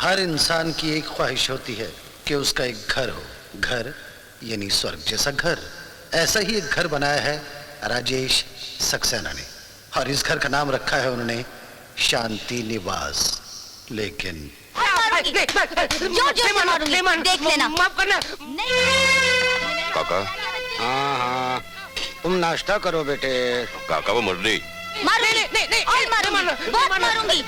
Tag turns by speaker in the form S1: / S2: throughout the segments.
S1: हर इंसान की एक ख्वाहिश होती है कि उसका एक घर हो, घर यानी स्वर्ग जैसा घर। ऐसा ही एक घर बनाया है राजेश सक्सेना ने, और इस घर का नाम रखा है उन्होंने शांति निवास। लेकिन
S2: देख लेना, माफ करना।
S3: काका।
S1: हाँ, तुम नाश्ता करो बेटे।
S3: काका वो मुरली
S2: नहीं,
S4: और मारूंगी, बहुत मारूंगी,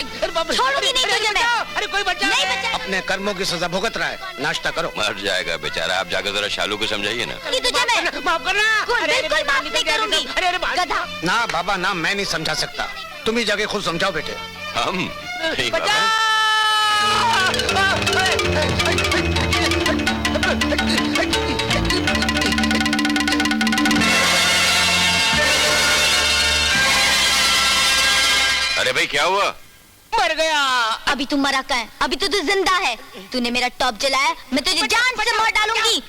S4: छोड़ूंगी नहीं तुझे मैं।
S2: अरे कोई बच्चा
S4: नहीं बच्चा।
S1: अपने कर्मों की सजा भुगत रहा है, नाश्ता करो।
S3: मर जाएगा बेचारा, आप जाकर जरा शालू को समझाइए ना।
S4: नहीं तुझे मैं
S2: माफ करना।
S4: बिल्कुल माफ नहीं करूंगी। गधा।
S1: ना बाबा ना, मैं नहीं समझा सकता, तुम ही जाके खुद समझाओ बेटे।
S3: हम नहीं बाबा। अरे भाई क्या हुआ?
S2: मर गया।
S4: अभी तू मरा का है, अभी तो तू जिंदा है। तूने मेरा टॉप जलाया, मैं तुझे जान से मार डालूंगी।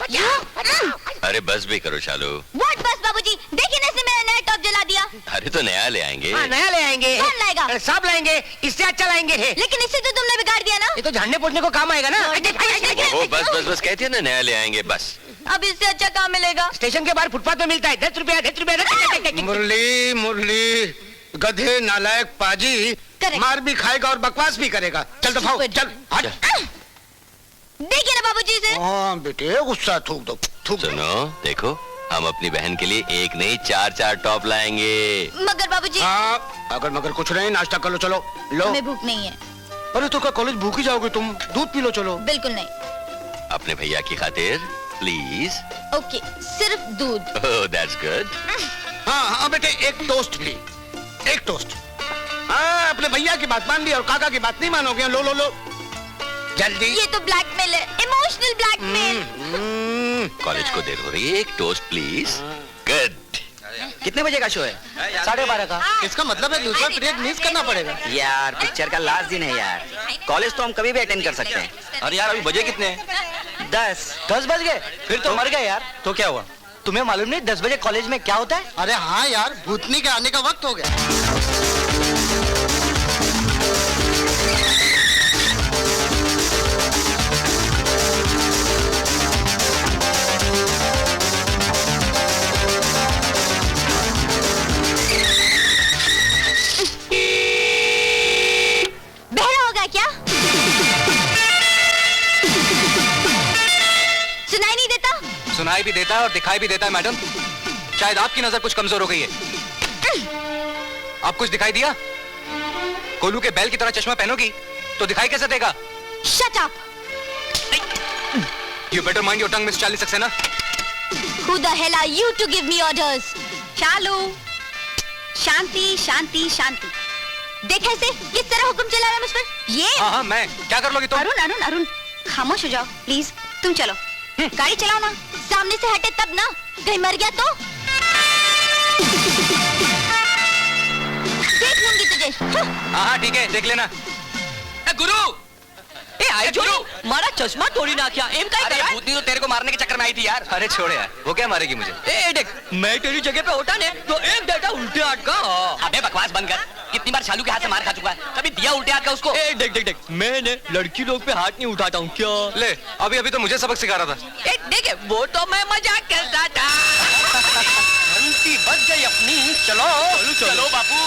S3: अरे बस भी करो शालू।
S4: व्हाट बस बाबूजी, देखिए ना इसने मेरा नया टॉप जला दिया।
S3: अरे तो नया ले आएंगे।
S2: हाँ, नया ले आएंगे।
S4: कौन लाएगा?
S2: सब लाएंगे, इससे अच्छा लाएंगे।
S4: लेकिन इससे तो तुमने बिगाड़ दिया ना।
S2: ये तो झाड़ने पोछने को काम आएगा ना।
S3: ओ बस बस बस कहती है ना नया ले आएंगे बस।
S4: अब इससे अच्छा काम मिलेगा।
S2: स्टेशन के बाहर फुटपाथ में मिलता है, 10 रुपया 10 रुपया।
S1: मुरली मुरली, गधे नालायक पाजी, मार भी खाएगा और बकवास भी करेगा। चल दफाओ, चल हट।
S4: देखिए ना बाबूजी से।
S1: हाँ बेटे, गुस्सा थूक दो, थूक दो।
S3: सुनो देखो, हम अपनी बहन के लिए एक नहीं 4-4 टॉप लाएंगे।
S4: मगर बाबूजी।
S1: हाँ, अगर मगर कुछ नहीं, नाश्ता कर लो, चलो लो।
S4: हमें भूख नहीं है।
S1: अरे तो क्या कॉलेज भूखी जाओगे तुम? दूध पी लो, चलो।
S4: बिल्कुल नहीं।
S3: अपने भैया की खातिर प्लीज।
S4: ओके, सिर्फ दूध।
S3: Oh that's good.
S1: हाँ हाँ बेटे, एक टोस्ट भी, एक टोस्ट। हाँ, अपने भैया की बात मान ली और काका की बात नहीं मानोगे। लो लो लो जल्दी।
S4: ये तो ब्लैकमेल है, इमोशनल ब्लैकमेल।
S3: कॉलेज को देर हो रही है, एक टोस्ट प्लीज। गुड।
S5: कितने बजे का शो है?
S2: 12:30 का।
S1: इसका मतलब है दूसरा पीरियड मिस करना पड़ेगा।
S5: यार पिक्चर का लास्ट दिन है यार, कॉलेज तो हम कभी भी अटेंड कर सकते हैं।
S6: अरे यार अभी बजे कितने हैं?
S5: 10
S6: बज गए? फिर तो मर गए यार।
S5: तो क्या हुआ?
S6: तुम्हें मालूम नहीं 10 बजे कॉलेज में क्या होता है?
S1: अरे हाँ यार, भूतनी के आने का वक्त हो गया।
S4: बहरा होगा क्या? सुनाई नहीं देता?
S6: सुनाई भी देता है और दिखाई भी देता है मैडम। शायद आपकी नजर कुछ कमजोर हो गई है। आप कुछ दिखाई दिया? कोलू के बैल की तरह चश्मा पहनोगी तो दिखाई कैसे देगा?
S4: Shut up!
S6: You better mind your tongue, Miss Charlie Saxena.
S4: Who the hell are you to give me orders? शालू, शांति शांति शांति। देख ऐसे किस तरह हुक्म चला रहा है मुझ पर? ये
S6: हाँ मैं क्या कर लोगी तुम?
S4: अरुण अरुण अरुण, खामोश हो जाओ प्लीज। तुम चलो, गाड़ी चलाओ ना। सामने से हटे तब ना, कहीं मर गया तो देख लूंगी तुझे।
S6: हाँ ठीक है, देख लेना।
S5: गुरु, आई गुरु, मारा चश्मा तोड़ी ना क्या? एम काय करा? भूतनी तो तेरे को मारने के चक्कर में आई थी यार।
S6: अरे छोड़ यार, वो क्या मारेगी मुझे?
S5: देख, मैं तेरी जगह पे होता ने तो एक देता उल्टे हाथ का। अबे बकवास बंद कर। कितनी बार शालू के हाथ से मार खा चुका है, कभी दिया उल्टे हाथ का उसको? देख, मैंने लड़की लोग पे हाथ नहीं उठाता हूँ क्या?
S6: ले, अभी तो मुझे सबक सिखा रहा था।
S5: देख, वो तो मैं मजाक करता था। घंटी बज गई अपनी। चलो बापू।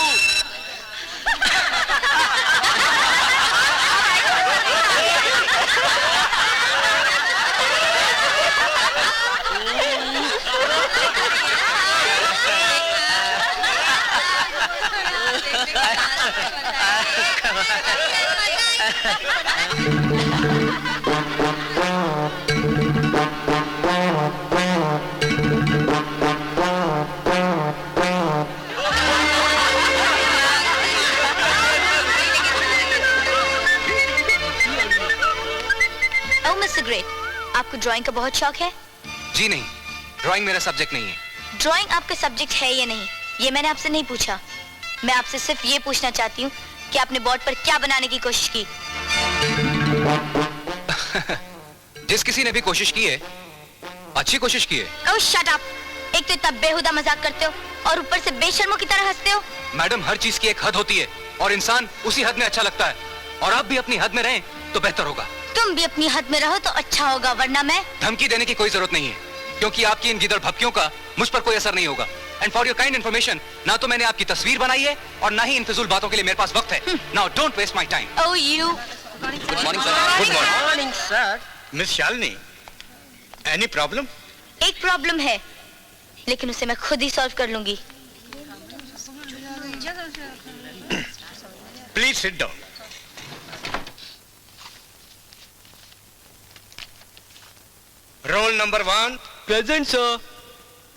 S4: आपको ड्राइंग का बहुत शौक है?
S6: जी नहीं, ड्राइंग मेरा सब्जेक्ट नहीं है।
S4: ड्राइंग आपका सब्जेक्ट है या नहीं, ये मैंने आपसे नहीं पूछा। मैं आपसे सिर्फ ये पूछना चाहती हूँ कि आपने बोर्ड पर क्या बनाने की कोशिश की?
S6: जिस किसी ने भी कोशिश की है, अच्छी कोशिश की है।
S4: ओह शट अप! एक तो इतना बेहुदा मजाक करते हो और ऊपर से बेशर्मों की तरह हंसते हो।
S6: मैडम, हर चीज की एक हद होती है और इंसान उसी हद में अच्छा लगता है। और आप भी अपनी हद में रहें तो बेहतर होगा।
S4: तुम भी अपनी हद में रहो तो अच्छा होगा, वरना मैं
S6: धमकी देने की कोई जरूरत नहीं है, क्योंकि आपकी इन गिदड़ भपकियों का मुझ पर कोई असर नहीं होगा। And for your kind information, ना तो मैंने आपकी तस्वीर बनाई है और ना ही इन फिजूल बातों के लिए मेरे पास वक्त है। Now don't waste my time.
S4: Oh you.
S5: Good morning sir. Good morning sir.
S7: Miss Shalini, any problem?
S4: एक प्रॉब्लम है, लेकिन उसे मैं खुद ही सॉल्व कर लूंगी।
S7: Please sit down. Roll number 1
S5: present sir.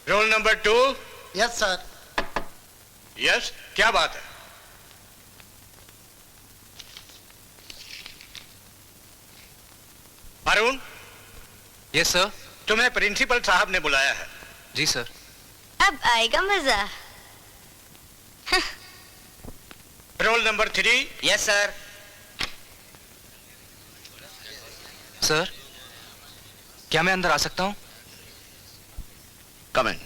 S7: Roll number 2।
S1: Yes sir.
S7: Yes, क्या बात है? Arun,
S6: yes sir.
S7: तुम्हें प्रिंसिपल साहब ने बुलाया है।
S6: जी सर।
S4: अब आएगा मजा।
S7: Roll number 3।
S5: Yes sir.
S6: Sir, क्या मैं अंदर आ सकता हूँ?
S8: कम इन।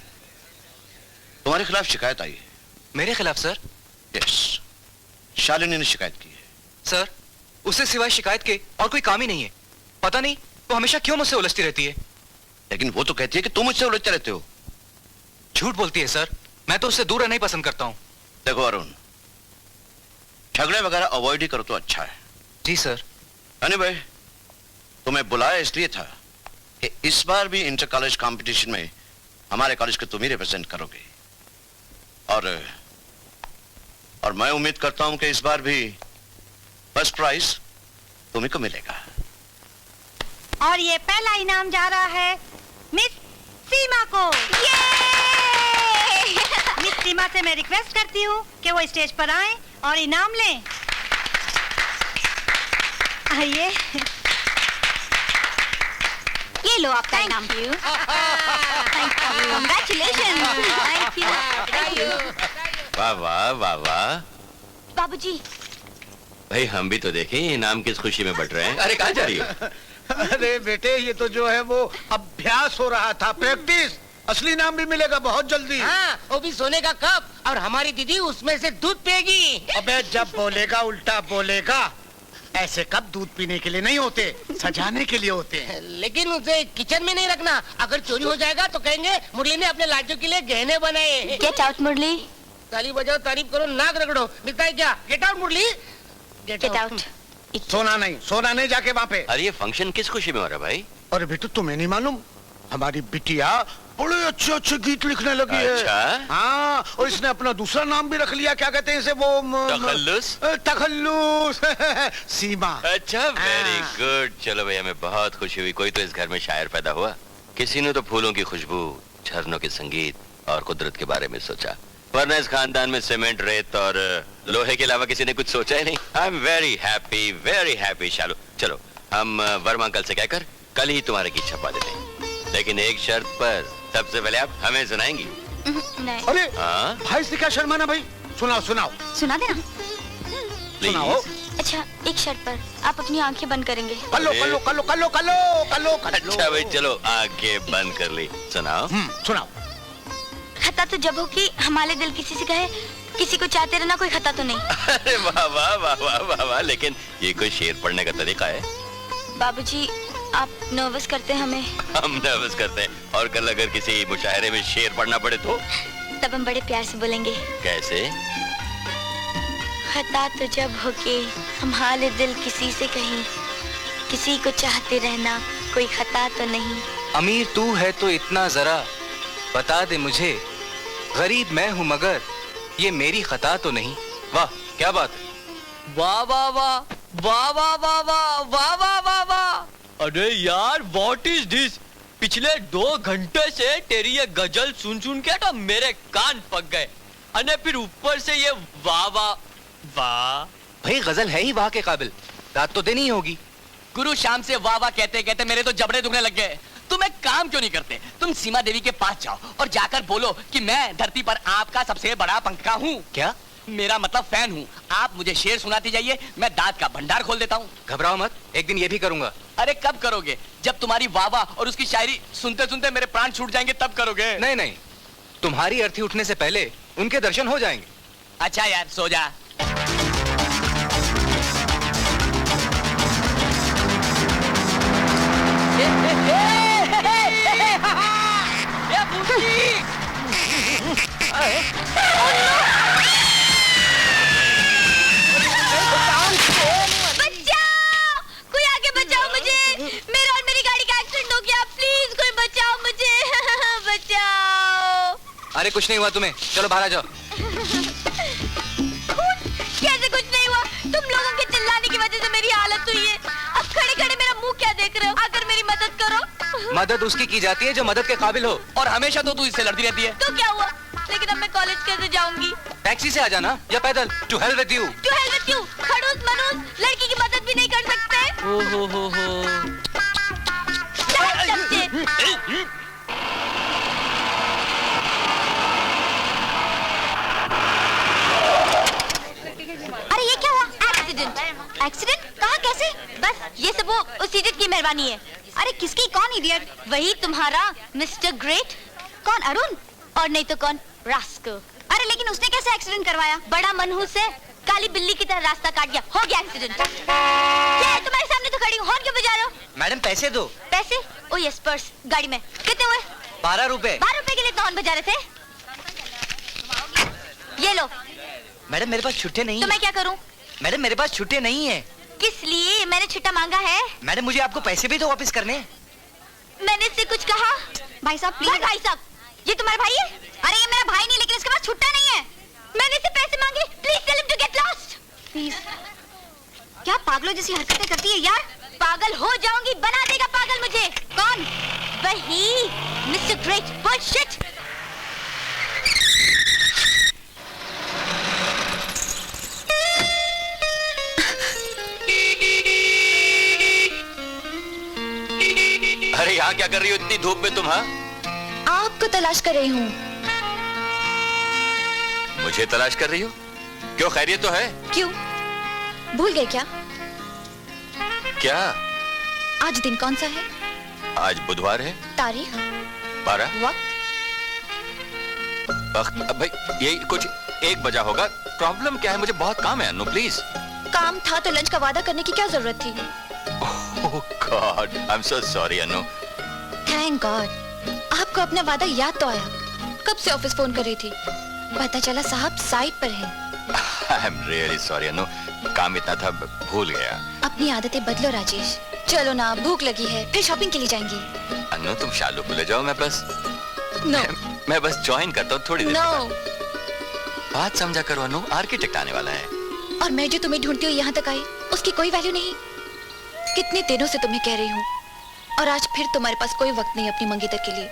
S8: तुम्हारे खिलाफ शिकायत आई है।
S6: मेरे खिलाफ सर?
S8: यस, शालिनी ने शिकायत की है।
S6: सर, उससे सिवाय शिकायत के और कोई काम ही नहीं है। पता नहीं वो हमेशा क्यों मुझसे उलझती रहती है।
S8: लेकिन वो तो कहती है कि तुम मुझसे उलझते रहते हो।
S6: झूठ बोलती है सर। मैं तो उससे दूर रहना ही पसंद करता हूँ।
S8: देखो अरुण, झगड़े वगैरह अवॉइड ही करो तो अच्छा है।
S6: जी सर।
S8: अरे भाई, तुम्हें बुलाया इसलिए था कि इस बार भी इंटर कॉलेज कंपटीशन में हमारे कॉलेज को तुम ही रिप्रेजेंट करोगे, और मैं उम्मीद करता हूं कि इस बार भी फर्स्ट प्राइज तुम्ही को मिलेगा।
S9: और ये पहला इनाम जा रहा है मिस सीमा को। मिस सीमा से मैं रिक्वेस्ट करती हूँ कि वो स्टेज पर आएं और इनाम लें। आइए।
S4: ये लो आपका इनाम। Thank you. Congratulations. Thank you.
S3: वाह वाह वाह वाह।
S4: बाबूजी,
S3: भाई हम भी तो देखें इनाम किस खुशी में बट रहे हैं। अरे कहाँ जा रही हो?
S1: अरे बेटे, ये तो जो है वो अभ्यास हो रहा था, प्रैक्टिस। असली नाम भी मिलेगा बहुत जल्दी।
S2: हाँ, वो भी सोने का कप, और हमारी दीदी उसमें से दूध पिएगी।
S1: अबे जब बोलेगा उल्टा बोलेगा। ऐसे कप दूध पीने के लिए नहीं होते, सजाने के लिए होते हैं।
S2: लेकिन उसे किचन में नहीं रखना, अगर चोरी हो जाएगा तो कहेंगे मुरली ने अपने लाडू के लिए गहने बनाए।
S4: Get out Murli.
S2: ताली बजाओ, तारीफ करो, नाक रगड़ो, मिलता है क्या? Get out Murli.
S4: Get out.
S1: सोना नहीं जाके वहाँ पे।
S3: अरे ये फंक्शन किस खुशी में हो रहा है भाई?
S1: अरे बेटू, तुम्हें नहीं मालूम, हमारी बिटिया बड़े अच्छे अच्छे गीत लिखने लगी
S3: अच्छा?
S1: है। हाँ, और इसने अपना दूसरा नाम भी रख लिया। क्या कहते हैं इसे? वो
S3: तखल्लुस?
S1: तखल्लुस। सीमा।
S3: अच्छा, वेरी गुड। चलो भाई, हमें बहुत खुशी हुई। कोई तो इस घर में शायर पैदा हुआ। किसी ने तो फूलों की खुशबू, झरनों के संगीत और कुदरत के बारे में सोचा, वरना इस खानदान में सीमेंट, रेत और लोहे के अलावा किसी ने कुछ सोचा ही नहीं। आई एम वेरी हैप्पी शालू। चलो हम वर्मा अंकल से कहकर कल ही तुम्हारे गीत छपवा देते हैं, लेकिन एक शर्त पर। सबसे पहले आप हमें सुनाएंगी।
S4: नहीं।
S1: अरे
S3: हाँ
S1: भाई से क्या शर्माना भाई, सुनाओ।
S4: सुना देना।
S1: सुनाओ।
S4: अच्छा, एक शर्त पर आप अपनी आंखें बंद करेंगे।
S1: कलो।
S3: अच्छा भाई, चलो आंखें बंद कर ली। सुनाओ।
S1: सुनाओ।
S4: खता तो जब हो कि हमारे दिल किसी से कहे किसी को चाहते रहना, कोई खता तो नहीं।
S3: अरे वाह वाह वाह वाह वाह वाह, लेकिन ये कोई शेर पढ़ने का तरीका है?
S4: बाबूजी, आप नर्वस करते हैं हमें।
S3: हम नर्वस करते हैं, और कल अगर किसी मुशायरे में शेर पढ़ना पड़े तो?
S4: तब हम बड़े प्यार से बोलेंगे।
S3: कैसे?
S4: खता तो जब हो के हमारे दिल किसी से कहीं किसी को चाहते रहना, कोई खता तो नहीं।
S6: अमीर तू है तो इतना जरा बता दे मुझे, गरीब मैं हूँ मगर ये मेरी खता तो नहीं। वाह क्या बात है।
S5: वाह वाह वाह वाह वाह वाह वाह वाह वाह वाह वाह। अरे यार, व्हाट इज दिस? पिछले 2 घंटे से तेरी ये गजल सुन के तो मेरे कान पक गए, और फिर ऊपर से ये वाह वाह वाह।
S6: भाई गजल है ही वाह के काबिल, रात तो देनी ही होगी।
S5: गुरु शाम से वाह वाह कहते कहते मेरे तो जबड़े दुखने लग गए। तुम एक काम क्यों नहीं करते? तुम सीमा देवी के पास जाओ और जाकर बोलो कि मैं धरती पर आपका सबसे बड़ा पंखा हूँ।
S6: क्या?
S5: मेरा मतलब फैन हूँ। आप मुझे शेर सुनाती जाइए, मैं दांत का भंडार खोल देता हूँ।
S6: घबराओ मत, एक दिन ये भी करूंगा।
S5: अरे कब करोगे? जब तुम्हारी वाह वाह और उसकी शायरी सुनते सुनते मेरे प्राण छूट जाएंगे तब करोगे।
S6: नहीं, तुम्हारी अर्थी उठने से पहले उनके दर्शन हो जाएंगे।
S5: अच्छा यार, सो जा।
S6: अरे कुछ नहीं हुआ तुम्हें, चलो बाहर आ जाओ।
S4: कैसे कुछ नहीं हुआ? तुम लोगों के चिल्लाने की वजह से मेरी हालत हुई है। अब खड़े खड़े मेरा मुंह क्या देख रहे हो? आकर मेरी मदद करो।
S6: मदद उसकी की जाती है जो मदद के काबिल हो, और हमेशा तो तू इससे लड़ती रहती है।
S4: तो क्या हुआ? लेकिन अब मैं कॉलेज कैसे जाऊंगी?
S6: टैक्सी से आ जाना या पैदल। To hell with you.
S4: To hell with you. खड़ूस मनूस लड़की की मदद भी नहीं कर सकते।
S5: हो।
S4: अरे ये क्या हुआ? एक्सीडेंट? एक्सीडेंट? कहाँ, कैसे? बस ये सब वो उस इडियट की मेहरबानी है। अरे किसकी? कौन इडियट? वही तुम्हारा मिस्टर ग्रेट। कौन? अरुण? और नहीं तो कौन? रास्को। अरे लेकिन उसने कैसे एक्सीडेंट करवाया? बड़ा मनहूस है, काली बिल्ली की तरह रास्ता काट गया, हो गया एक्सीडेंट। क्या है, तुम्हारे सामने तो खड़ी हूँ, हॉर्न क्यों बजा रहे हो?
S6: मैडम पैसे दो।
S4: पैसे? ओ यस, पर्स गाड़ी में। कितने हुए?
S6: 12 रुपए।
S4: 12 रुपए के लिए हॉर्न बजा रहे थे? ये लो।
S6: मैडम मेरे पास छुट्टे नहीं
S4: तो मैं क्या करूं?
S6: मैडम मेरे पास छुट्टे नहीं है।
S4: किस लिए? मैंने छुट्टा मांगा है?
S6: मैडम मुझे आपको पैसे भी तो वापस करने।
S4: मैंने इससे कुछ कहा? भाई साहब प्लीज। भाई साहब, ये तुम्हारा भाई है? अरे ये मेरा भाई नहीं, लेकिन इसके पास छुट्टा नहीं है। मैंने इससे पैसे मांगे। Please tell him to get lost. Please. क्या पागलों जैसी हरकतें करती है यार? पागल हो जाऊंगी, बना देगा पागल मुझे। कौन? वही मिस्टर ग्रेट। बुलशिट।
S3: अरे यहाँ क्या कर रही हो इतनी धूप में तुम? हाँ,
S4: आपको तलाश कर रही हूँ।
S3: मुझे तलाश कर रही हो? क्यों, खैरियत तो है?
S4: क्यों, भूल गए क्या?
S3: क्या?
S4: आज दिन कौन सा है?
S3: आज बुधवार है।
S4: तारीख?
S3: 12। वक्त भाई यही कुछ 1 बजा होगा। प्रॉब्लम क्या है? मुझे बहुत काम है अनु, प्लीज।
S4: काम था तो लंच का वादा करने की क्या जरूरत थी?
S3: Oh God, I am so sorry Anu.
S4: Thank God आपको अपना वादा याद तो आया। कब से ऑफिस फोन कर रही थी, पता चला साहब साइट पर है।
S3: आई एम रियली सॉरी अनु, काम इतना था भूल गया।
S4: अपनी आदतें बदलो राजेश। चलो ना, भूख लगी है, फिर शॉपिंग के लिए जाएंगे।
S3: अनु तुम शालू को ले जाओ, मैं बस
S4: नो।
S3: मैं बस ज्वाइन करता हूँ थोड़ी देर
S4: नो।
S3: के बाद। बात समझा करो अनु, आर्किटेक्ट आने वाला है।
S4: और मैं जो तुम्हें ढूंढती हूँ यहाँ तक आई, उसकी कोई वैल्यू नहीं। कितने दिनों से तुम्हें कह रही हूँ, और आज फिर तुम्हारे पास कोई वक्त नहीं अपनी मंगेतर के लिए।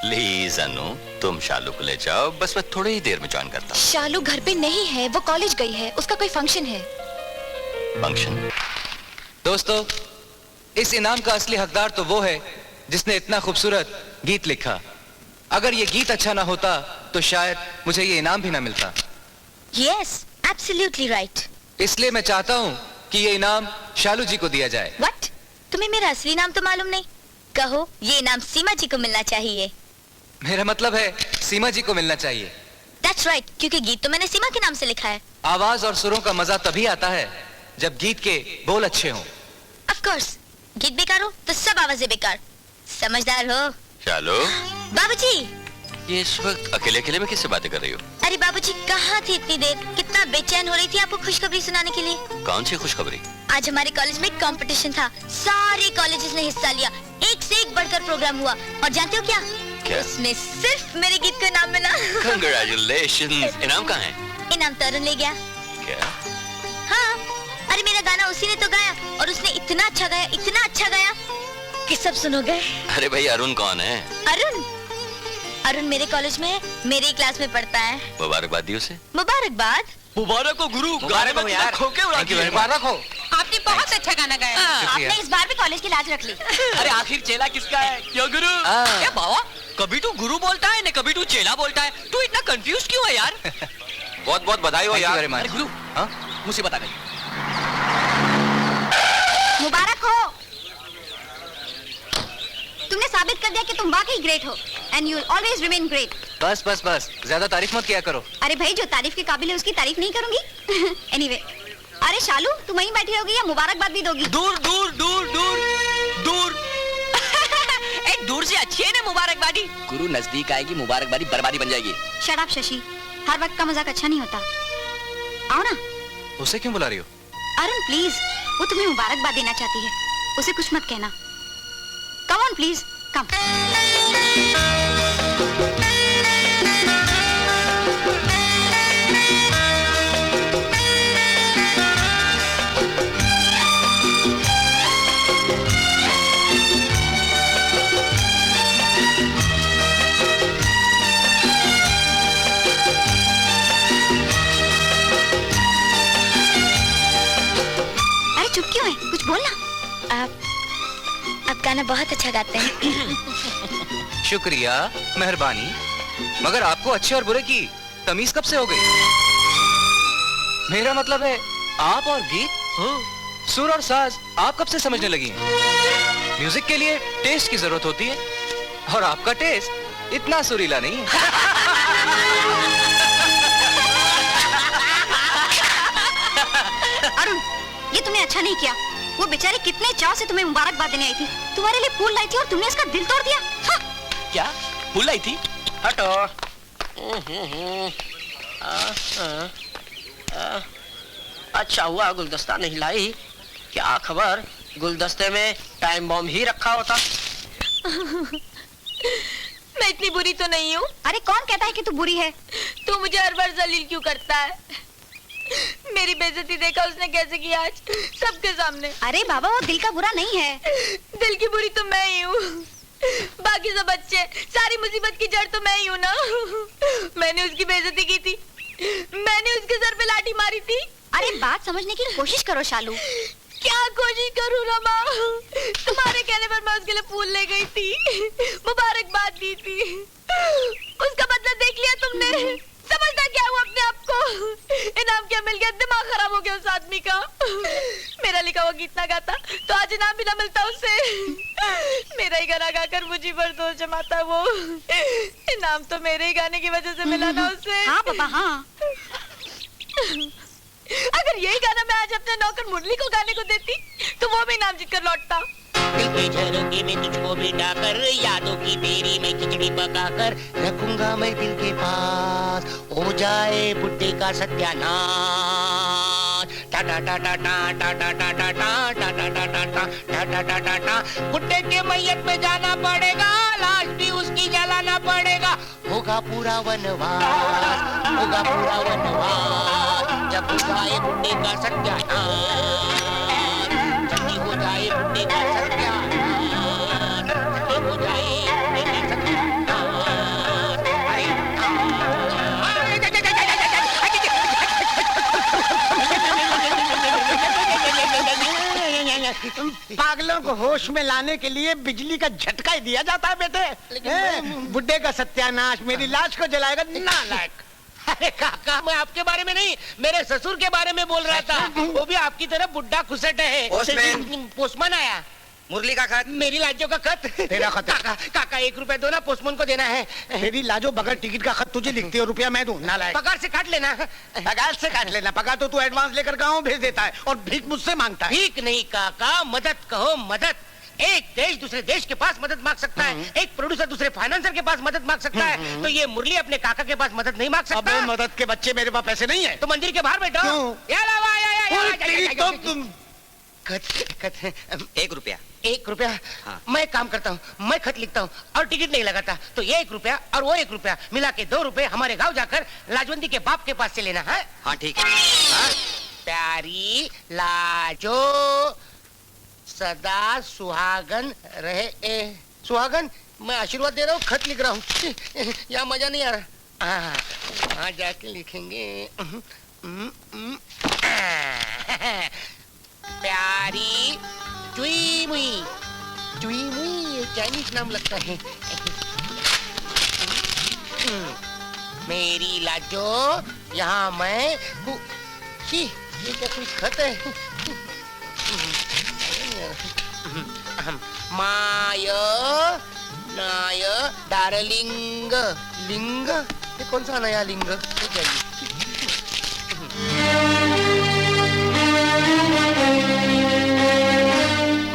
S3: प्लीज अनु, तुम शालू को ले जाओ, बस मैं थोड़ी ही देर में ज्वाइन करता हूँ।
S4: शालू घर पे नहीं है, वो कॉलेज गई है, उसका कोई फंक्शन है।
S3: फंक्शन?
S6: दोस्तों, इस इनाम का असली हकदार तो वो है जिसने इतना खूबसूरत गीत लिखा। अगर ये गीत अच्छा ना होता तो शायद मुझे ये इनाम भी ना मिलता।
S4: Yes, absolutely right.
S6: इसलिए मैं चाहता हूँ कि ये इनाम शालू जी को दिया जाए।
S4: व्हाट? तुम्हें मेरा असली नाम तो मालूम नहीं? कहो, ये इनाम सीमा जी को मिलना चाहिए।
S6: मेरा मतलब है सीमा जी को मिलना चाहिए।
S4: That's right, क्योंकि गीत तो मैंने सीमा के नाम से लिखा है।
S6: आवाज और सुरों का मजा तभी आता है जब गीत के बोल अच्छे हों।
S4: Of course, गीत बेकार हो तो सब आवाजें बेकार। समझदार हो?
S3: शालू,
S4: बाबूजी।
S3: ये इस वक्त अकेले अकेले में किससे बातें कर रही हो?
S4: अरे बाबूजी कहाँ थे इतनी देर? कितना बेचैन हो रही थी आपको खुशखबरी सुनाने के लिए।
S3: कौन सी खुशखबरी?
S4: आज हमारे कॉलेज में कंपटीशन था, सारे कॉलेजेस ने हिस्सा लिया, एक से एक बढ़कर प्रोग्राम हुआ, और जानते हो क्या?
S3: क्या?
S4: उसमें सिर्फ मेरे गीत को इनाम मिला।
S3: Congratulations! इनाम कहाँ है?
S4: इनाम तो अरुण ले गया।
S3: क्या?
S4: हाँ, अरे मेरा गाना उसी ने तो गाया, और उसने इतना अच्छा गाया, इतना अच्छा गाया कि सब सुनो गए।
S3: अरे भाई अरुण कौन है?
S4: अरुण? अरुण मेरे कॉलेज में है, मेरे ही क्लास में पढ़ता है।
S3: मुबारकबाद दी उसे।
S4: मुबारकबाद?
S5: मुबारक हो गुरु, गाने में
S6: यार।
S5: खोके उड़ा दिए।
S6: मुबारक हो।
S9: आपने बहुत अच्छा गाना गाया।
S4: आपने इस बार भी कॉलेज की लाज रख ली।
S5: अरे आखिर चेला किसका है? क्यों गुरु?
S6: हाँ।
S5: ए बाबा, कभी तू गुरु बोलता है न कभी तू चेला बोलता है, तू इतना कंफ्यूज क्यों है यार?
S3: बहुत बहुत बधाई हो यार।
S5: अरे गुरु,
S6: हाँ?
S5: मुसीबत आ गई।
S4: मुबारक हो, तुमने साबित कर दिया कि तुम वाकई ग्रेट हो, and you will always remain great.
S6: बस बस बस, ज्यादा तारीफ मत किया करो।
S4: अरे भाई, जो तारीफ के काबिल है उसकी तारीफ नहीं करूंगी। एनीवे, अरे शालू तुम वहीं बैठी रहोगी या मुबारकबाद भी दोगी?
S5: दूर दूर दूर दूर दूर। ए दूर से अच्छी है ना मुबारकबादी?
S10: गुरु नजदीक आएगी, मुबारकबादी बर्बादी बन जाएगी।
S4: शट अप शशि, हर वक्त का मजाक अच्छा नहीं होता। आओ ना।
S6: उसे क्यों बुला रही हो?
S4: अरुण प्लीज, वो तुम्हें मुबारकबाद देना चाहती है, उसे कुछ मत कहना। कम ऑन प्लीज, कम। चुप क्यों है? कुछ बोलना। आप गाना बहुत अच्छा गाते हैं।
S6: शुक्रिया, मेहरबानी। मगर आपको अच्छे और बुरे की तमीज कब से हो गई? मेरा मतलब है आप और गीत, सुर और साज आप कब से समझने लगी हैं? म्यूजिक के लिए टेस्ट की जरूरत होती है और आपका टेस्ट इतना सुरीला नहीं है।
S4: अरुण, ये तुमने अच्छा नहीं किया। वो बेचारी कितने चाव से तुम्हें मुबारकबाद देने आई थी, तुम्हारे लिए फूल लाई थी और तुमने उसका दिल तोड़ दिया। हाँ।
S10: क्या फूल आई थी?
S2: हटो। अच्छा हुआ गुलदस्ता नहीं लाई। क्या खबर, गुलदस्ते में टाइम बॉम्ब ही रखा होता।
S11: मैं इतनी बुरी तो नहीं हूँ।
S4: अरे कौन कहता है कि तू बुरी है?
S11: तू मुझे हर बार जलील क्यों करता है? मेरी बेइज्जती देखा उसने कैसे की आज सबके सामने।
S4: अरे बाबा, वो दिल का बुरा नहीं है।
S11: दिल की बुरी तो मैं ही हूँ। बाकी सब बच्चे, सारी मुसीबत की जड़ तो मैं ही हूँ ना। मैंने उसकी बेइज्जती की थी, मैंने उसके सर पे लाठी मारी थी।
S4: अरे बात समझने की कोशिश करो शालू।
S11: क्या कोशिश करूँ रमा? तुम्हारे कहने पर मैं उसके लिए फूल ले गई थी, मुबारकबाद दी थी। उसका बदला देख लिया तुमने? समझता क्या हुआ अपने आप को? इनाम क्या मिल गया? दिमाग खराब हो गया उस आदमी का। मेरा लिखा हुआ गीत ना गाता तो आज इनाम भी ना मिलता उसे। मेरा ही गाना गाकर मुझे पर दोष जमाता वो। इनाम तो मेरे ही गाने की वजह से मिला ना उसे।
S4: हाँ पापा, हाँ।
S11: अगर यही गाना मैं आज अपने नौकर मुरली को गाने को देती तो वो भी इनाम जीतकर लौटता।
S2: दिल के झरोखे में तुझको बिठा कर, यादों की तेरी मैं खिचड़ी पका कर रखूंगा मैं दिल के पास, हो जाए बुड्ढे का सत्यानाश। टा टा टा टा टा टा टा टा टा टा टा टा टा टा टा टा टा टा टा। बुड्ढे के मैयत में जाना पड़ेगा, लाश भी उसकी जलाना पड़ेगा। होगा पूरा वनवास, होगा पूरा वनवास, जब हो जाए बुड्ढे का सत्यानाश, जल्दी हो जाए बुड्ढे का सत्यानाश, जल्दी हो जाए बुड्ढे का सत्यानाश।
S12: पागलों को होश में लाने के लिए बिजली का झटका ही दिया जाता है बेटे। बुड्ढे का सत्यानाश, मेरी लाश को जलाएगा नालायक।
S2: अरे काका, मैं आपके बारे में नहीं, मेरे ससुर के बारे में बोल रहा था। वो भी आपकी तरह बुड्ढा खुसट है। पोस्टमैन आया।
S10: मुरली का खत।
S2: मेरी लाजो का खत।
S12: तेरा खत है।
S2: काका, काका 1 रुपया दो ना, पोस्टमैन को देना है।
S12: तेरी लाजो बगैर टिकट का खत तुझे लिखती है, रुपया मैं दूं? नालायक।
S2: पगार से काट लेना।
S12: पगार से काट लेना? पगार तो तू एडवांस लेकर गाँव भेज देता है और भीख मुझसे मांगता है।
S2: ठीक नहीं काका, मदद कहो मदद। एक देश दूसरे देश के पास मदद मांग सकता है, एक प्रोड्यूसर दूसरे फाइनेंसर के पास मदद मांग सकता है, तो ये मुरली अपने काका के पास मदद नहीं मांग सकता।
S12: अबे मदद के बच्चे, मेरे पास पैसे नहीं है।
S2: तो मंदिर के बाहर बैठो। खत
S10: 1 रुपया।
S2: 1 रुपया?
S10: हाँ।
S2: मैं काम करता हूँ, मैं खत लिखता हूँ और टिकट नहीं लगाता, तो ये 1 रुपया और वो 1 रुपया मिला के 2 रुपए हमारे गांव जाकर लाजवंती के बाप के पास से लेना है।
S10: हाँ ठीक है।
S2: प्यारी लाजो सदा सुहागन रहे। सुहागन? मैं आशीर्वाद दे रहा हूँ, खत लिख रहा हूँ। यहाँ मजा नहीं आ रहा। वहाँ जाके लिखेंगे। प्यारी चुई मुई, चुई मुई ये चाइनीज नाम लगता है। मेरी लाजो, यहाँ मैं ये क्या कोई खत है? माय नाय डार्लिंग। लिंग? ये कौन सा नया लिंग?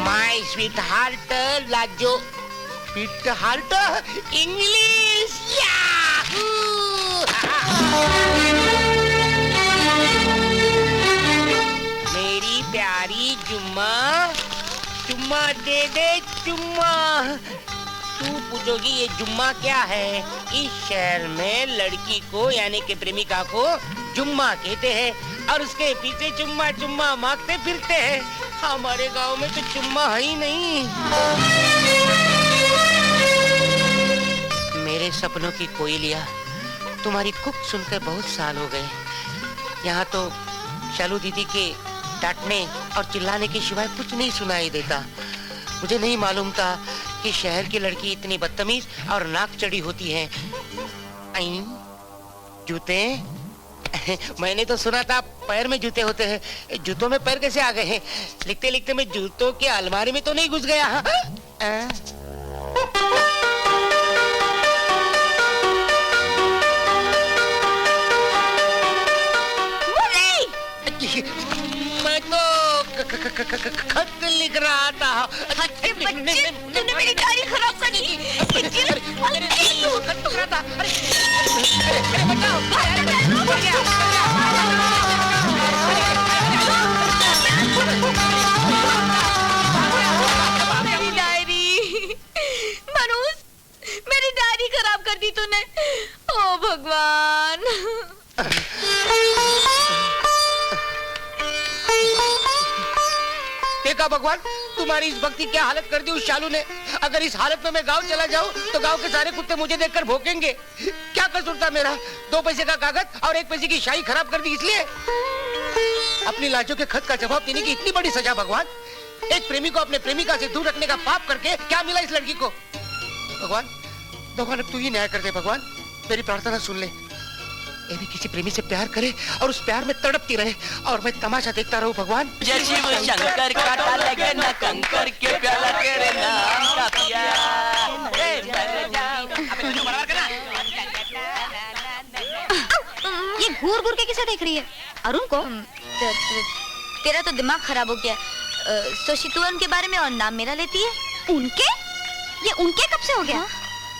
S2: My sweet heart Lajo. Sweet heart English. मेरी प्यारी जुम्मा, चुम्मा दे दे चुम्मा। तू पूछोगी ये जुम्मा क्या है? इस शहर में लड़की को यानी कि प्रेमिका को जुम्मा कहते हैं और उसके पीछे चुम्मा चुम्मा मांगते फिरते हैं। हमारे गांव में तो चुम्मा है ही नहीं। मेरे सपनों की कोयलिया, तुम्हारी कुक सुनकर बहुत साल हो गए। यहाँ तो शालू दीदी के डांटने और चिल्लाने के सिवाय कुछ नहीं सुनाई देता। मुझे नहीं मालूम था कि शहर की लड़की इतनी बदतमीज और नाक चढ़ी होती है। आई, जूते? मैंने तो सुना था पैर में जूते होते हैं, जूतों में पैर कैसे आ गए हैं? लिखते लिखते मैं जूतों की अलमारी में तो नहीं घुस गया? मैं तो खत लिख रहा था।
S11: तूने मेरी डायरी खराब कर दी। मेरी डायरी, मनोज, मेरी डायरी खराब कर दी तूने। ओ भगवान।
S2: देखा भगवान, तुम्हारी इस भक्ति क्या हालत कर दी उस शालू ने। अगर इस हालत में मैं गांव चला जाऊं तो गांव के सारे कुत्ते मुझे देखकर भौंकेंगे। क्या कसूर था मेरा? 2 पैसे का कागज और 1 पैसे की शाही खराब कर दी इसलिए? अपनी लाजों के खत का जवाब देने की इतनी बड़ी सजा भगवान। एक प्रेमी को अपने प्रेमिका से दूर रखने का पाप करके क्या मिला इस लड़की को? भगवान, भगवान अब तू ही न्याय कर दे भगवान। मेरी प्रार्थना सुन ले। ये भी किसी प्रेमी से प्यार करे और उस प्यार में तड़पती रहे और मैं तमाशा देखता रहूं भगवान।
S5: जय शिव शंकर काटा लगे न कंकर के प्याला तेरे नाम का पिया।
S4: ये घूर घूर के किसे देख रही है? अरुण को? तेरा तो दिमाग खराब हो गया। सोची तू उनके बारे में और नाम मेरा लेती है। उनके? ये उनके कब से हो गया?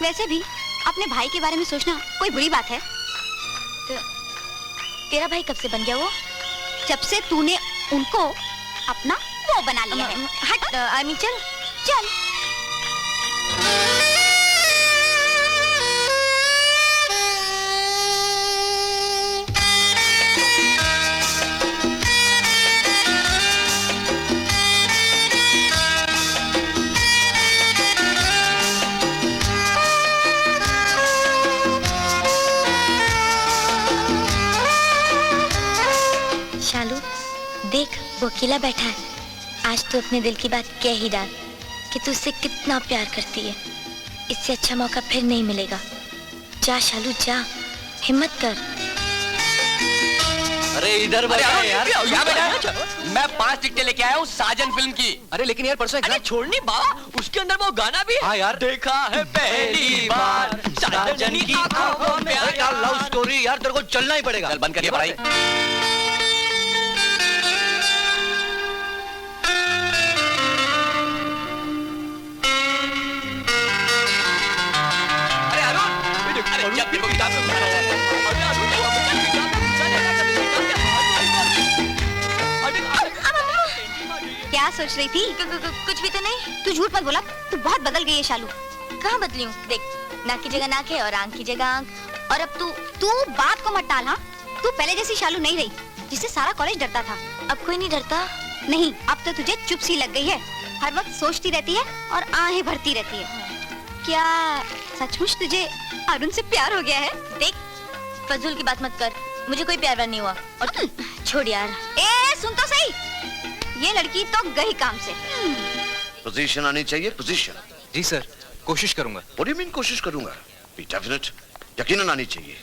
S4: वैसे भी अपने भाई के बारे में सोचना कोई बुरी बात है? तेरा भाई कब से बन गया वो? जब से तूने उनको अपना वो बना लिया है। हट आमी, चल चल। शालू, देख वो अकेला बैठा है। आज तू अपने दिल की बात कह ही डाल कि तू उससे कितना प्यार करती है। इससे अच्छा मौका फिर नहीं मिलेगा। जा शालू जा, हिम्मत कर।
S6: अरे इधर यार,
S5: मैं 5 टिकटें लेके आया हूँ साजन फिल्म की।
S6: अरे लेकिन यार परसों
S5: अरे छोड़नी बाबा, उसके अंदर वो गाना भी है।
S6: हाँ यार,
S5: देखा है पहली बार साजन की आंखों में
S6: यार लव स्टोरी। यार तेरे को चलना ही पड़ेगा। चल बंद करिए भाई।
S5: जब भी कोई
S4: क्या सोच रही थी? कुछ भी तो नहीं। तू झूठ मत बोला, तू बहुत बदल गई है शालू। कहाँ बदली हूँ? देख, नाक की जगह नाक है और आंख की जगह आंख। और अब तू बात को मत टाल। हाँ, तू पहले जैसी शालू नहीं रही जिससे सारा कॉलेज डरता था। अब कोई नहीं डरता। नहीं, अब तो तुझे चुप सी लग गई है। हर वक्त सोचती रहती है और आहें भरती रहती है। क्या सचमुच तुझे अरुण से प्यार हो गया है? देख, फजूल की बात मत कर। मुझे कोई प्यार नहीं हुआ। और छोड़ यार। सुन तो सही, ये लड़की तो गई काम से।
S8: पोजीशन आनी चाहिए, पोजीशन।
S6: जी सर, कोशिश करूंगा।
S8: What do you mean कोशिश करूंगा? डेफिनेट, यकीनन आनी चाहिए।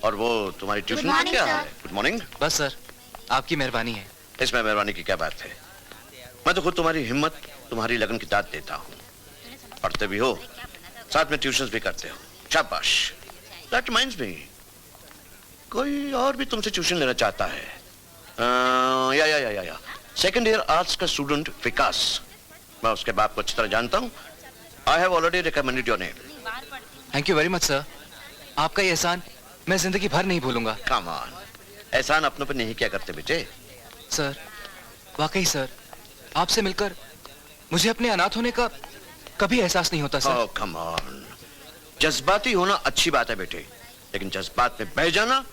S8: और वो तुम्हारी ट्यूशन का क्या है? Good morning.
S6: बस सर, आपकी मेहरबानी है।
S8: इसमें मेहरबानी की क्या बात है? मैं तो खुद तुम्हारी हिम्मत, तुम्हारी लगन की दाद देता हूँ। पढ़ते भी हो, साथ में ट्यूशंस भी करते हो। शाबाश। That reminds me, कोई और भी तुमसे ट्यूशन लेना चाहता है? या सेकंड ईयर आर्ट्स का स्टूडेंट विकास। मैं उसके बाप को अच्छी तरह जानता हूँ। I have already recommended your name.
S6: Thank you very much sir. आपका ये एहसान मैं जिंदगी भर नहीं भूलूंगा।
S8: कम ऑन, एहसान अपनों पर नहीं क्या करते बेटे।
S6: सर, वाकई सर, आपसे मिलकर मुझे अपने अनाथ होने का कभी एहसास नहीं होता सर।
S8: ओह कम ऑन, जज्बाती होना अच्छी बात है बेटे, लेकिन जज्बात में बह जाना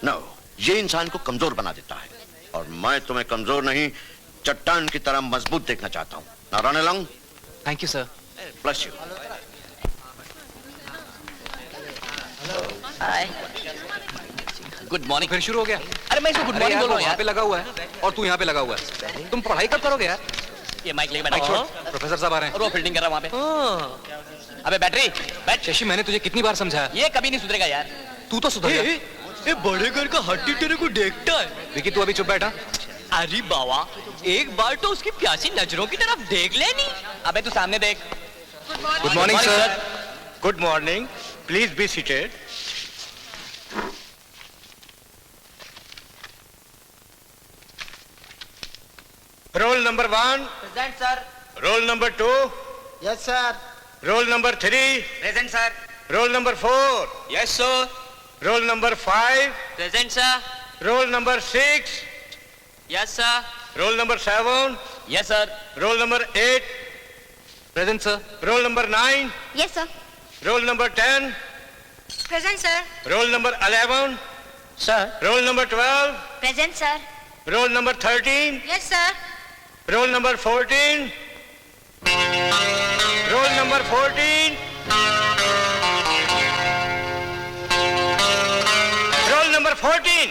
S8: नो, ये इंसान को कमजोर बना देता है। और मैं तुम्हें कमजोर नहीं, चट्टान की तरह मजबूत देखना चाहता हूँ। Narayan lung.
S6: Thank you sir.
S8: Bless you.
S10: Good morning.
S6: फिर शुरू हो गया?
S10: अरे मैं इसको गुड मॉर्निंग बोल रहा हूँ
S6: यहाँ
S10: यार।
S6: पे लगा हुआ है और तू यहाँ पे लगा हुआ है। तुम पढ़ाई कब करोगे यार?
S10: ये माइक लेके बैठा।
S6: प्रोफेसर साहब आ रहे हैं।
S10: और वो फील्डिंग कर रहा है वहाँ पे। अबे बैटरी बैठ।
S6: शशि, मैंने तुझे कितनी बार समझाया,
S10: ये कभी नहीं सुधरेगा यार।
S6: तू तो सुधर जा।
S5: ये बड़े घर का हड्डी तेरे को देखता है।
S6: विकी, तू अभी चुप बैठा।
S5: अरे बाबा, एक बार तो उसकी प्यासी नजरों की तरफ देख लेनी।
S10: अबे तू सामने देख।
S6: Good morning sir.
S7: Good morning, please be seated. Role number 1,
S10: present sir.
S7: Roll number 2,
S12: yes sir.
S7: Roll number 3,
S10: present sir.
S7: Roll number 4,
S10: yes sir.
S7: Roll number 5,
S10: present sir.
S7: Roll number 6,
S10: yes sir.
S7: Roll number 7,
S10: yes sir.
S7: Roll number 8,
S6: present sir.
S7: Roll number 9,
S4: yes sir.
S7: Roll number 10,
S9: present sir.
S7: Roll number 11,
S12: sir.
S7: Roll number 12,
S4: present sir.
S7: Roll number 13,
S9: yes sir.
S7: Roll number 14, roll number 14, roll number 14,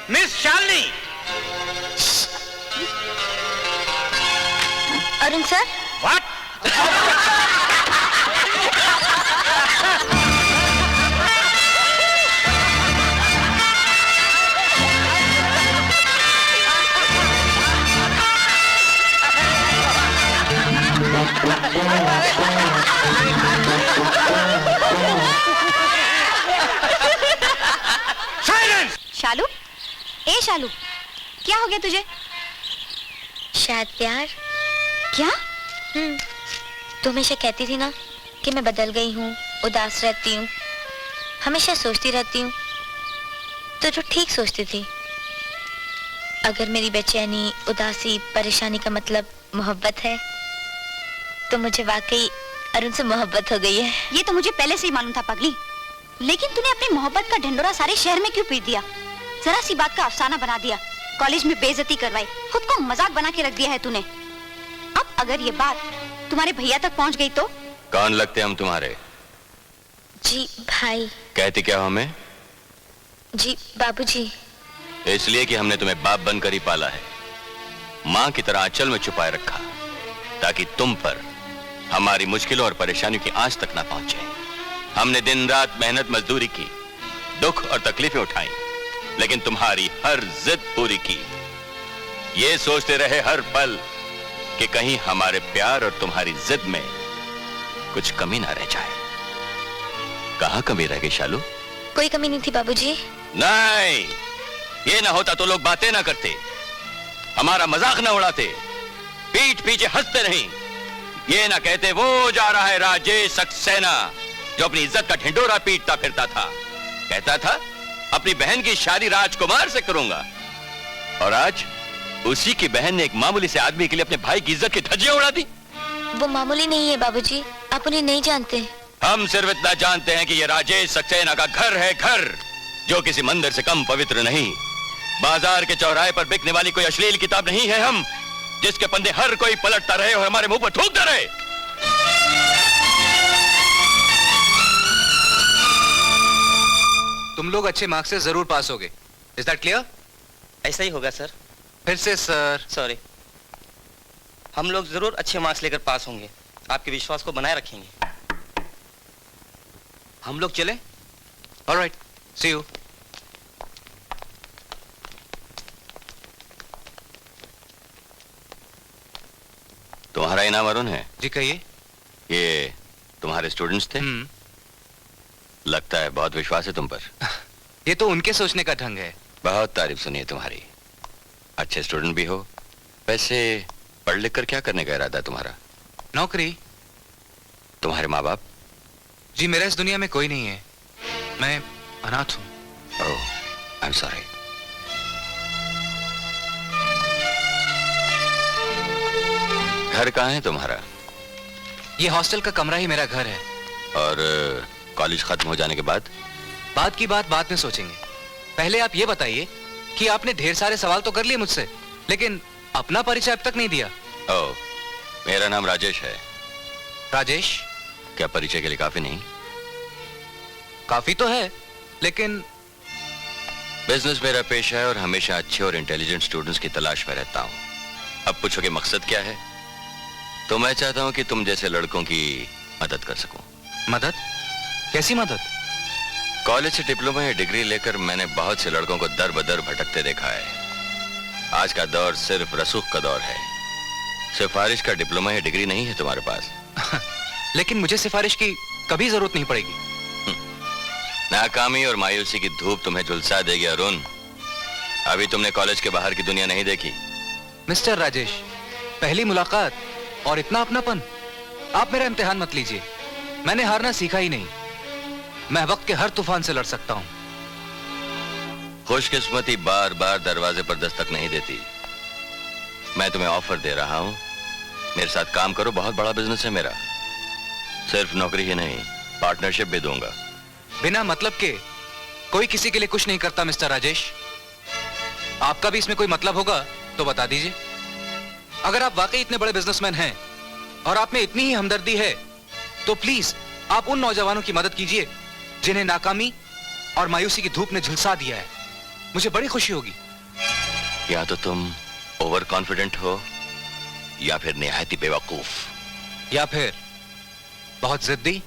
S7: miss Shalini.
S4: Arun sir,
S7: what?
S4: Shalu, ए शालू, क्या हो गया तुझे? शायद प्यार। क्या?
S13: तू हमेशा कहती थी ना कि मैं बदल गई हूँ, उदास रहती हूँ, हमेशा सोचती रहती हूँ। तो जो ठीक सोचती थी। अगर मेरी बेचैनी, उदासी, परेशानी का मतलब मोहब्बत है, तो मुझे वाकई अरुण से मोहब्बत हो गई है।
S4: ये तो मुझे पहले से ही मालूम था पगली, लेकिन तूने अपनी मोहब्बत का ढंडोरा सारे शहर में क्यों पीट दिया? जरा सी बात का अफसाना बना दिया, कॉलेज में बेइज्जती करवाई, खुद को मजाक बना के रख दिया है तूने। अब अगर ये बात तुम्हारे भैया तक पहुंच गई तो?
S3: कौन लगते हम तुम्हारे?
S13: जी भाई।
S3: कहती क्या हो हमें?
S13: जी बाबूजी।
S3: इसलिए कि हमने तुम्हें बाप बनकर ही पाला है, माँ की तरह आंचल में छुपाए रखा, ताकि तुम पर हमारी मुश्किलों और परेशानियों की आंच तक ना पहुंचे। हमने दिन रात मेहनत मजदूरी की, दुख और तकलीफें उठाई, लेकिन तुम्हारी हर जिद पूरी की। ये सोचते रहे हर पल कि कहीं हमारे प्यार और तुम्हारी जिद में कुछ कमी ना रह जाए। कहाँ कमी रह गई शालू?
S13: कोई कमी नहीं थी बाबूजी।
S3: नहीं, ये ना होता तो लोग बातें ना करते, हमारा मजाक ना उड़ाते, पीठ पीछे हंसते नहीं, ये ना कहते वो जा रहा है राजेश सक्सेना जो अपनी इज्जत का ढिंडोरा पीटता फिरता था। कहता था अपनी बहन की शादी राजकुमार से करूंगा, और आज उसी की बहन ने एक मामूली से आदमी के लिए अपने भाई की इज्जत की धज्जियां उड़ा दी।
S13: वो मामूली नहीं है बाबूजी, आप उन्हें नहीं जानते।
S3: हम सिर्फ इतना जानते हैं कि ये राजेश सक्सेना का घर है, घर जो किसी मंदिर से कम पवित्र नहीं। बाजार के चौराहे पर बिकने वाली कोई अश्लील किताब नहीं है हम, जिसके पन्ने हर कोई पलटता रहे और हमारे मुंह पर थूकता रहे।
S6: तुम लोग अच्छे मार्क्स से जरूर पास होगे। Is that clear?
S10: ऐसा ही होगा सर।
S6: फिर से सर।
S10: सॉरी। हम लोग जरूर अच्छे मार्क्स लेकर पास होंगे, आपके विश्वास को बनाए रखेंगे।
S6: हम लोग चले? Alright, see you.
S3: तुम्हारा इनाम अरुण है?
S6: जी कहिए।
S3: ये तुम्हारे स्टूडेंट्स थे? लगता है बहुत विश्वास है तुम पर।
S6: ये तो उनके सोचने का ढंग है।
S3: बहुत तारीफ सुनी है तुम्हारी, अच्छे स्टूडेंट भी हो। वैसे पढ़ लिख कर क्या करने का इरादा है तुम्हारा?
S6: नौकरी।
S3: तुम्हारे माँ बाप?
S6: जी मेरा इस दुनिया में कोई नहीं है, मैं अनाथ हूँ।
S3: ओह, आई एम सॉरी। घर कहाँ है तुम्हारा?
S6: ये हॉस्टल का कमरा ही मेरा घर है।
S3: और कॉलेज खत्म हो जाने के बाद?
S6: बात की बात बाद में सोचेंगे। पहले आप ये बताइए कि आपने ढेर सारे सवाल तो कर लिए मुझसे, लेकिन अपना परिचय अब तक नहीं दिया।
S3: ओह, मेरा नाम राजेश है।
S6: राजेश?
S3: क्या परिचय के लिए काफी नहीं?
S6: काफी तो है, लेकिन
S3: बिजनेस मेरा पेशा है और हमेशा अच्छे और इंटेलिजेंट स्टूडेंट्स की तलाश में रहता हूँ। अब पूछोगे मकसद क्या है? तो मैं चाहता हूँ कि तुम जैसे लड़कों की मदद कर सकूं।
S6: मदद? कैसी मदद?
S3: कॉलेज से डिप्लोमा या डिग्री लेकर मैंने बहुत से लड़कों को दर बदर भटकते देखा है। आज का दौर सिर्फ रसूख का दौर है। सिफारिश का डिप्लोमा या डिग्री नहीं है तुम्हारे पास।
S6: लेकिन मुझे सिफारिश की कभी जरूरत नहीं पड़ेगी।
S3: नाकामी और मायूसी की धूप तुम्हें झुलसा देगी अरुण। अभी तुमने कॉलेज के बाहर की दुनिया नहीं देखी।
S6: मिस्टर राजेश, पहली मुलाकात और इतना अपनापन। आप मेरा इम्तिहान मत लीजिए। मैंने हारना सीखा ही नहीं। मैं वक्त के हर तूफान से लड़ सकता हूं।
S3: खुशकिस्मती बार बार दरवाजे पर दस्तक नहीं देती। मैं तुम्हें ऑफर दे रहा हूं, मेरे साथ काम करो। बहुत बड़ा बिजनेस है मेरा। सिर्फ नौकरी ही नहीं, पार्टनरशिप भी दूंगा।
S6: बिना मतलब के कोई किसी के लिए कुछ नहीं करता मिस्टर राजेश। आपका भी इसमें कोई मतलब होगा तो बता दीजिए। अगर आप वाकई इतने बड़े बिजनेसमैन हैं और आप में इतनी ही हमदर्दी है तो प्लीज आप उन नौजवानों की मदद कीजिए जिन्हें नाकामी और मायूसी की धूप ने झुलसा दिया है। मुझे बड़ी खुशी होगी।
S3: या तो तुम ओवर कॉन्फिडेंट हो या फिर निहायती बेवकूफ,
S6: या फिर बहुत जिद्दी।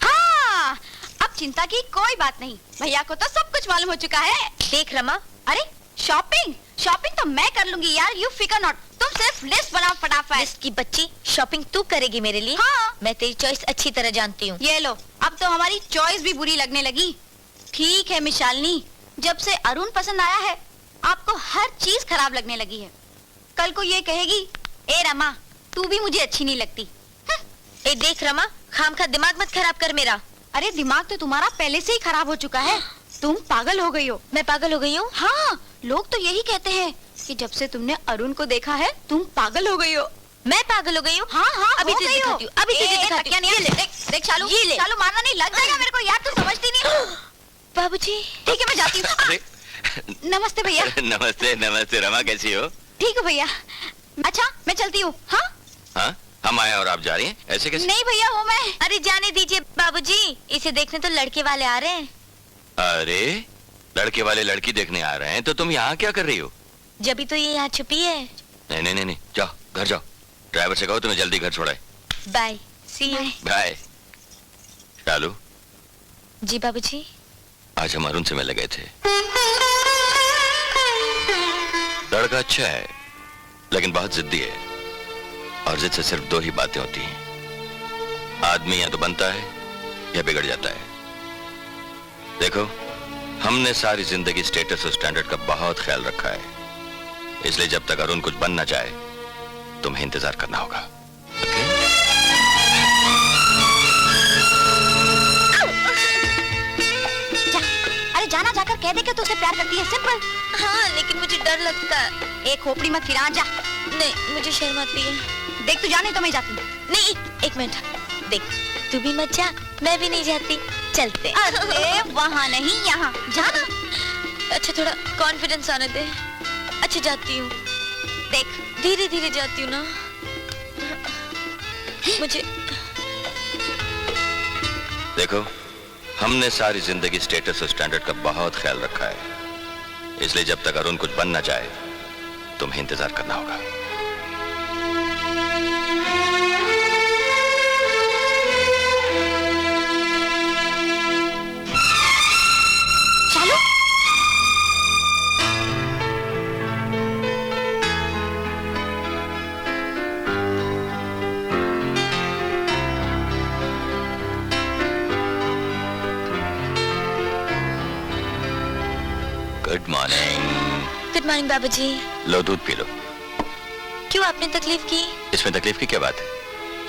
S4: हाँ, अब चिंता की कोई बात नहीं। भैया को तो सब कुछ मालूम हो चुका है। देख रमा, अरे शॉपिंग शॉपिंग तो मैं कर लूंगी यार, यू फिकर नॉट। तुम सिर्फ लिस्ट बनाओ फटाफट।
S13: लिस्ट की बच्ची, शॉपिंग तू करेगी मेरे लिए?
S4: हाँ।
S13: मैं तेरी चॉइस अच्छी तरह जानती हूँ।
S4: ये लो, अब तो हमारी चॉइस भी बुरी लगने लगी। ठीक है मिशालनी, जब से अरुण पसंद आया है आपको हर चीज खराब लगने लगी है। कल को ये कहेगी, ए रमा तू भी मुझे अच्छी नहीं लगती।
S13: ए देख रमा, खामखा दिमाग मत खराब कर मेरा।
S4: अरे दिमाग तो तुम्हारा पहले से ही खराब हो चुका है। तुम पागल हो गई हो।
S13: मैं पागल हो गई हूँ?
S4: हाँ, लोग तो यही कहते हैं कि जब से तुमने अरुण को देखा है तुम पागल हो गई हो।
S13: मैं पागल हो गई हूँ?
S4: हाँ हाँ,
S13: अभी
S4: हो
S13: तुझे
S4: गई हो।
S13: दिखाती हूँ, अभी तुझे दिखाती हूँ।
S4: ये ले, देख चालू,
S13: ये ले।
S4: चालू मारना नहीं, लग जाएगा मेरे को यार, तू समझती नहीं।
S13: बाबूजी।
S4: ठीक है मैं जाती हूँ। नमस्ते भैया।
S3: नमस्ते नमस्ते। रमा कैसी हो?
S4: ठीक है भैया। अच्छा मैं चलती हूँ। हाँ
S3: हाँ, हम आए और आप जा रही हैं? ऐसे कैसे?
S4: नहीं भैया, वो मैं।
S13: अरे जाने दीजिए बाबूजी, इसे देखने तो लड़के वाले आ रहे हैं।
S3: अरे लड़के वाले लड़की देखने आ रहे हैं तो तुम यहाँ क्या कर रही हो?
S13: जब तो ये यहाँ छुपी है।
S3: नहीं नहीं नहीं, जाओ घर जाओ। ड्राइवर से कहो तुम्हें जल्दी घर छोड़ाए।
S13: Bye, see you.
S3: बाय। चालू।
S13: जी बाबूजी।
S3: आज हम अरुण से मिलने गए थे। लड़का अच्छा है लेकिन बहुत जिद्दी है और जिद से सिर्फ दो ही बातें होती हैं, आदमी या तो बनता है या बिगड़ जाता है। देखो, हमने सारी जिंदगी स्टेटस और स्टैंडर्ड का बहुत ख्याल रखा है, इसलिए जब तक अरुण कुछ बनना चाहे तुम्हें इंतजार करना होगा।
S4: अरे जाना, जाकर कह दे कि तू उसे प्यार करती है, सिंपल।
S13: हाँ लेकिन मुझे डर लगता है।
S4: एक खोपड़ी मत फिरा, जा।
S13: नहीं मुझे शर्म आती है।
S4: देख तू जाने तो मैं जाती।
S13: नहीं एक मिनट, देख तू भी मत जा, मैं भी नहीं जाती, चलते।
S4: अरे वहाँ नहीं, यहाँ जाना।
S13: अच्छा थोड़ा कॉन्फिडेंस आने दे। अच्छा जाती हूँ,
S4: देख
S13: धीरे धीरे जाती हूँ ना। मुझे
S3: देखो, हमने सारी जिंदगी स्टेटस और स्टैंडर्ड का बहुत ख्याल रखा है, इसलिए जब तक अरुण कुछ बनना चाहे तुम्हें इंतजार करना होगा।
S4: चलो।
S3: Good morning.
S13: गुड मॉर्निंग बाबूजी।
S3: लो दूध पी लो।
S13: क्यों आपने तकलीफ की?
S3: इसमें तकलीफ की क्या बात है?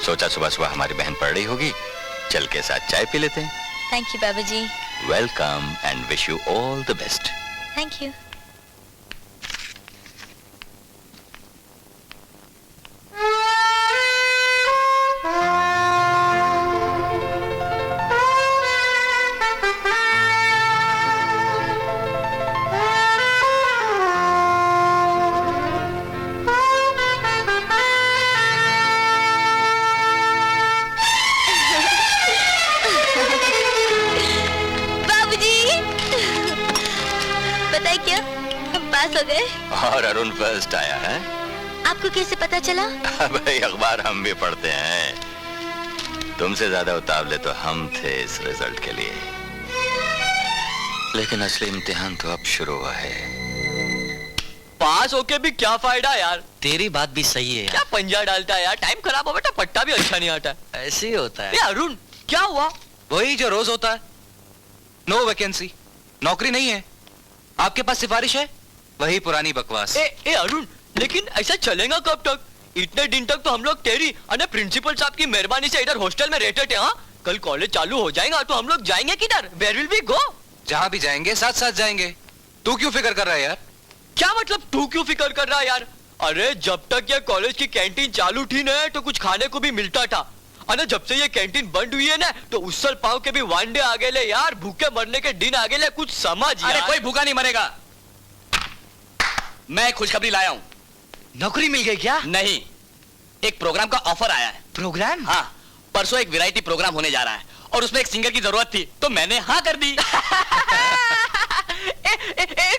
S3: सोचा सुबह सुबह हमारी बहन पढ़ रही होगी, चल के साथ चाय पी लेते हैं।
S13: थैंक यू बाबूजी।
S3: Welcome and wish you all the best.
S13: Thank you. पता है क्या, हम पास हो गए।
S3: और अरुण फर्स्ट आया है।
S13: आपको कैसे पता चला?
S3: भाई अखबार हम भी पढ़ते हैं। तुमसे ज्यादा उतावले तो हम थे इस रिजल्ट के लिए, लेकिन असली इम्तिहान तो अब शुरू हुआ है।
S5: पास होके भी क्या फायदा यार।
S10: तेरी बात भी सही है
S5: क्या पंजा डालता है यार, टाइम खराब हो बेटा, पट्टा भी अच्छा नहीं आता।
S10: ऐसे ही होता है।
S5: ये अरुण क्या हुआ?
S6: वही जो रोज होता है, नो वैकेंसी, नौकरी नहीं है, आपके पास सिफारिश है, वही पुरानी बकवास।
S5: ए अरुण, लेकिन ऐसा चलेगा कब तक? इतने दिन तक तो हम लोग तेरी और प्रिंसिपल साहब की मेहरबानी से इधर हॉस्टल में रहते थे। हाँ, कल कॉलेज चालू हो जाएगा तो हम लोग जाएंगे किधर? Where will we go?
S6: जहां भी जाएंगे साथ साथ जाएंगे। तू क्यों फिक्र कर रहा है यार?
S5: क्या मतलब तू क्यों फिक्र कर रहा है यार? अरे जब तक ये कॉलेज की कैंटीन चालू थी ना तो कुछ खाने को भी मिलता था, और जब से ये कैंटीन बंद हुई है ना तो उसल पाव के भी वांडे आ गए ले यार, भूखे मरने के दिन आ गए ले, कुछ समझ यार।
S10: अरे कोई भूखा नहीं मरेगा। मैं खुशखबरी लाया हूँ।
S5: नौकरी मिल गई क्या?
S10: नहीं, एक प्रोग्राम का ऑफर आया है।
S5: प्रोग्राम?
S10: हाँ, परसों एक वैरायटी प्रोग्राम होने जा रहा है और उसमें एक सिंगर की जरूरत थी तो मैंने हाँ कर दी।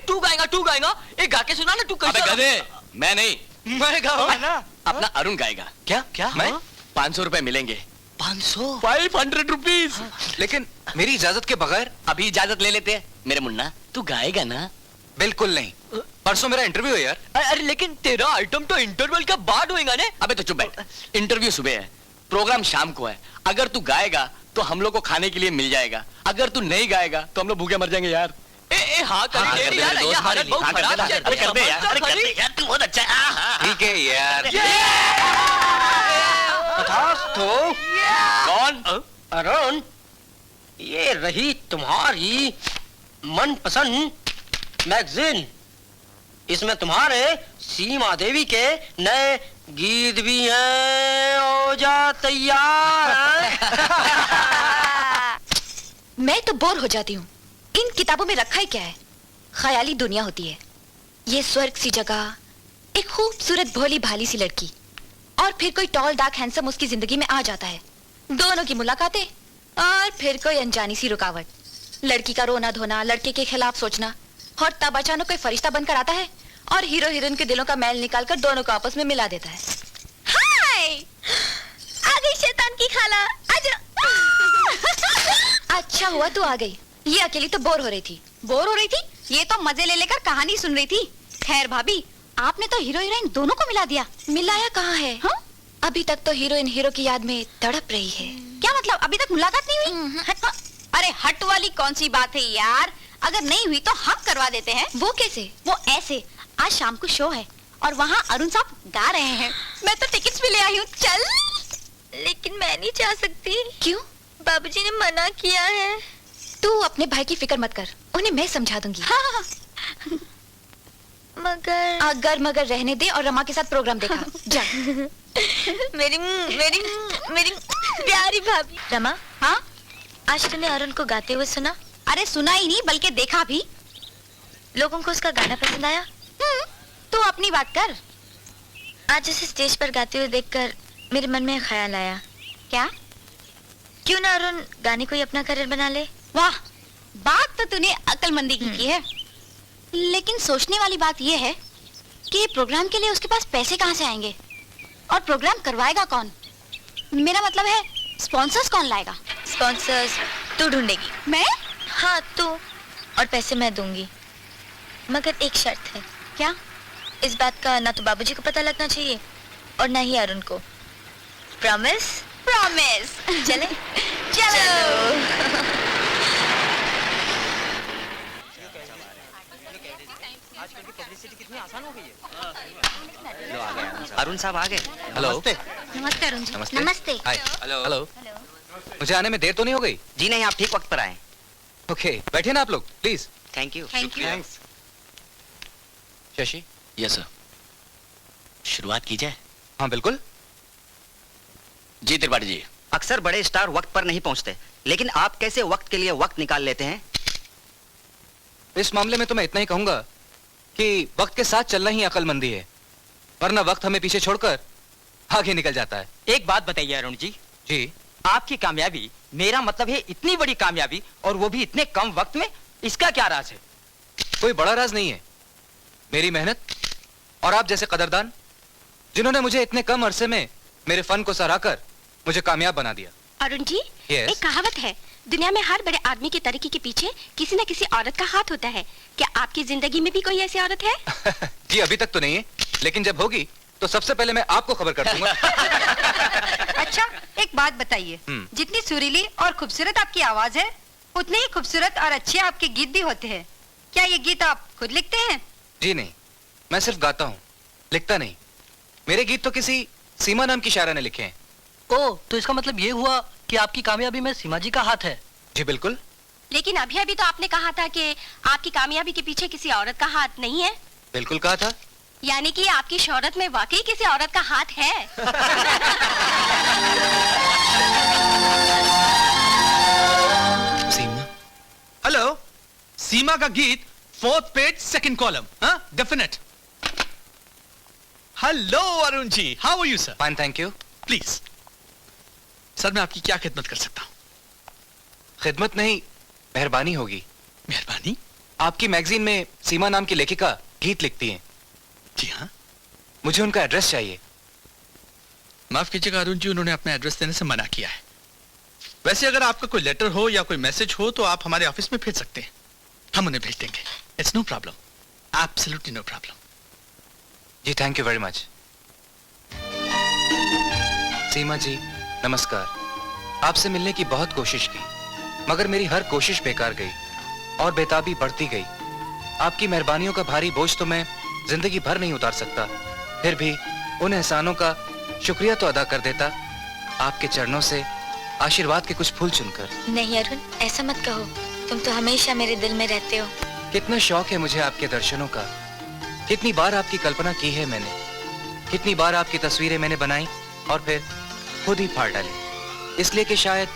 S5: तू गाएगा? एक गा के सुना ना, तू कैसे?
S10: अबे गधे, मैं नहीं,
S5: मैं गाऊंगा ना।
S10: अपना अरुण गाएगा।
S5: क्या?
S10: मैं 500 रुपए मिलेंगे।
S5: 500?
S10: 500 रुपीज।
S6: लेकिन मेरी इजाजत के बगैर?
S10: अभी इजाजत ले लेते हैं। मेरे मुन्ना, तू गाएगा ना?
S6: बिल्कुल नहीं, परसों मेरा इंटरव्यू है यार।
S5: अरे लेकिन तेरा आइटम तो इंटरवल के बाद होएगा ने?
S10: अबे तो चुप बैठ, इंटरव्यू सुबह है, प्रोग्राम शाम को है। अगर तू गाएगा तो हम लोग को खाने के लिए मिल जाएगा, अगर तू नहीं गाएगा तो हम लोग भूखे मर जाएंगे यार।
S5: हाँ कर दे यार, ये हालत बहुत खराब है।
S10: अरे कर दे यार, तू बहुत अच्छा है।
S6: ठीक है यार।
S10: कौन?
S2: अरुण, ये रही तुम्हारी मनपसंद मैगजीन। इसमें तुम्हारे सीमा देवी के नए गीत भी हैं। हो जा तैयार।
S4: मैं तो बोर हो जाती हूँ। इन किताबों में रखा ही क्या है? ख्याली दुनिया होती है, ये स्वर्ग सी जगह, एक खूबसूरत भोली भाली सी लड़की, और फिर कोई टॉल डार्क हैंडसम उसकी जिंदगी में आ जाता है। दोनों की मुलाकातें, और फिर कोई अनजानी सी रुकावट, लड़की का रोना धोना, लड़के के खिलाफ सोचना, और तब अचानक कोई फरिश्ता बनकर आता है और हीरो हीरोइन के दिलों का मैल निकालकर दोनों को आपस में मिला देता है। हाय, आ गई शैतान की खाला, आजा। अच्छा हुआ तू आ गई, ये अकेली तो बोर हो रही थी। बोर हो रही थी? ये तो मजे ले लेकर कहानी सुन रही थी। खैर भाभी, आपने तो हीरो हीरोइन दोनों को मिला दिया। मिलाया कहाँ है? हाँ? अभी तक तो हीरोइन हीरो की याद में तड़प रही है। क्या मतलब, अभी तक मुलाकात नहीं हुई? अरे हट वाली कौन सी बात है यार, अगर नहीं हुई तो हम करवा देते हैं। वो कैसे? वो ऐसे, आज शाम को शो है और वहाँ अरुण साहब गा रहे हैं, मैं तो टिकट्स भी ले आई हूँ। चल।
S13: लेकिन मैं नहीं जा सकती।
S4: क्यों?
S13: बाबूजी ने मना किया है।
S4: तू अपने भाई की फिक्र मत कर, उन्हें मैं समझा दूंगी। हाँ।
S13: मगर
S4: अगर मगर रहने दे और रमा के साथ प्रोग्राम देखा। जा।
S13: मेरी मेरी मेरी प्यारी भाभी।
S4: रमा, हाँ?
S13: आज तूने अरुण को गाते हुए सुना?
S4: अरे सुना ही नहीं बल्कि देखा भी।
S13: लोगों को उसका गाना पसंद आया?
S4: तू अपनी बात कर।
S13: आज उसे स्टेज पर गाते हुए देखकर मेरे मन में एक ख्याल आया।
S4: क्या?
S13: क्यों ना अरुण गाने को ही अपना करियर बना ले?
S4: वाह, बात तो तूने अक्लमंदी की है, लेकिन सोचने वाली बात यह है कि प्रोग्राम के लिए उसके पास पैसे कहाँ से आएंगे, और प्रोग्राम करवाएगा कौन? मेरा मतलब है स्पॉन्सर्स कौन लाएगा?
S13: स्पॉन्सर्स तू ढूंढेगी।
S4: मैं?
S13: हाँ तू, और पैसे मैं दूंगी, मगर एक शर्त है।
S4: क्या?
S13: इस बात का ना तो बाबूजी को पता लगना चाहिए और ना ही अरुण को। प्रॉमिस?
S4: प्रॉमिस।
S13: चले?
S4: चलो।
S10: अरुण साहब आ गए।
S6: हेलो।
S4: नमस्ते अरुण जी।
S6: नमस्ते।
S4: नमस्ते।
S6: हाय। हेलो। मुझे आने में देर तो नहीं हो गई?
S10: जी नहीं, आप ठीक वक्त पर आए।
S6: ओके, बैठिए ना आप लोग please.
S10: Thank you.
S12: Thanks.
S6: Shashi.
S10: Yes sir, शुरुआत की जाए?
S6: हाँ बिल्कुल।
S10: जी त्रिपाठी जी। अक्सर बड़े स्टार वक्त पर नहीं पहुंचते, लेकिन आप कैसे वक्त के लिए वक्त निकाल लेते हैं?
S6: इस मामले में तो मैं इतना ही कहूंगा कि वक्त के साथ चलना ही अक्लमंदी है, वरना वक्त हमें पीछे छोड़कर आगे निकल जाता है।
S10: एक बात बताइए अरुण जी।
S6: जी।
S10: आपकी कामयाबी, मेरा मतलब है इतनी बड़ी कामयाबी, और वो भी इतने कम वक्त में, इसका क्या राज है?
S6: कोई बड़ा राज नहीं है। मेरी मेहनत और आप जैसे कदरदान जिन्होंने मुझे इतने कम अरसे में मेरे फन को सराहकर मुझे कामयाब बना दिया।
S11: अरुण जी,
S6: Yes?
S11: एक कहावत है, दुनिया में हर बड़े आदमी की तरक्की के पीछे किसी न किसी औरत का हाथ होता है। क्या आपकी जिंदगी में भी कोई ऐसी औरत है?
S6: जी अभी तक तो नहीं है, लेकिन जब होगी तो सबसे पहले मैं आपको खबर कर दूंगा।
S9: अच्छा, एक बात बताइए, जितनी सुरीली और खूबसूरत आपकी आवाज है, उतने ही खूबसूरत और अच्छे आपके गीत भी होते हैं। क्या ये गीत आप खुद लिखते हैं?
S6: जी नहीं, मैं सिर्फ गाता हूँ, लिखता नहीं। मेरे गीत तो किसी सीमा नाम की शायरा ने लिखे हैं।
S5: ओ, तो इसका मतलब ये हुआ कि आपकी कामयाबी में सीमा जी का हाथ है।
S6: जी बिल्कुल।
S11: लेकिन अभी अभी तो आपने कहा था कि आपकी कामयाबी के पीछे किसी औरत का हाथ नहीं है।
S6: बिल्कुल कहा था।
S11: यानी कि आपकी शोहरत में वाकई किसी औरत का हाथ है।
S14: सीमा। हेलो, सीमा का गीत 4th पेज 2nd कॉलम। हाँ, definite. Hello Arun ji, how are you sir?
S6: Fine, thank you.
S14: Please sir, मैं आपकी क्या खिदमत कर सकता हूँ?
S6: खिदमत नहीं, मेहरबानी होगी।
S14: मेहरबानी?
S6: आपकी मैगजीन में सीमा नाम की लेखिका गीत लिखती हैं।
S14: जी हाँ।
S6: मुझे उनका एड्रेस चाहिए।
S14: माफ कीजिएगा अरुण जी, उन्होंने अपना एड्रेस देने से मना किया है। वैसे अगर आपका कोई लेटर हो या कोई मैसेज हो तो आप हमारे ऑफिस में भेज सकते हैं, हम उन्हें भेज देंगे। It's no problem, absolutely no problem.
S6: जी thank you very much. Seema ji नमस्कार। आपसे मिलने की बहुत कोशिश की, मगर मेरी हर कोशिश बेकार गई और बेताबी बढ़ती गई। आपकी मेहरबानियों का भारी बोझ तो मैं जिंदगी भर नहीं उतार सकता, फिर भी उन एहसानों का शुक्रिया तो अदा कर देता, आपके चरणों से आशीर्वाद के कुछ फूल चुनकर।
S13: नहीं अरुण, ऐसा मत कहो, तुम तो हमेशा मेरे दिल में रहते हो।
S6: कितना शौक है मुझे आपके दर्शनों का। कितनी बार आपकी कल्पना की है मैंने, कितनी बार आपकी तस्वीरें मैंने बनाई और फिर खुद ही फाड़ डाली, इसलिए कि शायद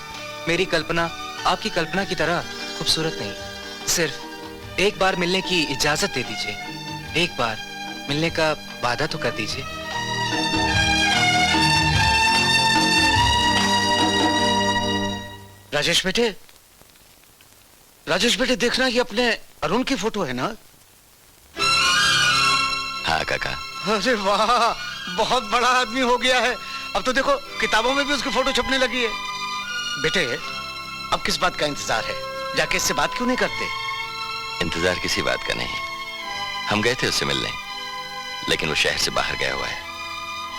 S6: मेरी कल्पना आपकी कल्पना की तरह खूबसूरत नहीं। सिर्फ एक बार मिलने की इजाजत दे दीजिए, एक बार मिलने का वादा तो कर दीजिए।
S8: राजेश बेटे, राजेश बेटे देखना, ये अपने अरुण की फोटो है ना?
S3: हाँ काका।
S12: अरे वाह, बहुत बड़ा आदमी हो गया है। अब तो देखो किताबों में भी उसकी फोटो छपने लगी है। बेटे, अब किस बात का इंतजार है? जाके इससे बात क्यों नहीं करते?
S3: इंतजार किसी बात का नहीं, हम गए थे उससे मिलने, लेकिन वो शहर से बाहर गया हुआ है,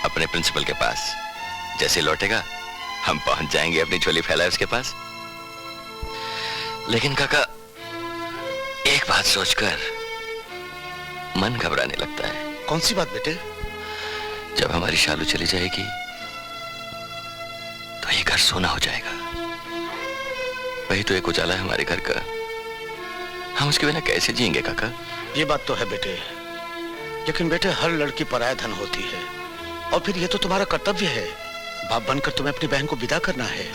S3: अपने प्रिंसिपल के पास। जैसे लौटेगा हम पहुंच जाएंगे अपनी झोली फैलाए उसके पास। लेकिन काका, एक बात सोचकर मन घबराने लगता है।
S8: कौन सी बात बेटे?
S3: जब हमारी शालू चली जाएगी तो ये घर सोना हो जाएगा। वही तो एक उजाला है हमारे घर का, हम उसके बिना कैसे जिएंगे काका?
S8: ये बात तो है बेटे, लेकिन बेटे हर लड़की पराया धन होती है, और फिर ये तो तुम्हारा कर्तव्य है, बाप बनकर तुम्हें अपनी बहन को विदा करना है।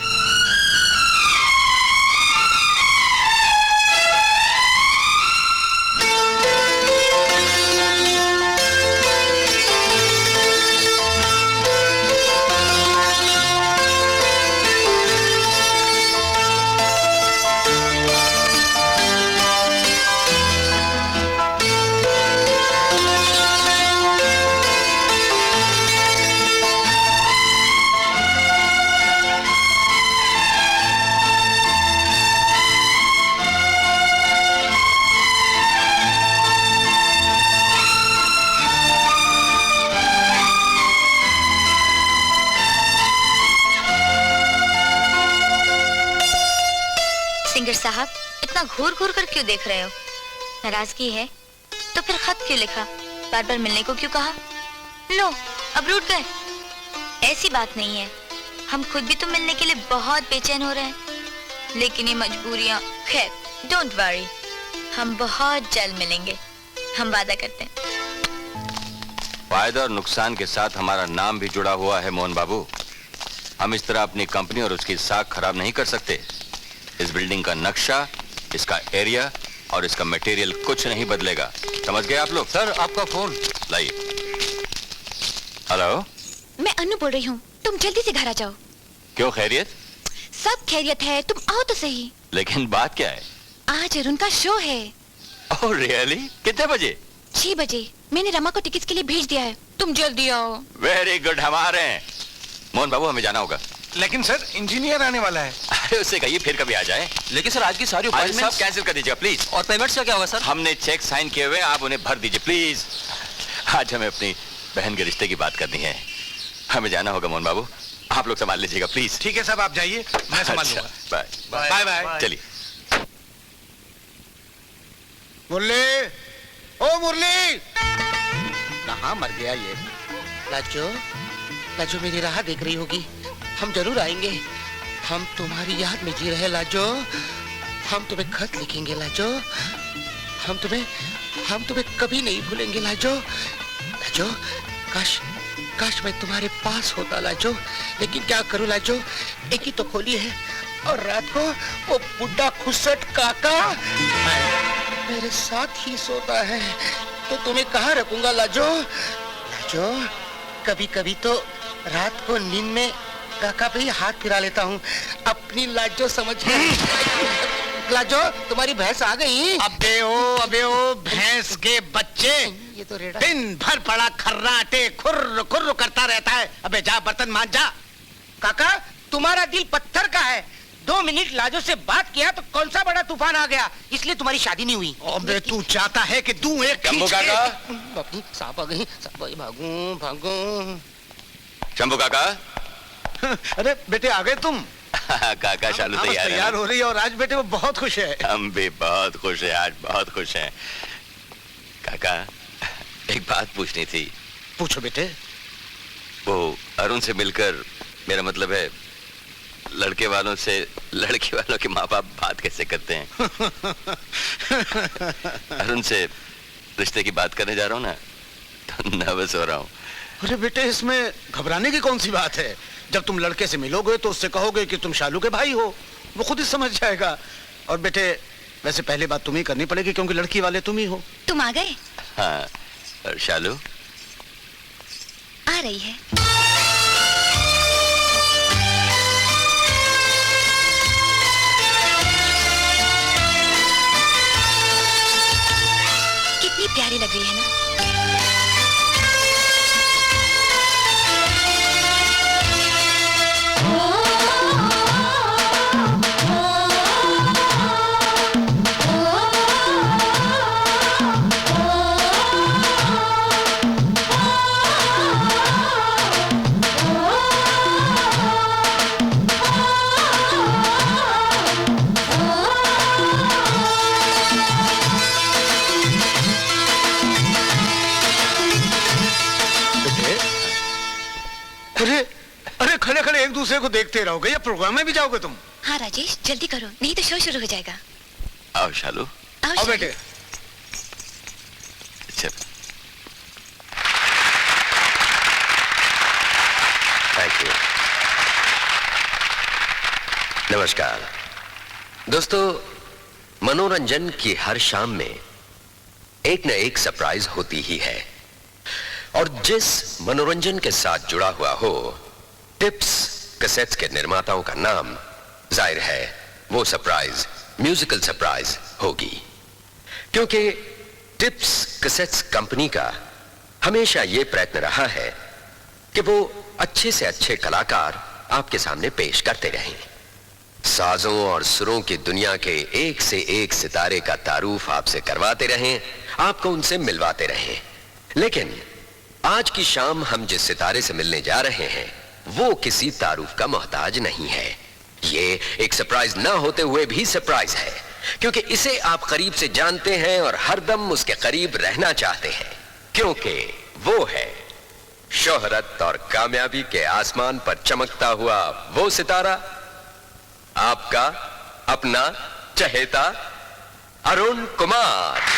S13: सिंगर साहब, इतना घूर घूर कर क्यों देख रहे हो? नाराजगी है तो फिर खत क्यों लिखा? बार बार मिलने को क्यों कहा? लो, अब रूठ गए। ऐसी बात नहीं है, हम खुद भी तो मिलने के लिए बहुत बेचैन हो रहे हैं, लेकिन ये मजबूरियां। खैर, डोंट वरी, हम बहुत जल्द मिलेंगे, हम वादा करते हैं।
S3: फायदा और नुकसान के साथ हमारा नाम भी जुड़ा हुआ है मोहन बाबू। हम इस तरह अपनी कंपनी और उसकी साख खराब नहीं कर सकते। इस बिल्डिंग का नक्शा, इसका एरिया और इसका मटेरियल कुछ नहीं बदलेगा, समझ गए आप लोग?
S6: सर, आपका फोन
S3: लाइए। हेलो,
S11: मैं अनु बोल रही हूँ, तुम जल्दी से घर आ जाओ।
S3: क्यों, खैरियत?
S11: सब खैरियत है, तुम आओ तो सही।
S3: लेकिन बात क्या है?
S11: आज अरुण का शो है।
S3: Oh really? कितने बजे?
S13: 6 बजे। मैंने रमा को टिकट्स के लिए भेज दिया है, तुम जल्दी आओ।
S3: वेरी गुड, हम आ रहे हैं। मोहन बाबू हमें जाना होगा।
S12: लेकिन सर इंजीनियर आने वाला है।
S3: अरे उससे कहिए फिर कभी आ जाए।
S6: लेकिन सर आज की सारी
S3: सब
S6: अपॉइंटमेंट्स
S3: कैंसिल कर दीजिएगा प्लीज।
S6: और पेमेंट्स का क्या होगा सर?
S3: हमने चेक साइन किए हुए, आप उन्हें भर दीजिए प्लीज। आज हमें अपनी बहन के रिश्ते की बात करनी है, हमें जाना होगा। मोहन बाबू आप लोग संभाल लीजिएगा प्लीज।
S12: ठीक है साहब, आप जाइए, मैं संभाल लूंगा।
S3: Bye
S12: bye bye.
S3: चलिए।
S12: मुरली, ओ मुरली,
S2: कहाँ मर गया ये? लाजो, लाजो मेरी राह देख रही होगी। हम जरूर आएंगे, हम तुम्हारी याद में जी रहे लाजो। हम तुम्हें खत लिखेंगे लाजो, हम तुम्हें कभी नहीं भूलेंगे लाजो। लाजो, काश मैं तुम्हारे पास होता लाजो, लेकिन क्या करूं लाजो, एक ही तो खोली है और रात को वो बुढ़ा खुसट काका मेरे साथ ही सोता है, तो तुम्हें कहाँ रखूंगा लाजो। लाजो, कभी कभी तो रात को नींद में काका पे ही हाथ फिरा लेता हूँ, अपनी लाजो समझ कर। लाजो, तुम्हारी भैंस आ गई?
S12: अबे ओ भैंस के बच्चे,
S2: ये तो रेड़ा
S12: दिन भर पड़ा खर्राटे खुर्र खुर्र करता रहता है। अबे जा बर्तन मांज जा।
S2: काका, तुम्हारा दिल पत्थर का है। 2 मिनट लाजो से बात किया तो कौन सा बड़ा तूफान आ गया, इसलिए तुम्हारी शादी नहीं हुई।
S12: अबे तू चाहता है कि दूं एक
S3: शंभू
S12: खींच के?
S3: काका,
S2: सांप आ गई, भागूं।
S3: शंभू काका।
S12: अरे बेटे आ गए तुम?
S3: काका शालू
S12: तैयार हो रही है और आज बेटे वो बहुत खुश है।
S3: हम भी बहुत खुश हैं, आज बहुत खुश हैं। काका एक बात पूछनी थी।
S12: पूछो बेटे।
S3: वो अरुण से मिलकर, मेरा मतलब है लड़के वालों से लड़की वालों के माँ बाप बात कैसे करते हैं? अरुण से रिश्ते की बात करने जा रहा हूँ ना, तो नर्वस हो रहा हूँ।
S12: अरे बेटे इसमें घबराने की कौन सी बात है? जब तुम लड़के से मिलोगे तो उससे कहोगे कि तुम शालू के भाई हो, वो खुद ही समझ जाएगा। और बेटे वैसे पहले बात तुम्हें करनी पड़ेगी क्योंकि लड़की वाले तुम ही हो।
S13: तुम आ गए?
S3: हाँ, और शालू
S13: आ रही है। कितनी प्यारी लग रही है ना?
S12: अरे खड़े खड़े एक दूसरे को देखते रहोगे या प्रोग्राम में भी जाओगे तुम?
S13: हाँ राजेश, जल्दी करो, नहीं तो शो शुरू हो जाएगा।
S3: आओ शालू।
S12: आओ बेटे।
S3: अच्छा, थैंक यू।
S15: नमस्कार दोस्तों, मनोरंजन की हर शाम में एक न एक सरप्राइज होती ही है, और जिस मनोरंजन के साथ जुड़ा हुआ हो, टिप्स कैसेट्स के निर्माताओं का नाम जाहिर है वो सरप्राइज म्यूजिकल सरप्राइज होगी, क्योंकि टिप्स कैसेट्स कंपनी का हमेशा ये प्रयत्न रहा है कि वो अच्छे से अच्छे कलाकार आपके सामने पेश करते रहें, साजों और सुरों की दुनिया के एक से एक सितारे का तारुफ आपसे करवाते रहें, आपको उनसे मिलवाते रहें। लेकिन आज की शाम हम जिस सितारे से मिलने जा रहे हैं वो किसी तारुफ का मोहताज नहीं है। ये एक सरप्राइज ना होते हुए भी सरप्राइज है, क्योंकि इसे आप करीब से जानते हैं और हरदम उसके करीब रहना चाहते हैं, क्योंकि वो है शोहरत और कामयाबी के आसमान पर चमकता हुआ वो सितारा, आपका अपना चहेता अरुण कुमार।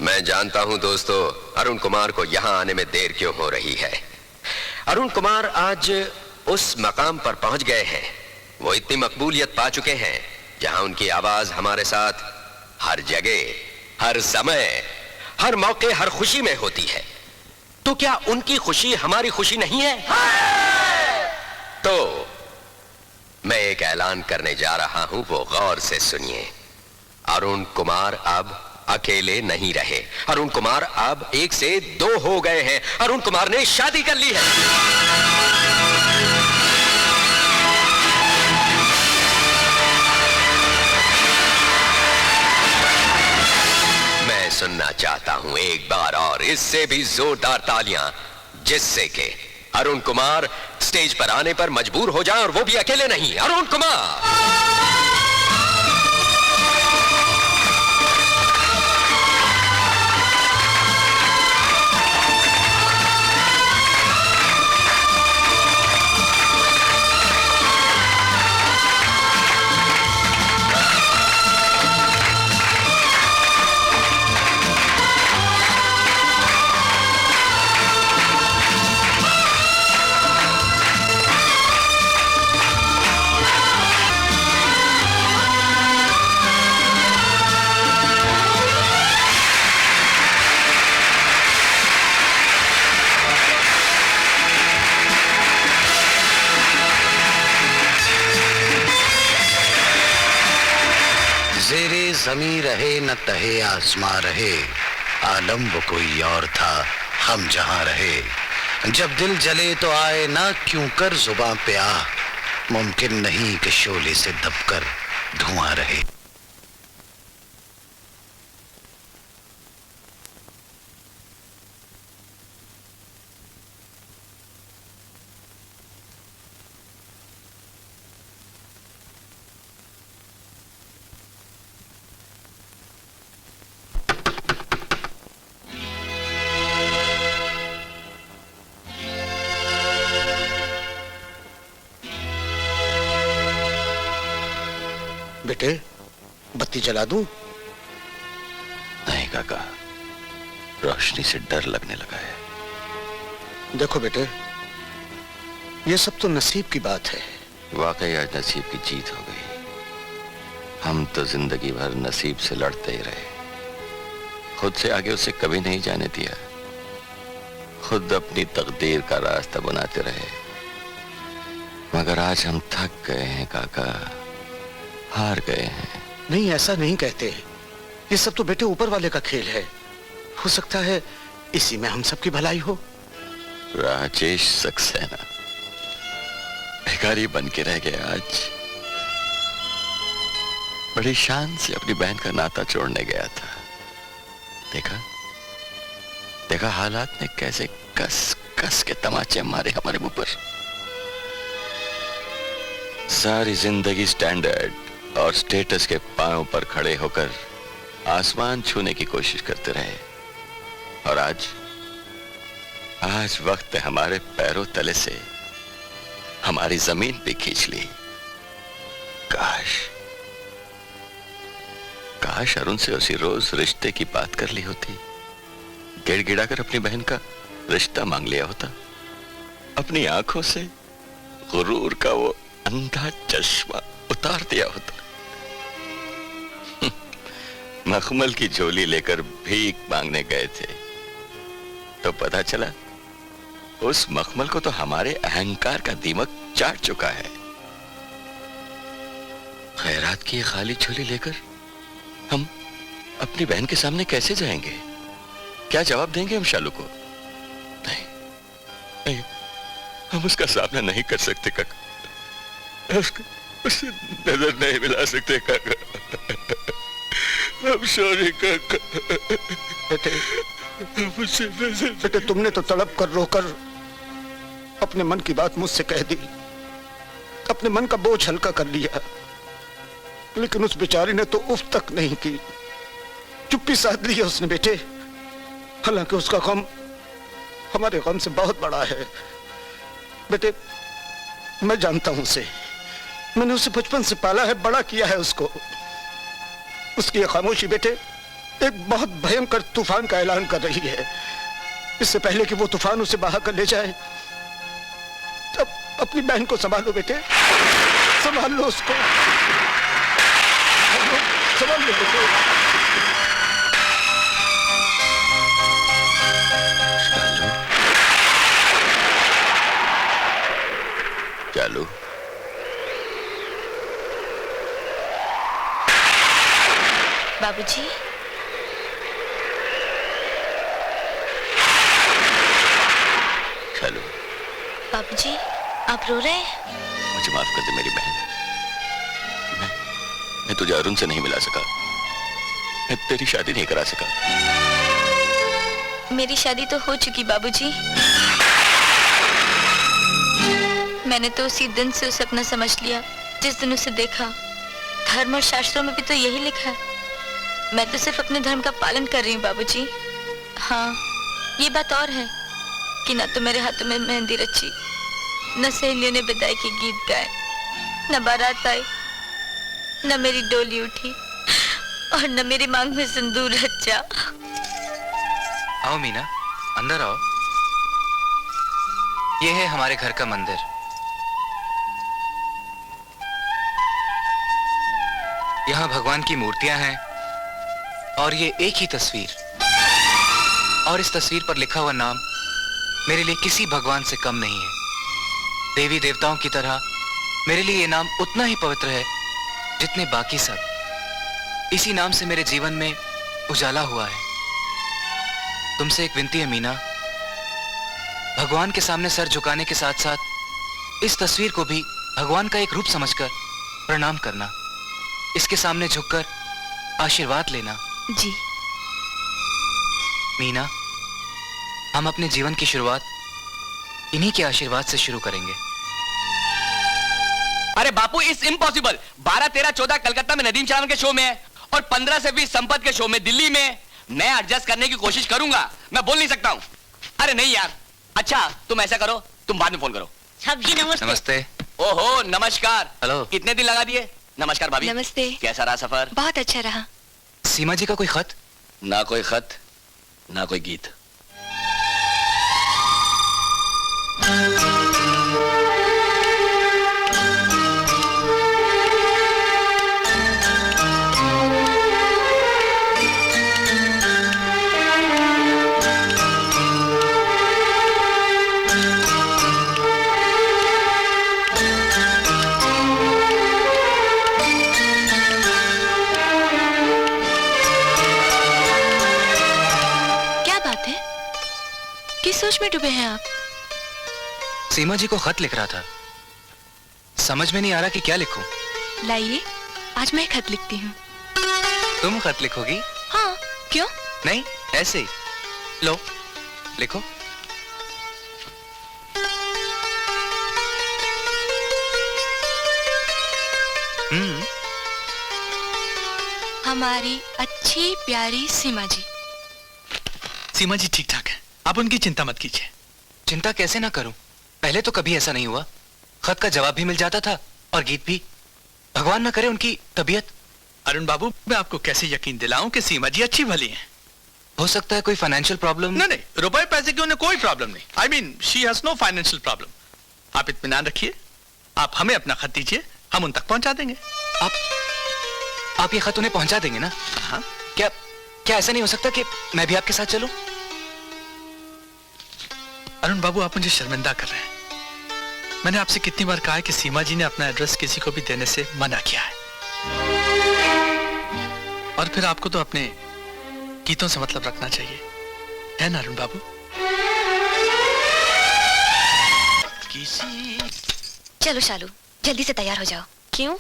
S15: मैं जानता हूं दोस्तों, अरुण कुमार को यहां आने में देर क्यों हो रही है। अरुण कुमार आज उस मकाम पर पहुंच गए हैं, वो इतनी मकबूलियत पा चुके हैं जहां उनकी आवाज हमारे साथ हर जगह, हर समय, हर मौके, हर खुशी में होती है। तो क्या उनकी खुशी हमारी खुशी नहीं है? तो मैं एक ऐलान करने जा रहा हूं, वो गौर से सुनिए। अरुण कुमार अब अकेले नहीं रहे। अरुण कुमार अब 1 से 2 हो गए हैं। अरुण कुमार ने शादी कर ली है। मैं सुनना चाहता हूं एक बार और इससे भी जोरदार तालियां, जिससे कि अरुण कुमार स्टेज पर आने पर मजबूर हो जाए, और वो भी अकेले नहीं। अरुण कुमार।
S1: ज़मीं रहे न तहे आसमां रहे, आलम वो कोई और था, हम जहां रहे। जब दिल जले तो आए ना क्यों कर जुबां पे आ, मुमकिन नहीं कि शोले से दबकर धुआं रहे।
S12: बेटे, बत्ती जला दूं?
S3: नहीं काका, रोशनी से डर लगने लगा है।
S12: देखो बेटे, ये सब तो नसीब की बात है।
S3: वाकई आज नसीब की जीत हो गई। हम तो जिंदगी भर नसीब से लड़ते ही रहे, खुद से आगे उसे कभी नहीं जाने दिया, खुद अपनी तकदीर का रास्ता बनाते रहे। मगर आज हम थक गए हैं काका, हार गए हैं।
S12: नहीं, ऐसा नहीं कहते। ये सब तो बेटे ऊपर वाले का खेल है। हो सकता है इसी में हम सबकी भलाई हो।
S3: राजेश सक्सेना भिखारी बन के रह गया आज। बड़ी शान से अपनी बहन का नाता जोड़ने गया था। देखा हालात ने कैसे कस कस के तमाचे मारे हमारे मुंह पर। सारी जिंदगी स्टैंडर्ड और स्टेटस के पांव पर खड़े होकर आसमान छूने की कोशिश करते रहे, और आज वक्त है हमारे पैरों तले से हमारी जमीन भी खींच ली। काश अरुण से उसी रोज रिश्ते की बात कर ली होती, गिड़गिड़ा कर अपनी बहन का रिश्ता मांग लिया होता, अपनी आंखों से गुरूर का वो अंधा चश्मा उतार दिया होता। मखमल की झोली लेकर भीख मांगने गए थे तो पता चला उस मखमल को तो हमारे अहंकार का दीमक चाट चुका है। खैरात की खाली झोली लेकर हम अपनी बहन के सामने कैसे जाएंगे? क्या जवाब देंगे हम शालू को? नहीं, हम उसका सामना नहीं कर सकते काका, उसे नजर नहीं मिला सकते काका। I'm sorry, काका।
S12: बेटे, तुमने तो तड़प कर रोकर अपने मन की बात मुझसे कह दी, अपने मन का बोझ हल्का कर लिया, लेकिन उस बेचारी ने तो उफ तक नहीं की, चुप्पी साध ली है उसने बेटे। हालांकि उसका गम हमारे गम से बहुत बड़ा है। बेटे, मैं जानता हूं उसे, मैंने उसे बचपन से पाला है, बड़ा किया है उसको। उसकी ये खामोशी बेटे एक बहुत भयंकर तूफान का ऐलान कर रही है। इससे पहले कि वो तूफान उसे बहा कर ले जाए, तब अपनी बहन को संभालो बेटे, संभाल लो उसको, संभाल लो बेटे।
S3: शालू, शालू।
S13: बाबूजी,
S3: शालू,
S13: बाबूजी, आप रो रहे हैं?
S3: मुझे माफ कर दे मेरी बहन। मैं तुझे अरुण से नहीं मिला सका, मैं तेरी शादी नहीं करा सका।
S13: मेरी शादी तो हो चुकी बाबूजी। मैंने तो उसी दिन से उसे अपना समझ लिया जिस दिन उसे देखा। धर्म और शास्त्रों में भी तो यही लिखा है। मैं तो सिर्फ अपने धर्म का पालन कर रही हूँ बाबूजी। हाँ, ये बात और है कि न तो मेरे हाथों में मेहंदी रची, न सहेलियों ने विदाई के गीत गाए, न बारात आई, न मेरी डोली उठी और न मेरी मांग में सिंदूर रचा।
S6: आओ मीना, अंदर आओ। ये है हमारे घर का मंदिर। यहाँ भगवान की मूर्तियां हैं और ये एक ही तस्वीर, और इस तस्वीर पर लिखा हुआ नाम मेरे लिए किसी भगवान से कम नहीं है। देवी देवताओं की तरह मेरे लिए ये नाम उतना ही पवित्र है जितने बाकी सब। इसी नाम से मेरे जीवन में उजाला हुआ है। तुमसे एक विनती है मीना, भगवान के सामने सर झुकाने के साथ साथ इस तस्वीर को भी भगवान का एक रूप समझकर प्रणाम करना, इसके सामने झुककर आशीर्वाद लेना।
S13: जी
S6: मीना, हम अपने जीवन की शुरुआत इन्हीं के आशीर्वाद से शुरू करेंगे।
S10: अरे बापू, इस इम्पॉसिबल। 12, 13, 14 कलकत्ता में नदीम चावल के शो में है और 15 से 20 संपत के शो में दिल्ली में। मैं एडजस्ट करने की कोशिश करूंगा, मैं बोल नहीं सकता हूं। अरे नहीं यार। अच्छा तुम ऐसा करो, तुम बाद में फोन करो।
S4: सब्जी नमस्ते।
S6: नमस्ते।
S10: ओहो नमस्कार।
S6: हेलो।
S10: कितने दिन लगा दिए? नमस्कार भाभी।
S13: नमस्ते।
S10: कैसा रहा सफर?
S13: बहुत अच्छा रहा।
S6: सीमा जी का कोई खत?
S10: ना कोई खत, ना कोई गीत।
S13: किस सोच में डूबे हैं आप?
S6: सीमा जी को खत लिख रहा था, समझ में नहीं आ रहा कि क्या लिखूं।
S13: लाइए, आज मैं खत लिखती हूँ।
S6: तुम खत लिखोगी?
S13: हाँ, क्यों?
S6: नहीं, ऐसे ही। लो, लिखो।
S13: हमारी अच्छी प्यारी सीमा जी।
S14: सीमा जी ठीक ठाक है, आप उनकी चिंता मत कीजिए।
S6: चिंता कैसे ना करूं? पहले तो कभी ऐसा नहीं हुआ। खत का जवाब भी मिल जाता था और गीत भी। भगवान न करे उनकी तबीयत।
S14: अरुण बाबू, मैं आपको कैसे यकीन दिलाऊं कि सीमा जी अच्छी भली हैं।
S6: हो सकता है कोई फाइनेंशियल प्रॉब्लम।
S14: नहीं, रुपए पैसे की उन्हें कोई प्रॉब्लम नहीं। I mean she has no financial problem. आप इत्मीनान रखिए, आप हमें अपना खत दीजिए, हम उन तक पहुंचा देंगे।
S6: आप ये खत उन्हें पहुंचा देंगे ना?
S14: हाँ।
S6: क्या ऐसा नहीं हो सकता कि मैं भी आपके साथ चलूं?
S14: अरुण बाबू, आप मुझे शर्मिंदा कर रहे हैं। मैंने आपसे कितनी बार कहा है कि सीमा जी ने अपना एड्रेस किसी को भी देने से मना किया है। और फिर आपको तो अपने गीतों से मतलब रखना चाहिए, है ना अरुण बाबू?
S4: चलो शालू, जल्दी से तैयार हो जाओ। क्यों?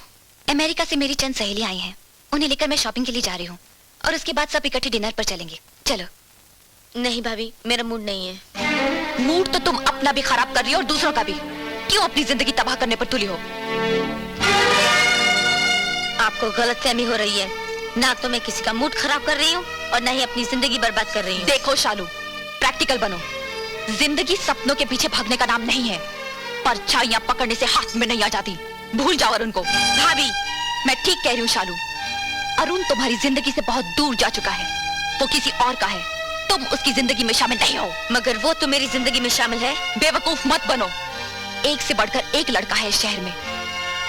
S4: अमेरिका से मेरी चंद सहेलियां आई हैं, उन्हें लेकर मैं शॉपिंग के लिए जा रही हूँ और उसके बाद सब इकट्ठे डिनर पर चलेंगे। चलो।
S13: नहीं भाभी, मेरा मूड नहीं है।
S4: मूड तो तुम अपना भी खराब कर रही हो और दूसरों का भी। क्यों अपनी जिंदगी तबाह करने पर तुली हो?
S13: आपको गलतफहमी हो रही है। ना तो मैं किसी का मूड खराब कर रही हूँ और ना ही अपनी जिंदगी बर्बाद कर रही हूँ।
S4: देखो शालू, प्रैक्टिकल बनो। जिंदगी सपनों के पीछे भागने का नाम नहीं है। परछाइयां पकड़ने से हाथ में नहीं आ जाती। भूल जाओ अरुण को। भाभी, मैं ठीक कह रही हूँ शालू। अरुण तुम्हारी जिंदगी से बहुत दूर जा चुका है, वो किसी और का है। तुम उसकी जिंदगी में शामिल नहीं हो।
S13: मगर वो तो मेरी जिंदगी में शामिल है।
S4: बेवकूफ मत बनो। एक से बढ़कर एक लड़का है इस शहर में।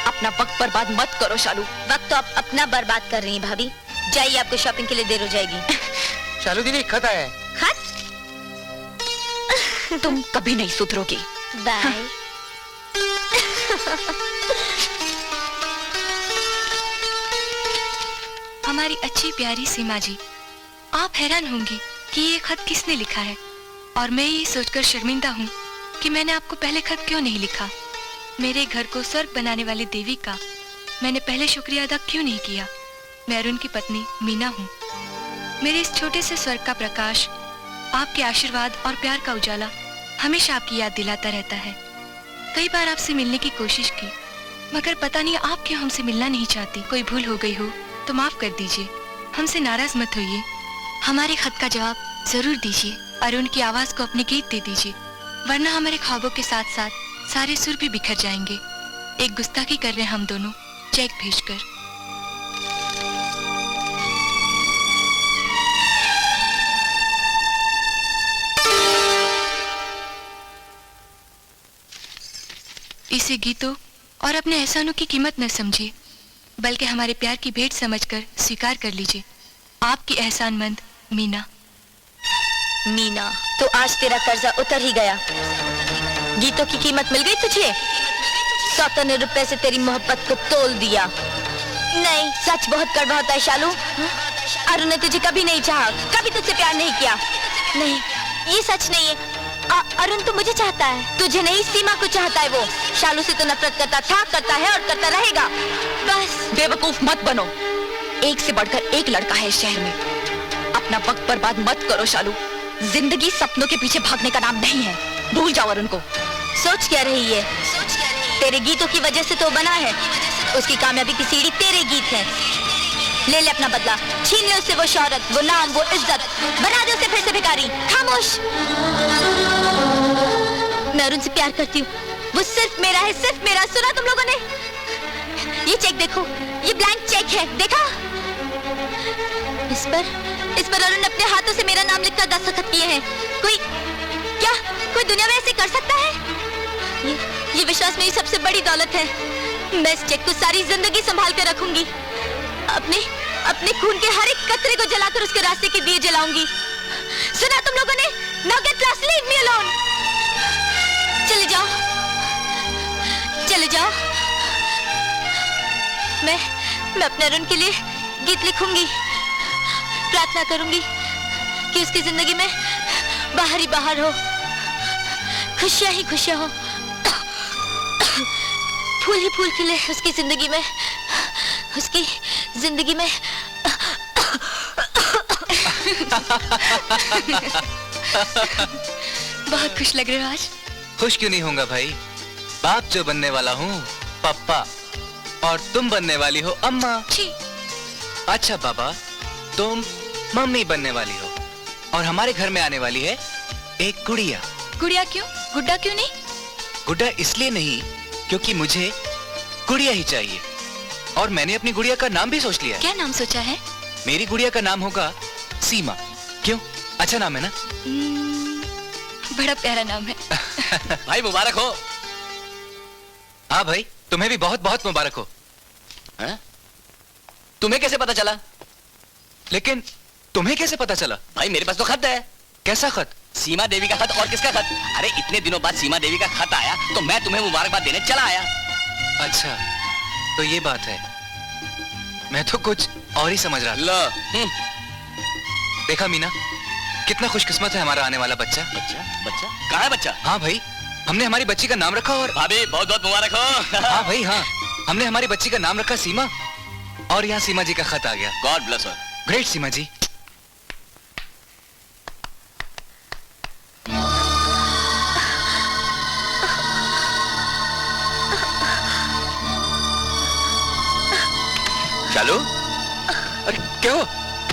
S4: अपना वक्त बर्बाद मत करो शालू।
S13: वक्त तो आप अपना बर्बाद कर रही हैं भाभी। जाइए, आपको शॉपिंग के लिए देर हो जाएगी।
S2: शालू दीदी, खत आया है।
S4: खत? तुम कभी नहीं सुधरोगी।
S13: बाय।
S16: हमारी अच्छी प्यारी सीमा जी, आप हैरान होंगी कि ये खत किसने लिखा है, और मैं ये सोचकर शर्मिंदा हूँ कि मैंने आपको पहले खत क्यों नहीं लिखा। मेरे घर को स्वर्ग बनाने वाली देवी का मैंने पहले शुक्रिया अदा क्यों नहीं किया। मैं अरुण की पत्नी मीना हूँ। मेरे इस छोटे से स्वर्ग का प्रकाश, आपके आशीर्वाद और प्यार का उजाला हमेशा आपकी याद दिलाता रहता है। कई बार आपसे मिलने की कोशिश की, मगर पता नहीं आप क्यों हमसे मिलना नहीं चाहती। कोई भूल हो गई हो तो माफ कर दीजिए, हमसे नाराज मत होइए। हमारे खत का जवाब जरूर दीजिए। अरुण की आवाज को अपने गीत दे दीजिए, वरना हमारे ख्वाबों के साथ साथ सारे सुर भी बिखर जाएंगे। एक गुस्ताखी कर रहे हैं हम दोनों, चेक भेजकर। इसे गीतों और अपने एहसानों की कीमत न समझिए, बल्कि हमारे प्यार की भेंट समझकर स्वीकार कर लीजिए। आपकी एहसानमंद मीना।
S13: मीना, तो आज तेरा कर्जा उतर ही गया। गीतों की कीमत मिल गई तुझे? 100 रुपए से तेरी मोहब्बत को तोल दिया। नहीं, सच बहुत कड़वा होता है शालू। अरुण ने तुझे कभी नहीं चाहा, कभी तुझसे प्यार नहीं किया। नहीं, ये सच नहीं है। अरुण तो मुझे चाहता है, तुझे नहीं, सीमा को चाहता है वो। शालू से तो नफरत करता था, करता है और करता रहेगा। बस
S17: बेवकूफ मत बनो। एक से बढ़कर एक लड़का है इस शहर में। अपना वक्त बर्बाद मत करो शालू। जिंदगी सपनों के पीछे भागने का नाम नहीं है। भूल जाओ अरुण को।
S13: सोच क्या रही है? तेरे गीतों की वजह से तो बना है। उसकी कामयाबी की सीढ़ी तेरे गीत है। ले ले अपना बदला, छीन ले उससे वो शोहरत, वो नाम, वो इज्जत, बना दे उसे फिर से भिखारी। खामोश। मैं अरुण से प्यार करती हूँ, वो सिर्फ मेरा है, सिर्फ मेरा। सुना तुम लोगों ने? ये चेक देखो, ये ब्लैंक चेक है, देखा? इस पर अरुण ने अपने हाथों से मेरा नाम लिखकर दस्तखत किए हैं। कोई दुनिया में ऐसे कर सकता है? ये विश्वास मेरी सबसे बड़ी दौलत है। मैं इस चेक को सारी जिंदगी संभाल कर रखूंगी। अपने खून के हर एक कतरे को जलाकर उसके रास्ते के दिए जलाऊंगी। सुना तुम लोगों ने? Now get lost, leave me alone। चले जाओ, चले जाओ। मैं अपने अरुण के लिए गीत लिखूंगी, प्रार्थना करूंगी कि उसकी जिंदगी में बाहर ही बाहर हो, खुशियां ही खुशियां हो, फूल ही फूल खिले उसकी जिंदगी में, उसकी जिंदगी में।
S16: बहुत खुश लग रहे हो आज।
S6: खुश क्यों नहीं होऊंगा भाई? बाप जो बनने वाला हूँ पप्पा, और तुम बनने वाली हो अम्मा। अच्छा बाबा, तुम मम्मी बनने वाली हो, और हमारे घर में आने वाली है एक गुड़िया।
S16: गुड़िया क्यों? गुड्डा क्यों नहीं?
S6: गुड्डा इसलिए नहीं क्योंकि मुझे गुड़िया ही चाहिए, और मैंने अपनी गुड़िया का नाम भी सोच लिया है।
S16: क्या नाम सोचा है?
S6: मेरी गुड़िया का नाम होगा सीमा। क्यों, अच्छा नाम है ना?
S16: बड़ा प्यारा नाम है।
S10: भाई मुबारक हो।
S6: हाँ भाई, तुम्हें भी बहुत बहुत मुबारक हो।
S10: है? तुम्हें कैसे पता चला?
S6: लेकिन तुम्हें कैसे पता चला?
S10: भाई मेरे पास तो खत है।
S6: कैसा खत?
S10: सीमा देवी का खत। और किसका खत? अरे इतने दिनों बाद सीमा देवी का खत आया तो मैं तुम्हें मुबारकबाद देने चला आया।
S6: अच्छा, तो ये बात है। मैं तो कुछ और ही समझ रहा था। देखा मीना, कितना खुशकिस्मत है हमारा आने वाला बच्चा।
S10: बच्चा कहाँ है बच्चा?
S6: हाँ भाई, हमने हमारी बच्ची का नाम रखा। और
S10: भाभी बहुत बहुत मुबारक हो।
S6: हाँ भाई हाँ, हमने हमारी बच्ची का नाम रखा सीमा, और यहाँ सीमा जी का खत आ गया।
S10: गॉड ब्लेस हर।
S6: ग्रेट सीमा जी।
S3: चालू?
S6: अरे क्या हुआ?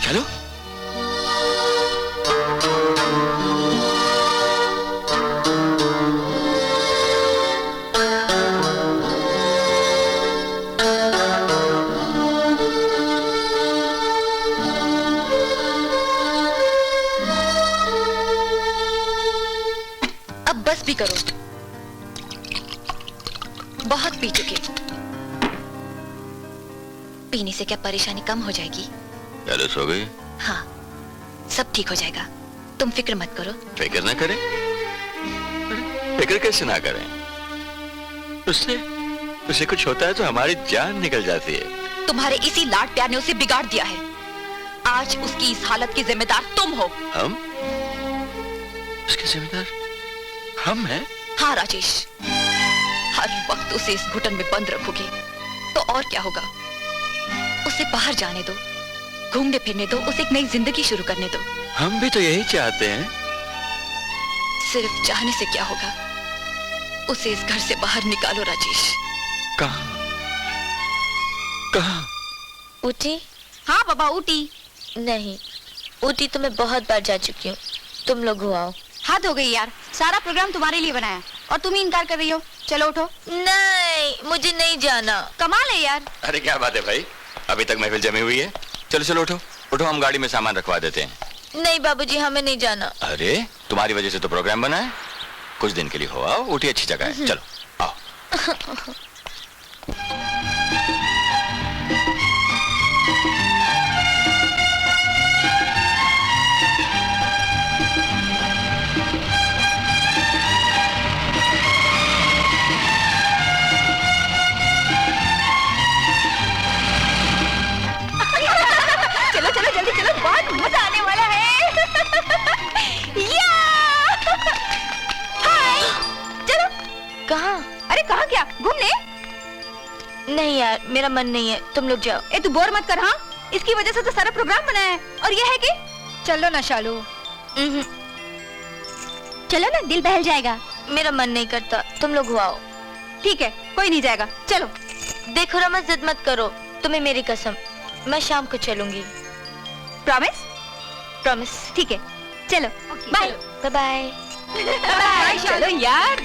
S6: चालू?
S17: अब बस भी करो, बहुत पी चुके।
S13: पीने से क्या परेशानी कम हो जाएगी?
S3: चालू सो गई?
S13: हाँ, सब ठीक हो जाएगा, तुम फिक्र मत करो।
S3: फिक्र ना करें? फिक्र कैसे ना करें? उससे उसे कुछ होता है तो हमारी जान निकल जाती है।
S17: तुम्हारे इसी लाड प्यार ने उसे बिगाड़ दिया है। आज उसकी इस हालत की जिम्मेदार तुम हो।
S3: हम? उसके जिम्मेदार हम हैं?
S17: हाँ राजेश, हर वक्त उसे इस घुटन में बंद रखोगे तो और क्या होगा। उसे बाहर जाने दो, घूमने फिरने दो, उसे एक नई जिंदगी शुरू करने दो।
S3: हम भी तो यही चाहते हैं।
S17: सिर्फ चाहने से क्या होगा, उसे इस घर से बाहर निकालो राजेश।
S3: कहाँ? कहाँ?
S13: ऊटी?
S4: हाँ बाबा ऊटी।
S13: नहीं, ऊटी तो मैं बहुत बार जा चुकी हूँ, तुम लोग हो आओ।
S4: हद हो गई यार, सारा प्रोग्राम तुम्हारे लिए बनाया और तुम ही इनकार कर रही हो। चलो उठो।
S13: नहीं, मुझे नहीं जाना।
S4: कमाल है यार।
S3: अरे क्या बात है भाई, अभी तक महफिल जमी हुई है। चलो चलो उठो उठो, हम गाड़ी में सामान रखवा देते हैं।
S13: नहीं बाबूजी, हमें नहीं जाना।
S3: अरे तुम्हारी वजह से तो प्रोग्राम बना है, कुछ दिन के लिए हो आओ। ऊटी अच्छी जगह है, चलो आओ।
S4: चलो चलो जल्दी चलो, बहुत मजा आने वाला है। या! हाय! चलो।
S13: कहाँ?
S4: अरे कहाँ क्या? घूमने?
S13: नहीं यार, मेरा मन नहीं है, तुम लोग जाओ।
S4: ए तू बोर मत कर। हाँ, इसकी वजह से तो सारा प्रोग्राम बना है। और ये है कि चलो ना शालू। चलो ना, दिल बहल जाएगा।
S13: मेरा मन नहीं करता, तुम लोग हो आओ।
S4: ठीक है, कोई नहीं जाएगा, चलो।
S13: देखो रमा, जिद मत करो, तुम्हें मेरी कसम, मैं शाम को चलूंगी।
S4: प्रॉमिस?
S13: प्रॉमिस।
S4: ठीक है, चलो। Bye
S13: bye
S4: bye. चलो यार।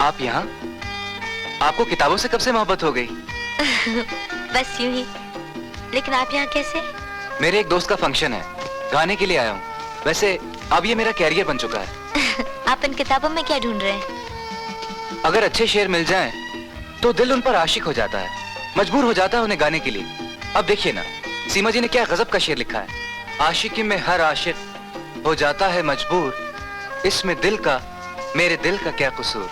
S6: आप यहाँ? आपको किताबों से कब से मोहब्बत हो गई?
S13: बस यूं ही। लेकिन आप यहाँ कैसे?
S6: मेरे एक दोस्त का फंक्शन है, गाने के लिए आया हूँ। वैसे अब ये मेरा कैरियर बन चुका है।
S13: आप इन किताबों में क्या ढूंढ रहे हैं?
S6: अगर अच्छे शेर मिल जाएं, तो दिल उन पर आशिक हो जाता है, मजबूर हो जाता है उन्हें गाने के लिए। अब देखिए ना, सीमा जी ने क्या गजब का शेर लिखा है। आशिकी में हर आशिक हो जाता है मजबूर, इसमें दिल का, मेरे दिल का क्या कसूर।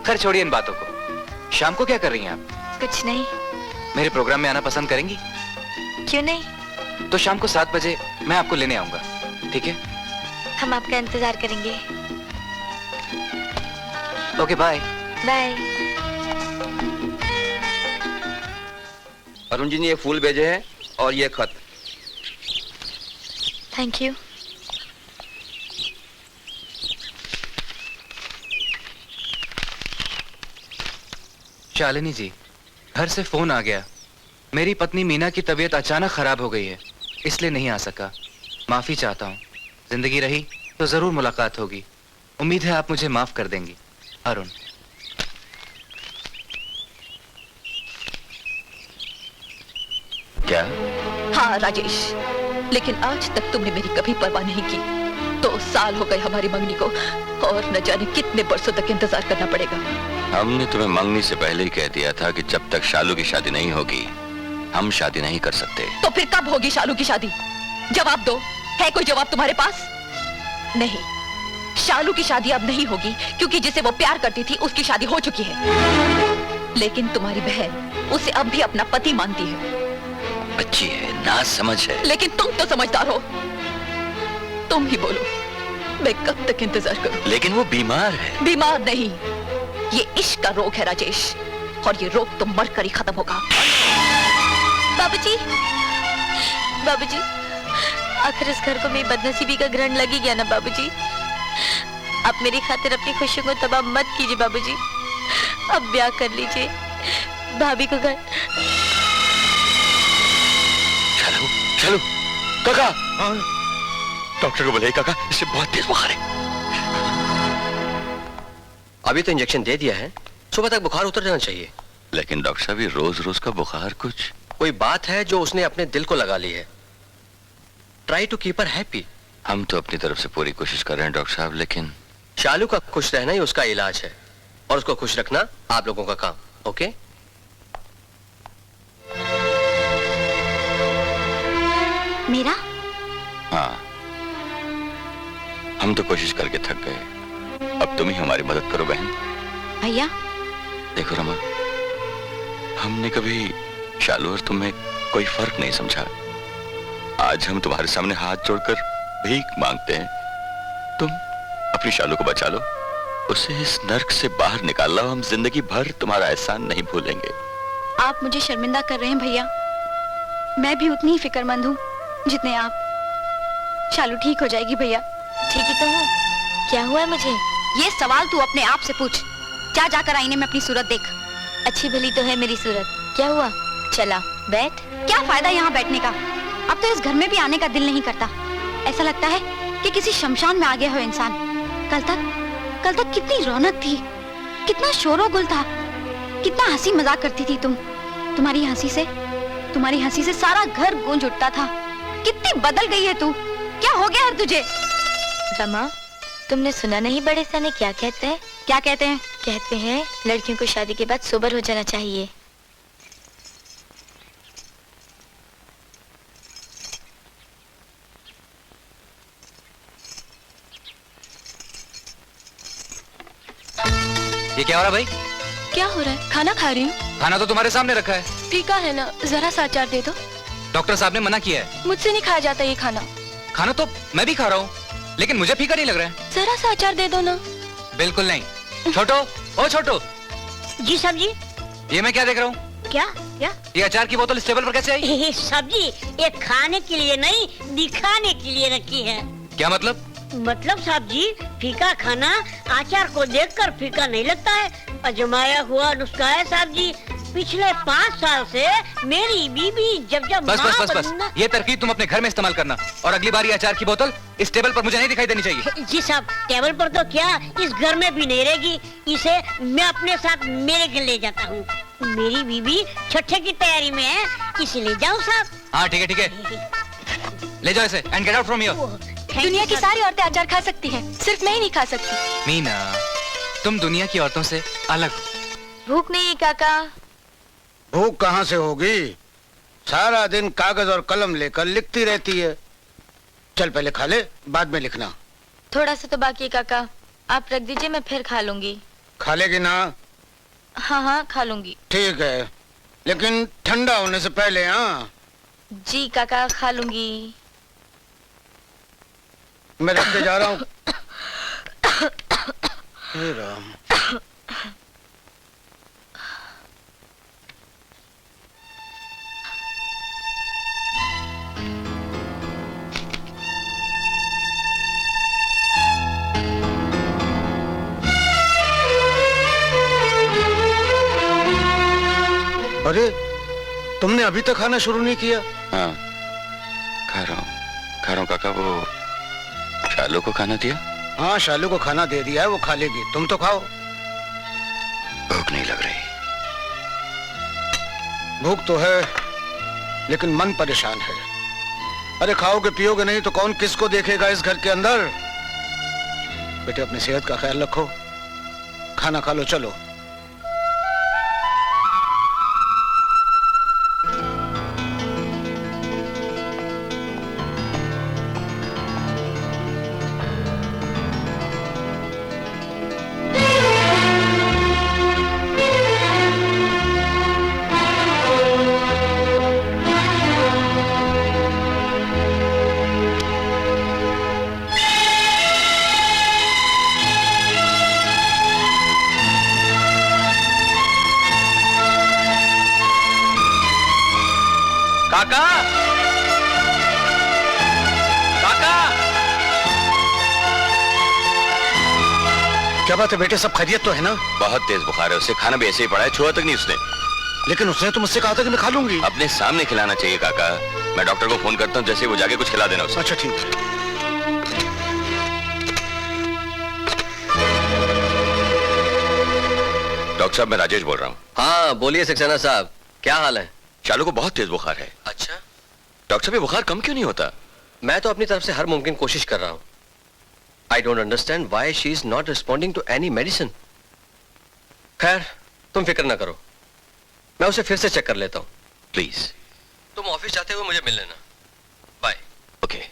S6: खैर छोड़िए इन बातों को। शाम को क्या कर रही हैं आप?
S13: कुछ नहीं।
S6: मेरे प्रोग्राम में आना पसंद करेंगी?
S13: क्यों नहीं?
S6: तो शाम को 7 बजे मैं आपको लेने आऊंगा, ठीक है?
S13: हम आपका इंतजार करेंगे।
S6: Okay bye.
S13: Bye.
S18: Arun ji ने ये फूल भेजे हैं और ये खत।
S13: Thank you.
S6: शालिनी जी, घर से फोन आ गया। मेरी पत्नी मीना की तबीयत अचानक खराब हो गई है, इसलिए नहीं आ सका। माफी चाहता हूँ। जिंदगी रही तो जरूर मुलाकात होगी। उम्मीद है आप मुझे माफ कर देंगी। अरुण।
S3: क्या?
S17: हाँ राजेश, लेकिन आज तक तुमने मेरी कभी परवाह नहीं की। 2 साल हो गए हमारी मंगनी को और न जाने कितने बरसों तक इंतजार करना पड़ेगा।
S3: हमने तुम्हें मंगनी से पहले ही कह दिया था कि जब तक शालू की शादी नहीं होगी हम शादी नहीं कर सकते।
S17: तो फिर कब होगी शालू की शादी? जवाब दो, है कोई जवाब तुम्हारे पास? नहीं, शालू की शादी अब नहीं होगी क्योंकि जिसे वो प्यार करती थी उसकी शादी हो चुकी है। लेकिन तुम्हारी बहन उसे अब भी अपना पति मानती है।
S3: अच्छी है, ना समझ है।
S17: लेकिन तुम तो समझदार हो, तुम ही बोलो मैं कब तक इंतजार करूं?
S3: लेकिन वो बीमार है।
S17: बीमार नहीं, ये इश्क का रोग है राजेश, और ये रोग तो मरकर ही खत्म होगा।
S13: बाबूजी, बाबूजी, आखिर इस घर को मेरी बदनसीबी का ग्रहण लग ही गया ना बाबूजी। आप मेरी खातिर अपनी खुशियों को तबाह मत कीजिए बाबूजी। अब ब्याह कर लीजिए, भाभी को घर।
S3: चलो चलो काका, डॉक्टर को बुलाइए काका, इससे बहुत तेज बुखार है।
S15: अभी तो इंजेक्शन दे दिया है, सुबह तक बुखार उतर जाना चाहिए।
S3: लेकिन डॉक्टर साहब ये रोज रोज का बुखार कुछ
S15: कोई बात है जो उसने अपने दिल को लगा ली है। Try to keep her happy.
S3: हम तो अपनी तरफ से पूरी कोशिश कर रहे हैं डॉक्टर साहब, लेकिन
S15: शालू का खुश रहना ही उसका इलाज है और उसको खुश रखना आप लोगों का काम। ओके?
S4: मेरा?
S3: हाँ, हम तो कोशिश करके थक गए, अब तुम ही हमारी मदद करो बहन।
S4: भैया
S3: देखो रमा, हमने कभी शालू और तुम्हें कोई फर्क नहीं समझा। आज हम तुम्हारे सामने हाथ जोड़कर भीख मांगते हैं, तुम अपनी शालू को बचा लो, उसे इस नर्क से बाहर निकाल लो। हम जिंदगी भर तुम्हारा एहसान नहीं भूलेंगे।
S4: आप मुझे शर्मिंदा कर रहे हैं भैया, मैं भी उतनी ही फिक्रमंद हूँ जितने आप। शालू ठीक हो जाएगी भैया।
S13: ठीक ही तो हूँ, क्या हुआ है मुझे?
S4: ये सवाल तू अपने आप से पूछ। जा जाकर आईने में अपनी सूरत देख।
S13: अच्छी भली तो है मेरी सूरत, क्या हुआ? चला बैठ।
S4: क्या फायदा यहाँ बैठने का, अब तो इस घर में भी आने का दिल नहीं करता। ऐसा लगता है कि किसी शमशान में आ गया हो इंसान। कल तक कितनी रौनक थी, कितना शोरोगुल था, कितना हंसी मजाक करती थी तुम। तुम्हारी हंसी से सारा घर गूंज उठता था। कितनी बदल गई है तू, क्या हो गया है तुझे?
S13: रमा, तुमने सुना नहीं बड़े सने क्या कहते हैं?
S4: क्या कहते हैं?
S13: कहते हैं लड़कियों को शादी के बाद सोबर हो जाना चाहिए।
S6: ये क्या हो रहा है भाई?
S16: क्या हो रहा है? खाना खा रही हूँ।
S6: खाना तो तुम्हारे सामने रखा है।
S16: फीका है ना, जरा सा अचार दे दो।
S6: डॉक्टर साहब ने मना किया है।
S16: मुझसे नहीं खाया जाता ये खाना।
S6: खाना तो मैं भी खा रहा हूँ, लेकिन मुझे फीका नहीं लग रहा है।
S16: जरा सा अचार दे दो ना।
S6: बिल्कुल नहीं। छोटो, ओ छोटो।
S19: जी साहब जी।
S6: ये मैं क्या देख रहा हूँ?
S19: क्या?
S6: ये अचार की बोतल इस टेबल पर कैसे आई?
S19: साहब जी, ये खाने के लिए नहीं, दिखाने के लिए रखी है।
S6: क्या मतलब?
S19: मतलब साहब जी, फीका खाना अचार को देखकर फीका नहीं लगता है, अजमाया हुआ नुस्खा है साहब जी। पिछले 5 साल से मेरी बीबी जब
S6: बस। ये तरकीब तुम अपने घर में इस्तेमाल करना, और अगली बार ये अचार की बोतल इस टेबल पर मुझे नहीं दिखाई देनी चाहिए।
S19: जी साहब, टेबल पर तो क्या, इस घर में भी नहीं रहेगी। इसे मैं अपने साथ मेरे घर ले जाता हूँ। मेरी बीबी छठे की तैयारी में है, इसे ले जाऊँ साहब?
S6: हाँ ठीक है, ले जाओ इसे and get out from here.
S16: दुनिया की सारी औरतें अचार खा सकती हैं, सिर्फ मैं ही नहीं खा सकती।
S6: मीना, तुम दुनिया की औरतों से अलग हो।
S13: भूख नहीं है काका?
S12: भूख कहाँ से होगी, सारा दिन कागज और कलम लेकर लिखती रहती है। चल पहले खा ले, बाद में लिखना।
S13: थोड़ा सा तो बाकी है काका, आप रख दीजिए, मैं फिर खा लूंगी।
S12: खा लेगी ना?
S13: हाँ खा लूंगी।
S12: ठीक है, लेकिन ठंडा होने से पहले। हाँ
S13: जी काका, खा लूंगी।
S12: मैं रखते जा रहा हूँ। हे राम। अरे, तुमने अभी तक खाना शुरू नहीं किया?
S3: हाँ, खा रहा हूँ काका। वो शालू को खाना दिया?
S12: हाँ, शालू को खाना दे दिया है, वो खा लेगी। तुम तो खाओ।
S3: भूख नहीं लग रही।
S12: भूख तो है, लेकिन मन परेशान है। अरे खाओगे पियोगे नहीं तो कौन किसको देखेगा इस घर के अंदर? बेटे, अपनी सेहत का ख्याल रखो, खाना खा लो। चलो। क्या बात है बेटे, सब खैरियत तो है ना?
S3: बहुत तेज बुखार है उसे, खाना भी ऐसे ही पड़ा है, छुआ तक नहीं उसने।
S12: लेकिन उसने तो मुझसे कहा था कि मैं खा लूंगी।
S3: अपने सामने खिलाना चाहिए काका। मैं डॉक्टर को फोन करता हूँ, जैसे वो जाके कुछ खिला देना उसे।
S12: अच्छा ठीक है।
S3: डॉक्टर साहब मैं राजेश बोल रहा हूँ।
S15: हाँ बोलिए सक्सेना साहब, क्या हाल है?
S3: शालू को बहुत तेज बुखार है।
S15: अच्छा
S3: डॉक्टर साहब ये बुखार कम क्यों नहीं होता?
S15: मैं तो अपनी तरफ से हर मुमकिन कोशिश कर रहा हूँ। I don't understand why she is not responding to any medicine. खैर तुम फिक्र ना करो, मैं उसे फिर से चेक कर लेता हूँ।
S3: प्लीज।
S15: तुम ऑफिस जाते हुए मुझे मिल लेना। बाय।
S3: ओके।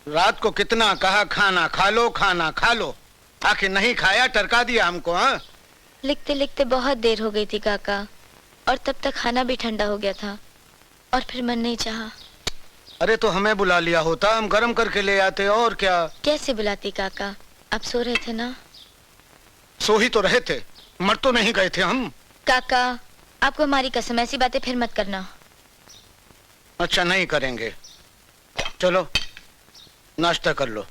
S12: रात को कितना कहा खाना खा लो, खाना खा लो, आखिर नहीं खाया, टरका दिया हमको। हाँ
S13: लिखते लिखते बहुत देर हो गई थी काका, और तब तक खाना भी ठंडा हो गया था, और फिर मन नहीं चाहा।
S12: अरे तो हमें बुला लिया होता, हम गरम करके ले आते। और क्या?
S13: कैसे बुलाती काका, आप सो रहे थे ना?
S12: सो ही तो रहे थे, मर तो नहीं गए थे हम।
S13: काका आपको हमारी कसम, ऐसी बातें फिर मत करना।
S12: अच्छा नहीं करेंगे, चलो नाश्ता कर लो।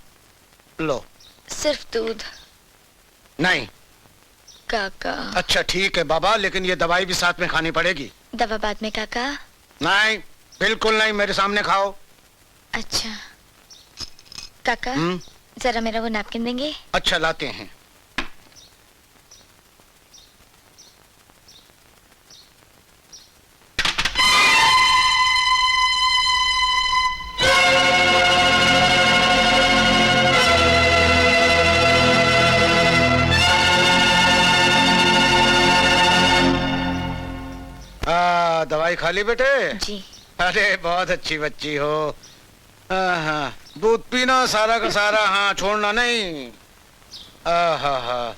S12: लो।
S13: सिर्फ दूध?
S12: नहीं
S13: काका।
S12: अच्छा ठीक है बाबा, लेकिन ये दवाई भी साथ में खानी पड़ेगी।
S13: दवा बाद में काका?
S12: नहीं बिल्कुल नहीं, मेरे सामने खाओ।
S13: अच्छा काका जरा मेरा वो नैपकिन देंगे?
S12: अच्छा लाते हैं। दवाई खा ली बेटे?
S13: जी।
S12: अरे बहुत अच्छी बच्ची हो। हाँ दूध पीना सारा का सारा, हाँ छोड़ना नहीं। हाँ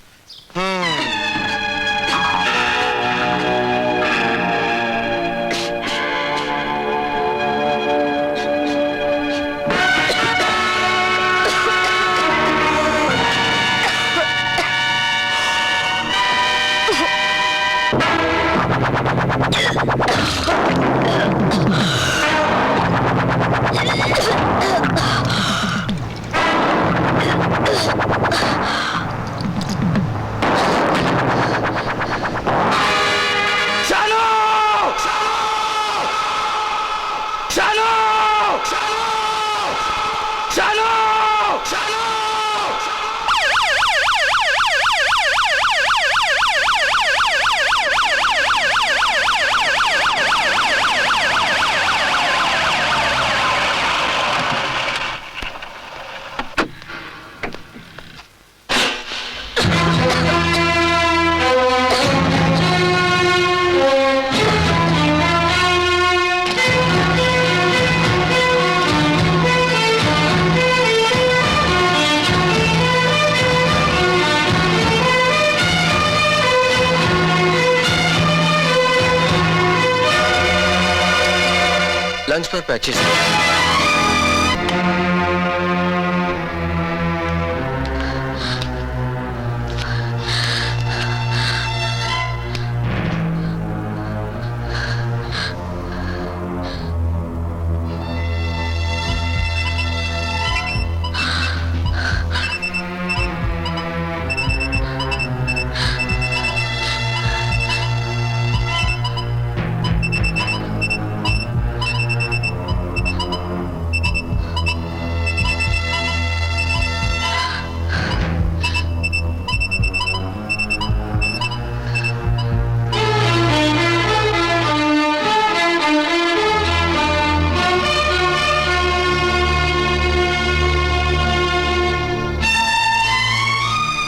S15: लंच पर पैचेस।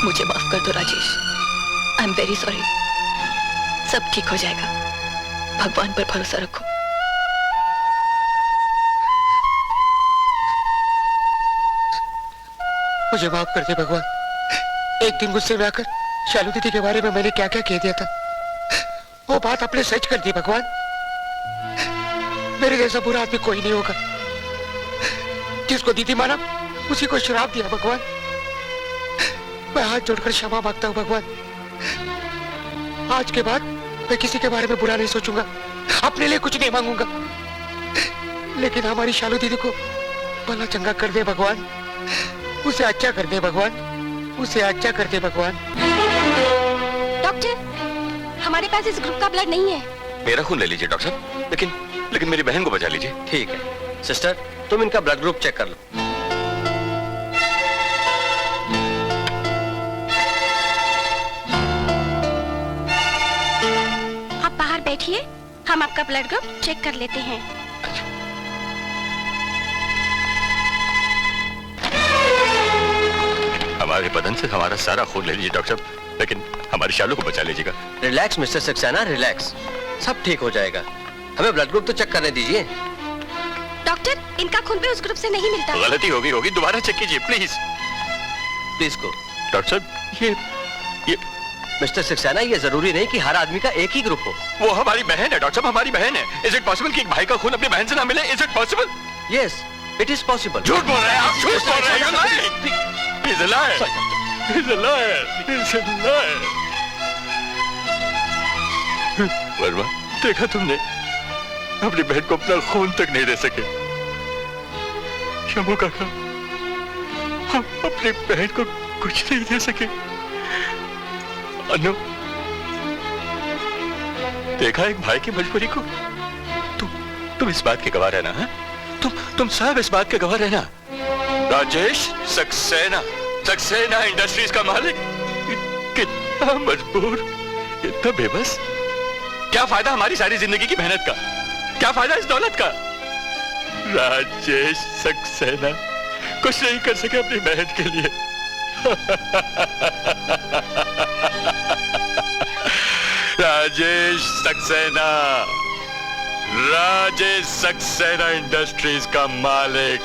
S17: मुझे माफ कर दो Rajesh, I am very sorry. सब ठीक हो जाएगा, भगवान पर भरोसा रखो।
S2: मुझे माफ कर दे भगवान। एक दिन गुस्से में आकर शालू दीदी के बारे में मैंने क्या क्या कह दिया था, वो बात आपने सच कर दी भगवान। मेरे जैसा बुरा आदमी कोई नहीं होगा। जिसको दीदी माना उसी को श्राप दिया भगवान। मैं हाथ जोड़कर क्षमा मांगता हूँ भगवान। आज के बाद मैं किसी के बारे में बुरा नहीं सोचूंगा, अपने लिए कुछ नहीं मांगूंगा। लेकिन हमारी शालू दीदी को भला चंगा कर दे भगवान, उसे अच्छा कर दे भगवान, उसे अच्छा कर दे भगवान।
S11: डॉक्टर, हमारे पास इस ग्रुप का ब्लड नहीं है।
S3: मेरा खून ले लीजिए डॉक्टर साहब, लेकिन मेरी बहन को बचा लीजिए।
S15: ठीक है सिस्टर, तुम इनका ब्लड ग्रुप चेक कर लो।
S11: आप बाहर बैठिए, हम आपका ब्लड ग्रुप चेक कर लेते हैं।
S3: हमारे बदन से हमारा सारा खून ले लीजिए डॉक्टर साहब, लेकिन हमारी शालू को बचा लीजिएगा।
S15: रिलैक्स मिस्टर सक्सेना, रिलैक्स, सब ठीक हो जाएगा। हमें ब्लड ग्रुप तो चेक करने दीजिए।
S11: डॉक्टर, इनका खून भी उस ग्रुप से नहीं मिलता।
S3: गलती होगी, दोबारा चेक कीजिए प्लीज।
S15: प्लीज को
S3: डॉक्टर साहब, ये
S15: मिस्टर सक्सेना, ये जरूरी नहीं कि हर आदमी का एक ही ग्रुप हो।
S3: वो हमारी बहन है डॉक्टर साहब, हमारी बहन है। इज इट पॉसिबल कि एक भाई का खून अपनी बहन से ना मिले? Is it possible?
S15: Yes, it is possible.
S3: झूठ बोल रहे हैं आप, झूठ बोल रहे हैं। He's a liar. He's a liar. He's a liar. Verma, देखा तुमने, अपनी बहन को अपना खून तक नहीं दे सके। शंभू काका, हम अपनी बहन को कुछ नहीं दे सके। अनु, देखा एक भाई की मजबूरी को? तुम इस बात के गवाह रहना, है? तुम सब इस बात के गवाह रहना। राजेश सक्सेना इंडस्ट्रीज का मालिक कितना मजबूर, कितना बेबस। क्या फायदा हमारी सारी जिंदगी की मेहनत का? क्या फायदा इस दौलत का? राजेश सक्सेना कुछ नहीं कर सके अपनी बहन के लिए। राजेश सक्सेना इंडस्ट्रीज का मालिक।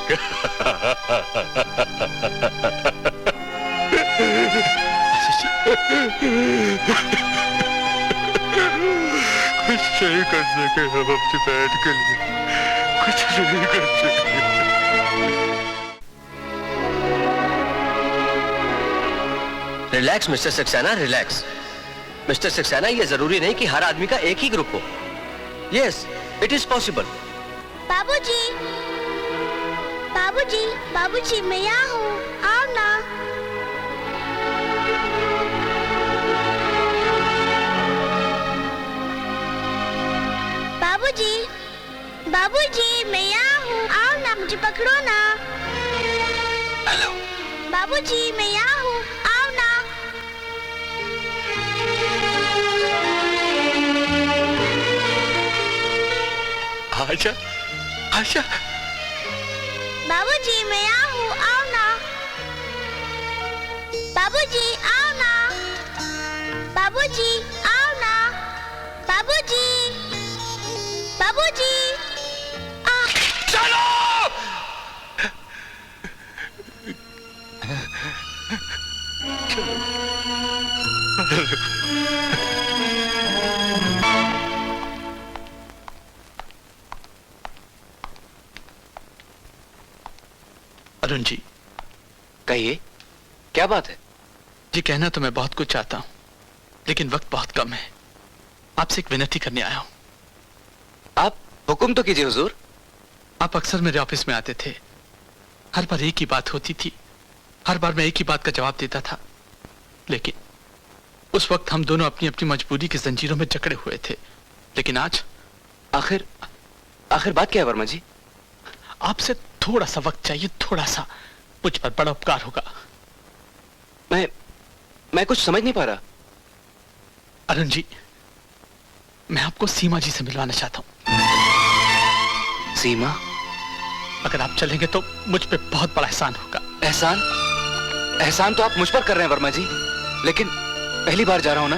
S3: कुछ नहीं कर सके हम अपनी बहन के लिए, कुछ नहीं कर सके।
S15: Relax mister Saxena, relax. Mister Saxena, ये जरूरी नहीं कि हर आदमी का एक ही ग्रुप हो। Yes, it is possible.
S11: बाबूजी, बाबूजी, बाबूजी, मैं यहाँ हूँ, आओ ना। बाबूजी, बाबूजी, मैं यहाँ हूँ, आओ ना, मुझे पकड़ो ना।
S15: हेलो
S11: बाबूजी, मैं यहाँ हूँ, आओ ना।
S3: आजा, आजा।
S11: बाबूजी, मैं यहाँ हूँ, आओ ना। बाबूजी, आओ ना। बाबूजी, आओ ना। बाबूजी, बाबूजी।
S3: चलो।
S14: अरुण जी,
S6: कहिए, क्या बात है?
S14: जी, कहना तो मैं बहुत कुछ चाहता हूं, लेकिन वक्त बहुत कम है। आपसे एक विनती करने आया हूं।
S6: आप हुक्म तो कीजिए हुजूर।
S14: आप अक्सर मेरे ऑफिस में आते थे, हर बार एक ही बात होती थी, हर बार मैं एक ही बात का जवाब देता था, लेकिन उस वक्त हम दोनों अपनी अपनी मजबूरी की जंजीरों में जकड़े हुए थे। लेकिन आज
S6: आखिर बात क्या है वर्मा जी?
S14: आपसे थोड़ा सा वक्त चाहिए, थोड़ा सा, मुझ पर बड़ा उपकार होगा।
S6: मैं कुछ समझ नहीं पा रहा।
S14: अरुण जी, मैं आपको सीमा जी से मिलवाना चाहता हूं।
S6: सीमा?
S14: अगर आप चलेंगे तो मुझ पे बहुत बड़ा एहसान होगा।
S6: एहसान? एहसान तो आप मुझ पर कर रहे हैं वर्मा जी, लेकिन पहली बार जा रहा हूं ना,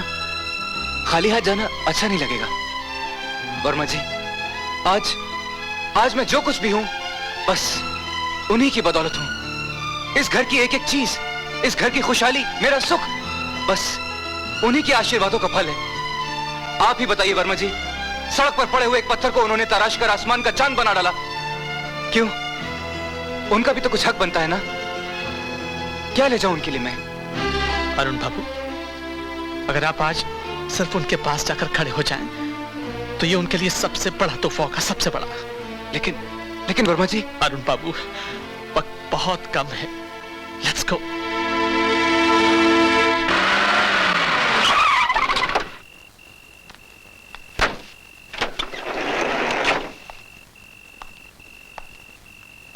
S6: खाली हाथ जाना अच्छा नहीं लगेगा। वर्मा जी, आज मैं जो कुछ भी हूं, बस उन्हीं की बदौलत हूं। इस घर की एक एक चीज, इस घर की खुशहाली, मेरा सुख, बस उन्हीं के आशीर्वादों का फल है। आप ही बताइए वर्मा जी, सड़क पर पड़े हुए एक पत्थर को उन्होंने तराश कर आसमान का चांद बना डाला। क्यों? उनका भी तो कुछ हक बनता है ना? क्या ले जाऊं उनके लिए मैं?
S14: अरुण बाबू, अगर आप आज सिर्फ उनके पास जाकर खड़े हो जाएं, तो ये उनके लिए सबसे बड़ा तोहफा होगा, सबसे बड़ा।
S6: लेकिन वर्मा जी।
S14: अरुण बाबू, वक्त बहुत कम है, लेट्स गो।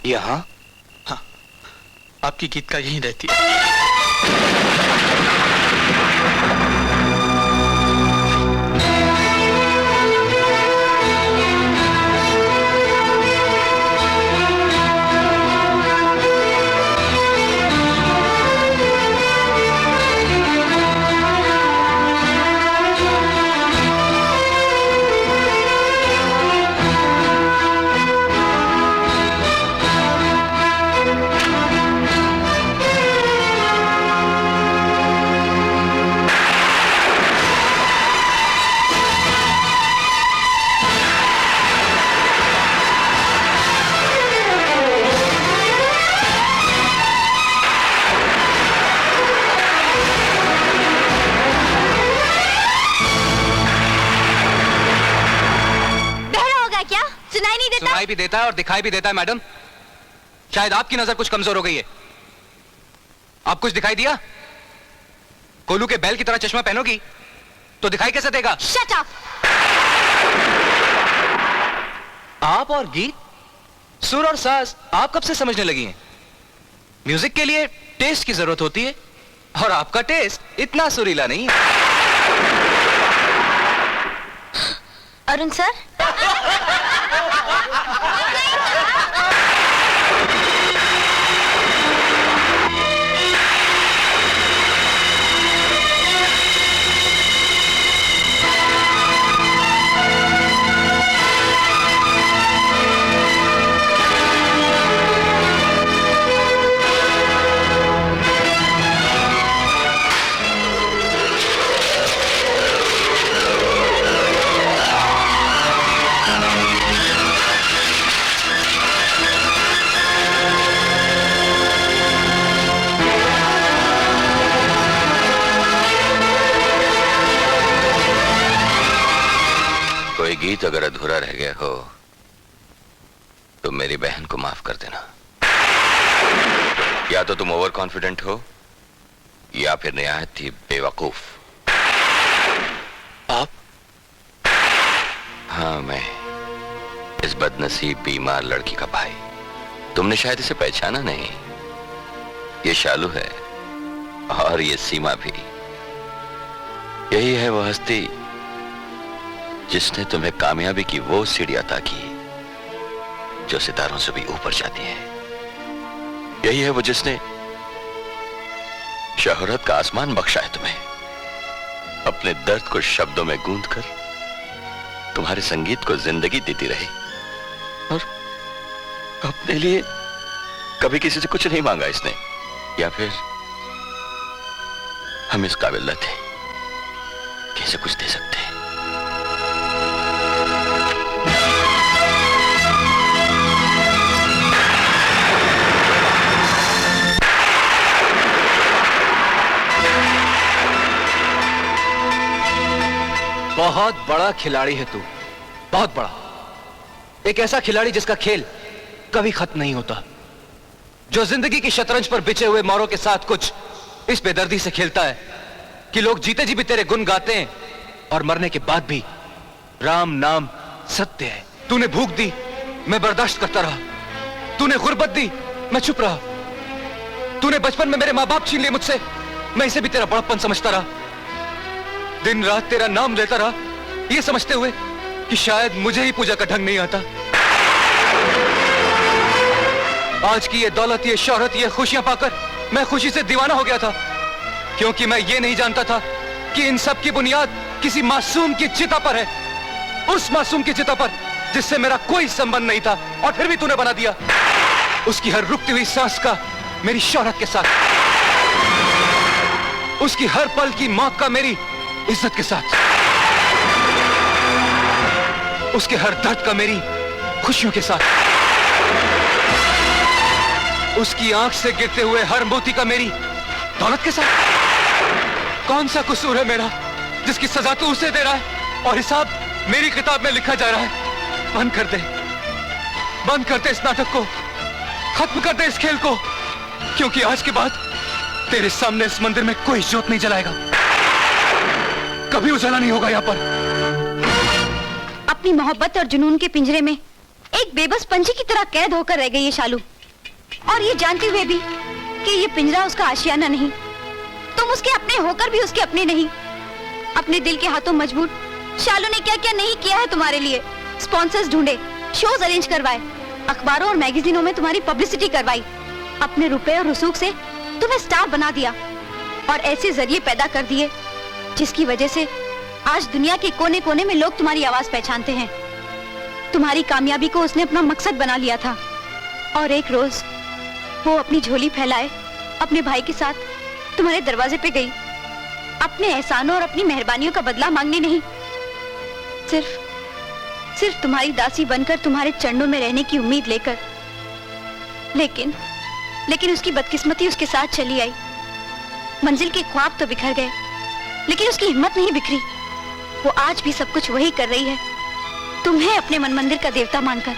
S6: यहाँ?
S14: हाँ, आपकी गीत का यहीं रहती है।
S6: सुनाई भी देता है और दिखाई भी देता है मैडम। शायद आपकी नजर कुछ कमजोर हो गई है। आप कुछ दिखाई दिया? कोलू के बैल की तरह चश्मा पहनोगी तो दिखाई कैसे देगा?
S4: Shut up!
S6: आप और गीत, सुर और साज आप कब से समझने लगी हैं? म्यूजिक के लिए टेस्ट की जरूरत होती है और आपका टेस्ट इतना सुरीला नहीं है।
S4: अरुण सर,
S3: गीत अगर अधूरा रह गया हो तो मेरी बहन को माफ कर देना। या तो तुम ओवर कॉन्फिडेंट हो या फिर निहायत ही बेवकूफ।
S6: आप?
S3: हाँ, मैं इस बदनसीब बीमार लड़की का भाई। तुमने शायद इसे पहचाना नहीं। ये शालू है और ये सीमा भी। यही है वो हस्ती जिसने तुम्हें कामयाबी की वो सीढ़ी अता की जो सितारों से भी ऊपर जाती है। यही है वो जिसने शोहरत का आसमान बख्शा है तुम्हें। अपने दर्द को शब्दों में गूंथकर तुम्हारे संगीत को जिंदगी देती रही और अपने लिए कभी किसी से कुछ नहीं मांगा इसने, या फिर हम इस काबिल न थे कि इसे कुछ दे सकते हैं।
S6: बहुत बड़ा खिलाड़ी है तू, बहुत बड़ा। एक ऐसा खिलाड़ी जिसका खेल कभी खत्म नहीं होता, जो जिंदगी की शतरंज पर बिछे हुए मोरों के साथ कुछ इस बेदर्दी से खेलता है कि लोग जीते जी भी तेरे गुण गाते हैं और मरने के बाद भी राम नाम सत्य है। तूने भूख दी, मैं बर्दाश्त करता रहा। तूने गुर्बत दी, मैं चुप रहा। तूने बचपन में मेरे माँ बाप छीन लिए मुझसे, मैं इसे भी तेरा बड़प्पन समझता रहा। दिन रात तेरा नाम लेता रहा, ये समझते हुए कि शायद मुझे ही पूजा का ढंग नहीं आता। आज की ये दौलत, ये शोहरत, ये खुशियां पाकर मैं खुशी से दीवाना हो गया था, क्योंकि मैं ये नहीं जानता था कि इन सब की बुनियाद किसी मासूम की चिता पर है। उस मासूम की चिता पर जिससे मेरा कोई संबंध नहीं था, और फिर भी तूने बना दिया उसकी हर रुकती हुई सांस का मेरी शोहरत के साथ, उसकी हर पल की मौत का मेरी इज्जत के साथ, उसके हर दर्द का मेरी खुशियों के साथ, उसकी आंख से गिरते हुए हर मोती का मेरी दौलत के साथ। कौन सा कसूर है मेरा जिसकी सजा तू उसे दे रहा है और हिसाब मेरी किताब में लिखा जा रहा है? बंद कर दे, बंद कर दे इस नाटक को, खत्म कर दे इस खेल को, क्योंकि आज के बाद तेरे सामने इस मंदिर में कोई ज्योत नहीं जलाएगा, कभी उजाला नहीं होगा यहाँ पर।
S4: अपनी मोहब्बत और जुनून के पिंजरे में एक बेबस पंछी की तरह कैद होकर रह गई है शालू, और ये जानते हुए भी कि ये पिंजरा उसका आशियाना नहीं, तुम उसके अपने होकर भी उसके अपने नहीं। अपने दिल के हाथों मजबूर शालू ने क्या क्या नहीं किया है तुम्हारे लिए। स्पॉन्सर्स ढूंढे, शोज अरेंज करवाए, अखबारों और मैगजीनों में तुम्हारी पब्लिसिटी करवाई, अपने रुपए और रसूख से तुम्हें स्टार बना दिया और ऐसे जरिए पैदा कर दिए जिसकी वजह से आज दुनिया के कोने कोने में लोग तुम्हारी आवाज पहचानते हैं। तुम्हारी कामयाबी को उसने अपना मकसद बना लिया था और एक रोज वो अपनी झोली फैलाए अपने भाई के साथ तुम्हारे दरवाजे पे गई, अपने एहसानों और अपनी मेहरबानियों का बदला मांगने नहीं, सिर्फ तुम्हारी दासी बनकर तुम्हारे चरणों में रहने की उम्मीद लेकर। लेकिन उसकी बदकिस्मती उसके साथ चली आई। मंजिल के ख्वाब तो बिखर गए, लेकिन उसकी हिम्मत नहीं बिखरी। वो आज भी सब कुछ वही कर रही है, तुम्हें अपने मन मंदिर का देवता मानकर।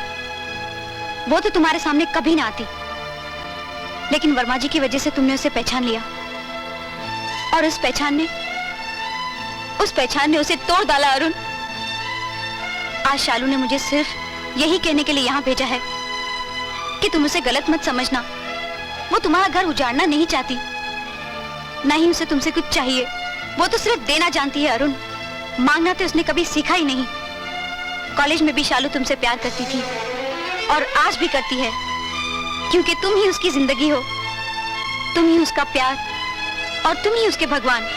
S4: वो तो तुम्हारे सामने कभी ना आती, लेकिन वर्मा जी की वजह से तुमने उसे पहचान लिया, और उस पहचान ने उसे तोड़ डाला। अरुण, आज शालू ने मुझे सिर्फ यही कहने के लिए यहाँ भेजा है कि तुम उसे गलत मत समझना। वो तुम्हारा घर उजाड़ना नहीं चाहती, ना ही उसे तुमसे कुछ चाहिए। वो तो सिर्फ देना जानती है अरुण, मांगना तो उसने कभी सीखा ही नहीं। कॉलेज में भी शालू तुमसे प्यार करती थी और आज भी करती है, क्योंकि तुम ही उसकी जिंदगी हो, तुम ही उसका प्यार और तुम ही उसके भगवान।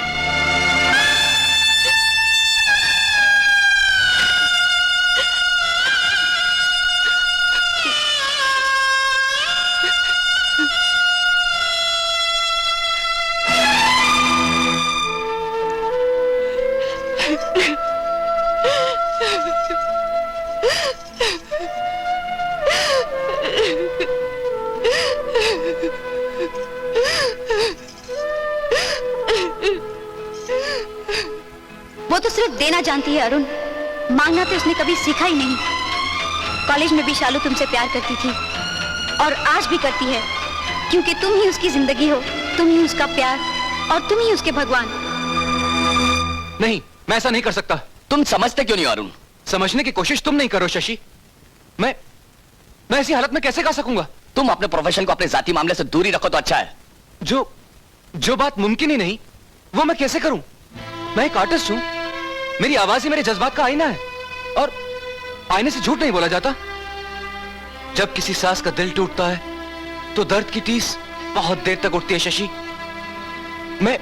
S4: वो तो सिर्फ देना जानती है अरुण, मांगना तो उसने कभी सीखा ही नहीं। कॉलेज में भी शालू तुमसे प्यार करती थी और आज भी करती है, क्योंकि तुम ही उसकी जिंदगी हो, तुम ही उसका प्यार और तुम ही उसके भगवान।
S6: नहीं, मैं ऐसा नहीं कर सकता।
S10: तुम समझते क्यों नहीं अरुण?
S6: समझने की कोशिश तुम नहीं करो शशि। मैं ऐसी हालत में कैसे गा सकूंगा?
S10: तुम अपने प्रोफेशन को अपने जाती मामले से दूरी रखो तो अच्छा है।
S6: जो बात मुमकिन ही नहीं, वो मैं कैसे करूं? मैं एक आर्टिस्ट हूं, मेरी आवाज ही मेरे जज्बात का आईना है, और आईने से झूठ नहीं बोला जाता। जब किसी सास का दिल टूटता है तो दर्द की टीस बहुत देर तक उठती है शशि। मैं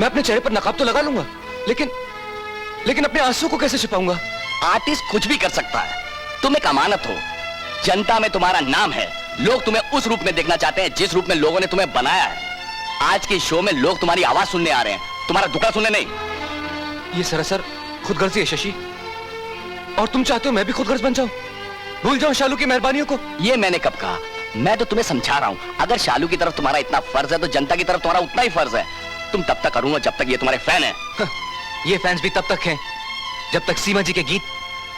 S6: अपने चेहरे पर नकाब तो लगा लूंगा, लेकिन अपने आंसू को कैसे छिपाऊंगा?
S10: आर्टिस्ट कुछ भी कर सकता है, तुम एक अमानत हो, जनता में तुम्हारा नाम है, लोग तुम्हें उस रूप में देखना चाहते हैं जिस रूप में लोगों ने तुम्हें बनाया है। आज के शो में लोग तुम्हारी आवाज सुनने आ रहे हैं, तुम्हारा दुखड़ा सुनने नहीं।
S6: ये सरासर खुदगर्जी है शशि, और तुम चाहते हो मैं भी खुदगर्ज बन जाऊं, भूल जाऊं शालू की मेहरबानियों को?
S10: ये मैंने कब कहा? मैं तो तुम्हें समझा रहा हूं, अगर शालू की तरफ तुम्हारा इतना फर्ज है तो जनता की तरफ तुम्हारा उतना ही फर्ज है। तुम तब तक करूंगा जब तक ये तुम्हारे फैन है।
S6: ये फैंस भी तब तक हैं जब तक सीमा जी के गीत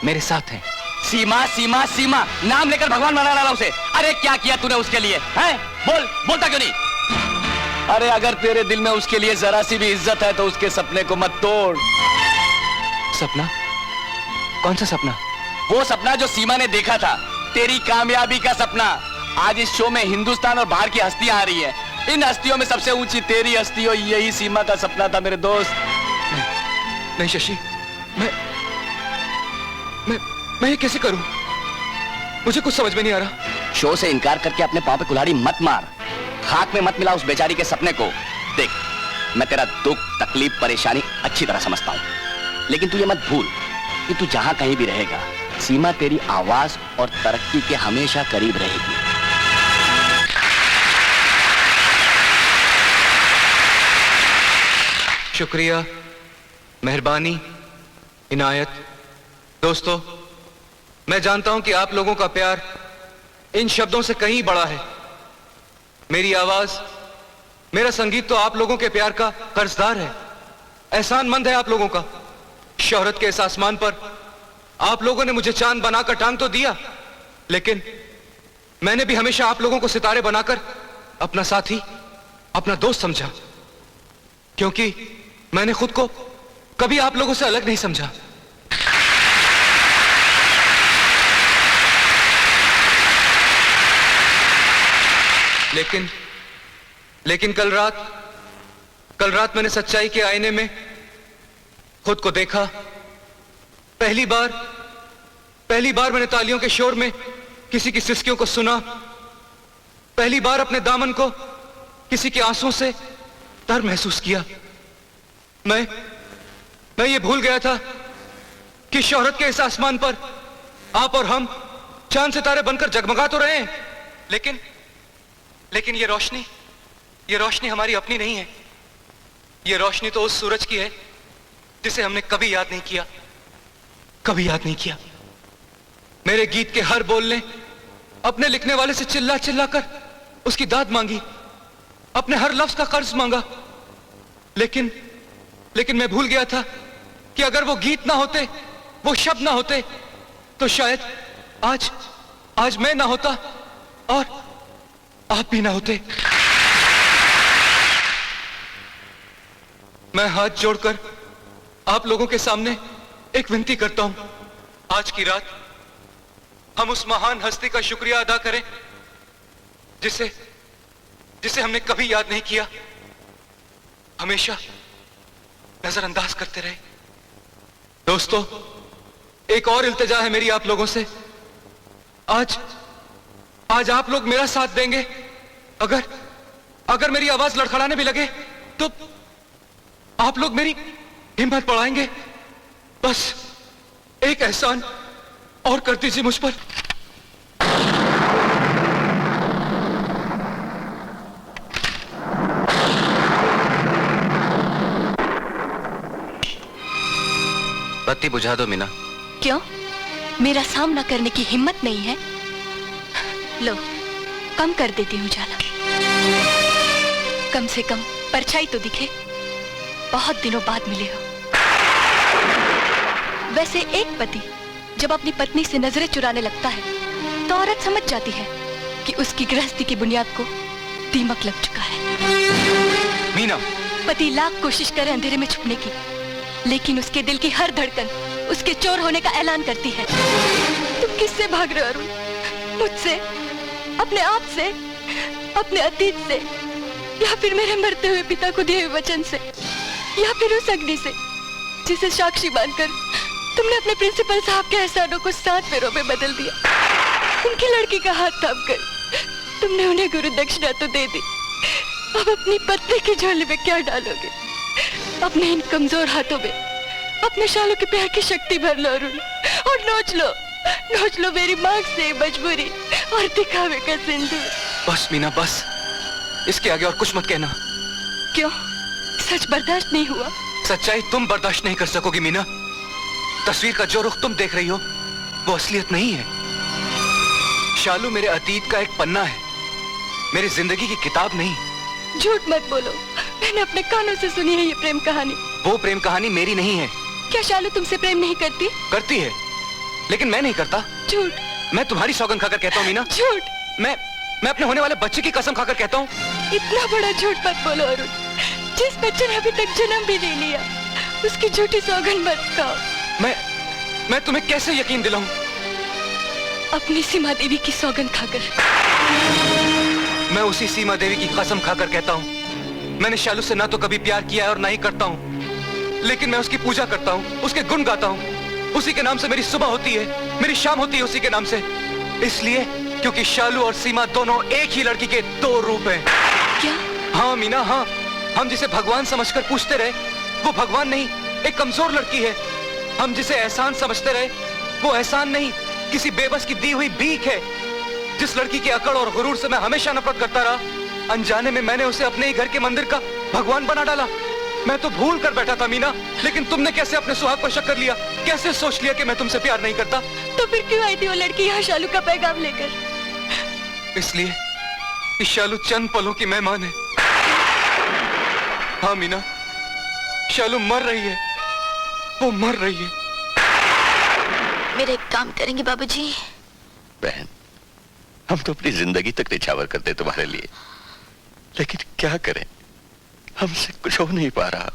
S6: मेरे साथ हैं।
S10: सीमा सीमा सीमा नाम लेकर भगवान बना डाला उसे। अरे क्या किया तूने उसके लिए? हैं? बोलता क्यों नहीं? अरे अगर तेरे दिल में उसके लिए जरा सी भी इज्जत है तो उसके सपने को मत तोड़।
S6: सपना? कौन सा सपना?
S10: वो सपना जो सीमा ने देखा था, तेरी कामयाबी का सपना। आज इस शो में हिंदुस्तान और बाहर की हस्तियां आ रही हैं। इन हस्तियों में सबसे ऊंची तेरी हस्ती हो, यही सीमा का सपना था मेरे दोस्त।
S6: नहीं शशि, मैं ये कैसे करूं? मुझे कुछ समझ में नहीं आ रहा।
S10: शो से इनकार करके अपने पांव पे कुल्हाड़ी मत मार, खाक में मत मिला उस बेचारी के सपने को। देख, मैं तेरा दुख, तकलीफ, परेशानी अच्छी तरह समझता हूं, लेकिन तू ये मत भूल कि तू जहां कहीं भी रहेगा, सीमा तेरी आवाज और तरक्की के हमेशा करीब रहेगी।
S6: शुक्रिया, मेहरबानी, इनायत। दोस्तों, मैं जानता हूं कि आप लोगों का प्यार इन शब्दों से कहीं बड़ा है। मेरी आवाज, मेरा संगीत तो आप लोगों के प्यार का कर्जदार है, एहसानमंद है आप लोगों का। शोहरत के इस आसमान पर आप लोगों ने मुझे चांद बनाकर टांग तो दिया, लेकिन मैंने भी हमेशा आप लोगों को सितारे बनाकर अपना साथी, अपना दोस्त समझा, क्योंकि मैंने खुद को कभी आप लोगों से अलग नहीं समझा। लेकिन कल रात मैंने सच्चाई के आईने में खुद को देखा। पहली बार मैंने तालियों के शोर में किसी की सिसकियों को सुना। पहली बार अपने दामन को किसी के आंसुओं से तर महसूस किया। मैं ये भूल गया था कि शोहरत के इस आसमान पर आप और हम चांद सितारे बनकर जगमगा तो रहे हैं, लेकिन ये रोशनी हमारी अपनी नहीं है। ये रोशनी तो उस सूरज की है जिसे हमने कभी याद नहीं किया। मेरे गीत के हर बोल ने अपने लिखने वाले से चिल्ला कर उसकी दाद मांगी, अपने हर लफ्ज का कर्ज मांगा। लेकिन मैं भूल गया था कि अगर वो गीत ना होते, वो शब्द ना होते, तो शायद आज मैं ना होता और आप भी ना होते। मैं हाथ जोड़कर आप लोगों के सामने एक विनती करता हूं, आज की रात हम उस महान हस्ती का शुक्रिया अदा करें जिसे हमने कभी याद नहीं किया, हमेशा नजरअंदाज करते रहे। दोस्तों, एक और इल्तिजा है मेरी आप लोगों से। आज आप लोग मेरा साथ देंगे। अगर मेरी आवाज लड़खड़ाने भी लगे तो आप लोग मेरी हिम्मत बढ़ाएंगे। बस एक एहसान और कर दीजिए मुझ पर। बत्ती बुझा दो मीना।
S16: क्यों? मेरा सामना करने की हिम्मत नहीं है? लो, कम कर देती हूँ उजाला। कम से कम परछाई तो दिखे। बहुत दिनों बाद मिले हो। वैसे एक पति जब अपनी पत्नी से नजरें चुराने लगता है तो औरत समझ जाती है कि उसकी गृहस्थी की बुनियाद को दीमक लग चुका है।
S6: मीना,
S16: पति लाख कोशिश करे अंधेरे में छुपने की, लेकिन उसके दिल की हर धड़कन उसके चोर होने का ऐलान करती है। तुम किससे भाग रहे हो अरुण? मुझसे, अपने आप से, अपने अतीत से, या फिर मेरे मरते हुए पिता को दिए हुए वचन से, या फिर उस अग्नि से जिसे साक्षी मानकर तुमने अपने प्रिंसिपल साहब के एहसानों को 7 फेरों में बदल दिया। उनकी लड़की का हाथ थाम कर तुमने उन्हें गुरु दक्षिणा तो दे दी, अब अपनी पत्नी की झोली में क्या डालोगे? अपने इन कमजोर हाथों में अपने शालों के प्यार की शक्ति भर लो अरुण, और नोच लो मेरी मांग से मजबूरी और दिखावे का सिंदूर।
S6: बस मीना, बस। इसके आगे और कुछ मत कहना।
S16: क्यों? सच बर्दाश्त नहीं हुआ?
S6: सच्चाई तुम बर्दाश्त नहीं कर सकोगी मीना। तस्वीर का जो रुख तुम देख रही हो वो असलियत नहीं है। शालू मेरे अतीत का एक पन्ना है, मेरी जिंदगी की किताब नहीं।
S16: झूठ मत बोलो, मैंने अपने कानों से सुनी है ये प्रेम कहानी।
S6: वो प्रेम कहानी मेरी नहीं है।
S16: क्या शालू तुमसे प्रेम नहीं करती?
S6: करती है, लेकिन मैं नहीं करता।
S16: झूठ।
S6: मैं तुम्हारी सौगंध खाकर कहता हूँ मीना।
S16: झूठ।
S6: मैं अपने होने वाले बच्चे की कसम खाकर कहता हूँ।
S16: इतना बड़ा झूठ मत बोलो अरुण। जिस बच्चे ने अभी तक जन्म भी नहीं लिया उसकी झूठी सौगंध मत खाओ।
S6: मैं तुम्हें कैसे यकीन दिलाऊं?
S16: अपनी सीमा देवी की सौगंध खाकर।
S6: मैं उसी सीमा देवी की कसम खाकर कहता हूँ, मैंने शालू से ना तो कभी प्यार किया है और ना ही करता हूँ, लेकिन मैं उसकी पूजा करता हूँ, उसके गुण गाता हूँ। उसी के नाम से मेरी सुबह होती है, मेरी शाम होती है उसी के नाम से। इसलिए क्योंकि शालू और सीमा दोनों एक ही लड़की के 2 रूप हैं।
S16: क्या?
S6: हाँ मीना, हाँ। हम जिसे भगवान समझकर पूछते रहे वो भगवान नहीं, एक कमजोर लड़की है। हम जिसे एहसान समझते रहे वो एहसान नहीं, किसी बेबस की दी हुई भीख है। जिस लड़की की अकड़ और गुरूर से मैं हमेशा नफरत करता रहा, अनजाने में मैंने उसे अपने ही घर के मंदिर का भगवान बना डाला। मैं तो भूल कर बैठा था मीना, लेकिन तुमने कैसे अपने सुहाग पर शक कर लिया? कैसे सोच लिया कि मैं तुमसे प्यार नहीं करता?
S16: तो फिर क्यों आई थी वो लड़की यहाँ शालू का पैगाम लेकर?
S6: इसलिए कि शालू चंद पलों की मेहमान है। हाँ मीना, शालू मर रही है, वो मर रही है।
S13: मेरे एक काम करेंगे बाबूजी?
S8: बहन,
S3: हम तो अपनी जिंदगी तक निछावर करते तुम्हारे लिए, लेकिन क्या करें, हमसे कुछ हो नहीं पा रहा,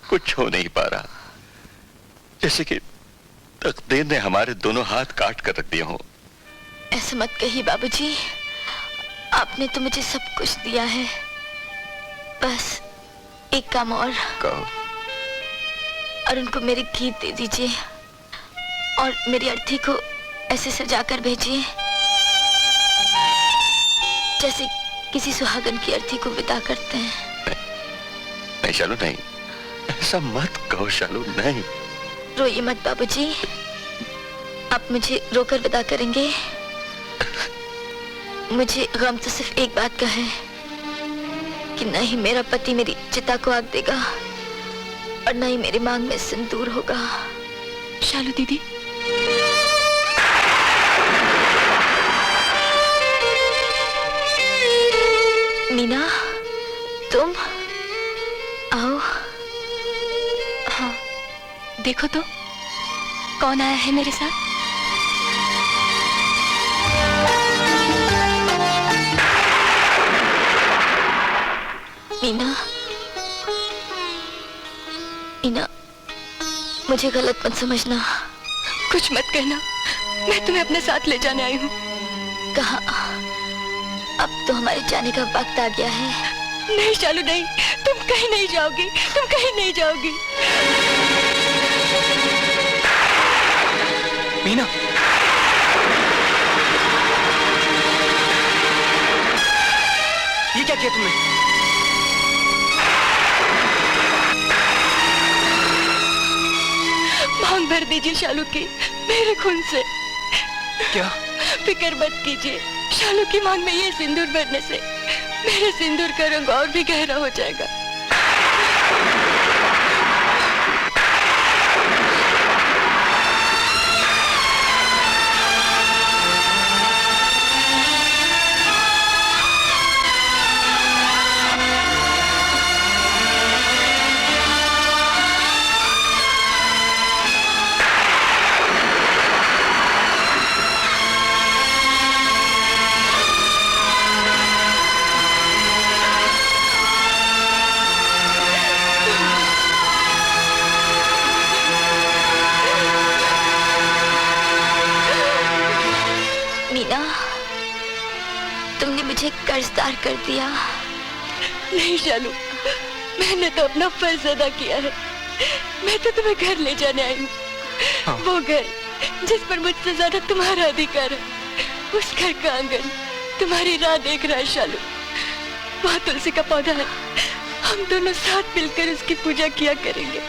S3: कुछ हो नहीं पा रहा। जैसे कि तकदीर ने हमारे दोनों हाथ काट कर रख दिए हो।
S13: ऐसा मत कहिए बाबूजी, आपने तो मुझे सब कुछ दिया है, बस एक काम और।
S3: कहो।
S13: अरुण को मेरे गीत दे दीजिए और मेरी अर्थी को ऐसे सजाकर भेजिए जैसे किसी सुहागन की अर्थी को विदा करते हैं।
S3: नहीं शालू, नहीं, ऐसा मत कहो शालू, नहीं।
S13: रोइए मत बाबूजी, आप मुझे रोकर विदा करेंगे। मुझे गम तो सिर्फ एक बात का है कि न ही मेरा पति मेरी चिता को आग देगा और न ही मेरी मांग में सिंदूर होगा।
S16: शालू दीदी,
S13: मीना, तुम आओ।
S16: हाँ, देखो तो कौन आया है मेरे साथ।
S13: मीना, मीना, मुझे गलत मत समझना।
S16: कुछ मत कहना, मैं तुम्हें अपने साथ ले जाने आई हूँ।
S13: कहाँ? अब तो हमारे जाने का वक्त आ गया है।
S16: नहीं शालू, नहीं, तुम कहीं नहीं जाओगी, तुम कहीं नहीं जाओगी।
S6: मीना, ये क्या किया तुमने?
S16: मांग भर दीजिए शालू की मेरे खून से।
S6: क्या?
S16: फिक्र मत कीजिए, शालू की मांग में ये सिंदूर भरने से मेरे सिंदूर का रंग और भी गहरा हो जाएगा।
S13: मुझे कर्जदार कर दिया।
S16: नहीं शालू, मैंने तो अपना फर्ज अदा किया है। मैं तो तुम्हें घर ले जाने आई हूँ। हाँ। वो घर जिस पर मुझसे ज्यादा तुम्हारा अधिकार है, उस घर का आंगन तुम्हारी राह देख रहा है शालू। वहाँ तुलसी का पौधा है, हम दोनों साथ मिलकर उसकी पूजा किया करेंगे।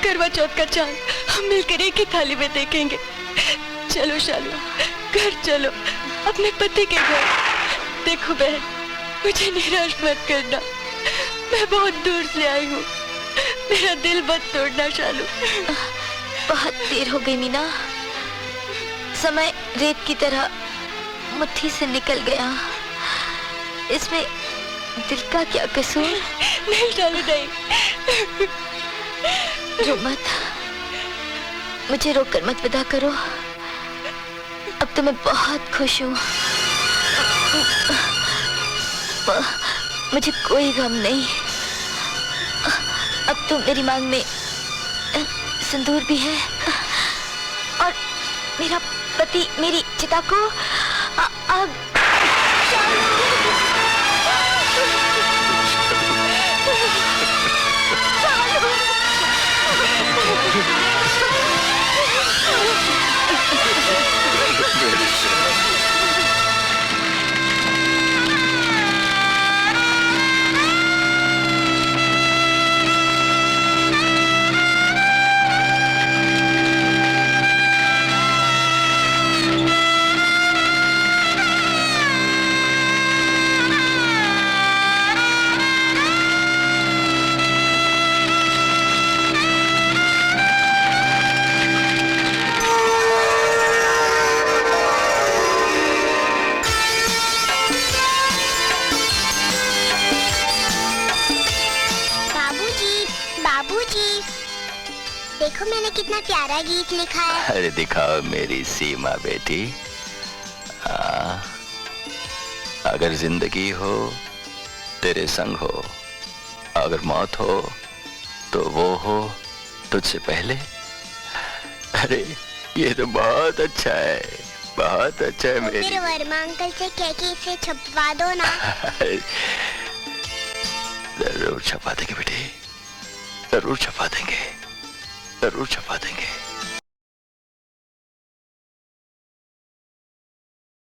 S16: करवा चौथ का चांद हम मिलकर एक ही थाली में देखेंगे। चलो शालू, घर चलो, अपने पति के घर। देखो बहन, मुझे निराश मत करना, मैं बहुत दूर से आई हूँ, मेरा दिल मत तोड़ना शालू।
S13: बहुत देर हो गई मीना, समय रेत की तरह मुट्ठी से निकल गया। इसमें दिल का क्या कसूर?
S16: नहीं शालू नहीं।
S13: रो मत, मुझे रोककर मत विदा करो। अब तो मैं बहुत खुश हूँ, मुझे कोई गम नहीं। अब तो मेरी मांग में सिंदूर भी है और मेरा पति मेरी चिता को आग।
S20: देखो मैंने कितना प्यारा गीत लिखा है।
S3: अरे दिखाओ मेरी सीमा बेटी। अगर जिंदगी हो तेरे संग हो, अगर मौत हो तो वो हो तुझसे पहले। अरे ये तो बहुत अच्छा है, बहुत अच्छा है मेरी।
S20: फिर वर्मा अंकल से कह के इसे छपवा दो ना।
S3: जरूर छपा देंगे बेटे, जरूर छपा देंगे, जरूर छपा देंगे।